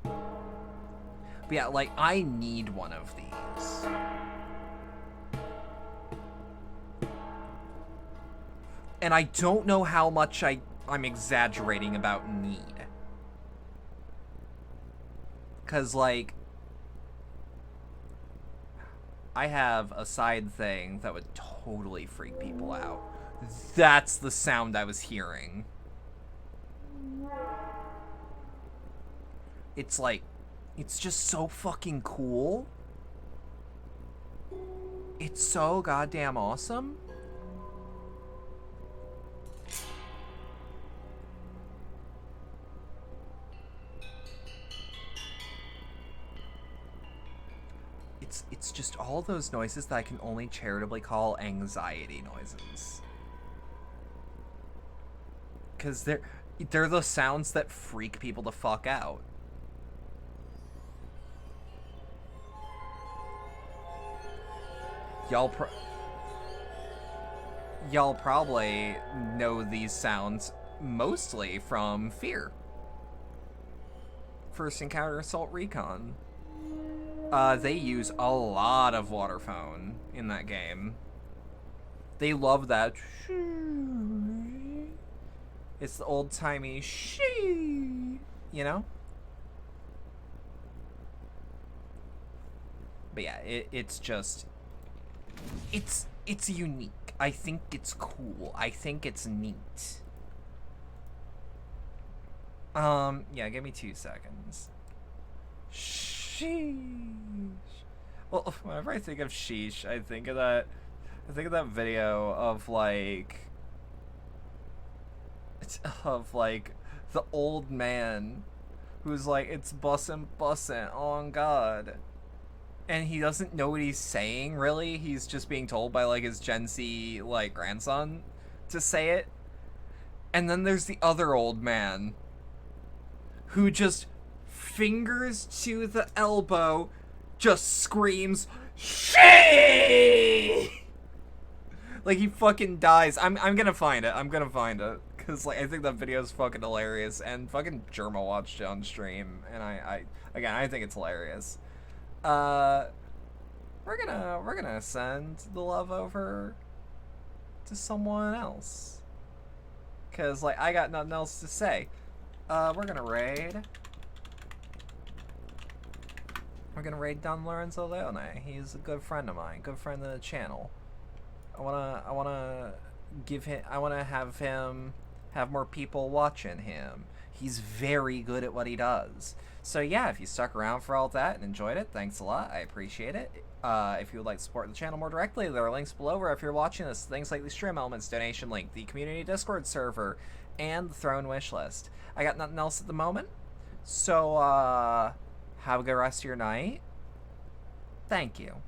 But yeah, like, I need one of these. And I don't know how much I'm exaggerating about need. Because, like, I have a side thing that would totally freak people out. That's the sound I was hearing. It's like, it's just so fucking cool. It's so goddamn awesome. It's just all those noises that I can only charitably call anxiety noises. Because they're the sounds that freak people the fuck out. Y'all probably know these sounds mostly from Fear. First Encounter Assault Recon. They use a lot of waterphone in that game. They love that. It's the old-timey shee, you know? But yeah, it's just... It's unique. I think it's cool. I think it's neat. Yeah, give me 2 seconds. Sheesh. Well, whenever I think of sheesh, I think of that video of like the old man who's like, it's bussin', on God. And he doesn't know what he's saying, really. He's just being told by, like, his Gen Z, like, grandson to say it. And then there's the other old man who just fingers to the elbow, just screams, "Shee!" Like, he fucking dies. I'm gonna find it. Because, like, I think that video is fucking hilarious. And fucking Jerma watched it on stream. And I think it's hilarious. We're gonna send the love over to someone else. Cause like I got nothing else to say. We're gonna raid We're gonna raid Don Lorenzo Leone. He's a good friend of mine, good friend of the channel. I wanna have him have more people watching him. He's very good at what he does. So yeah, if you stuck around for all that and enjoyed it, thanks a lot. I appreciate it. If you would like to support the channel more directly, there are links below where if you're watching this, things like the stream elements, donation link, the community Discord server, and the throne wish list. I got nothing else at the moment. So have a good rest of your night. Thank you.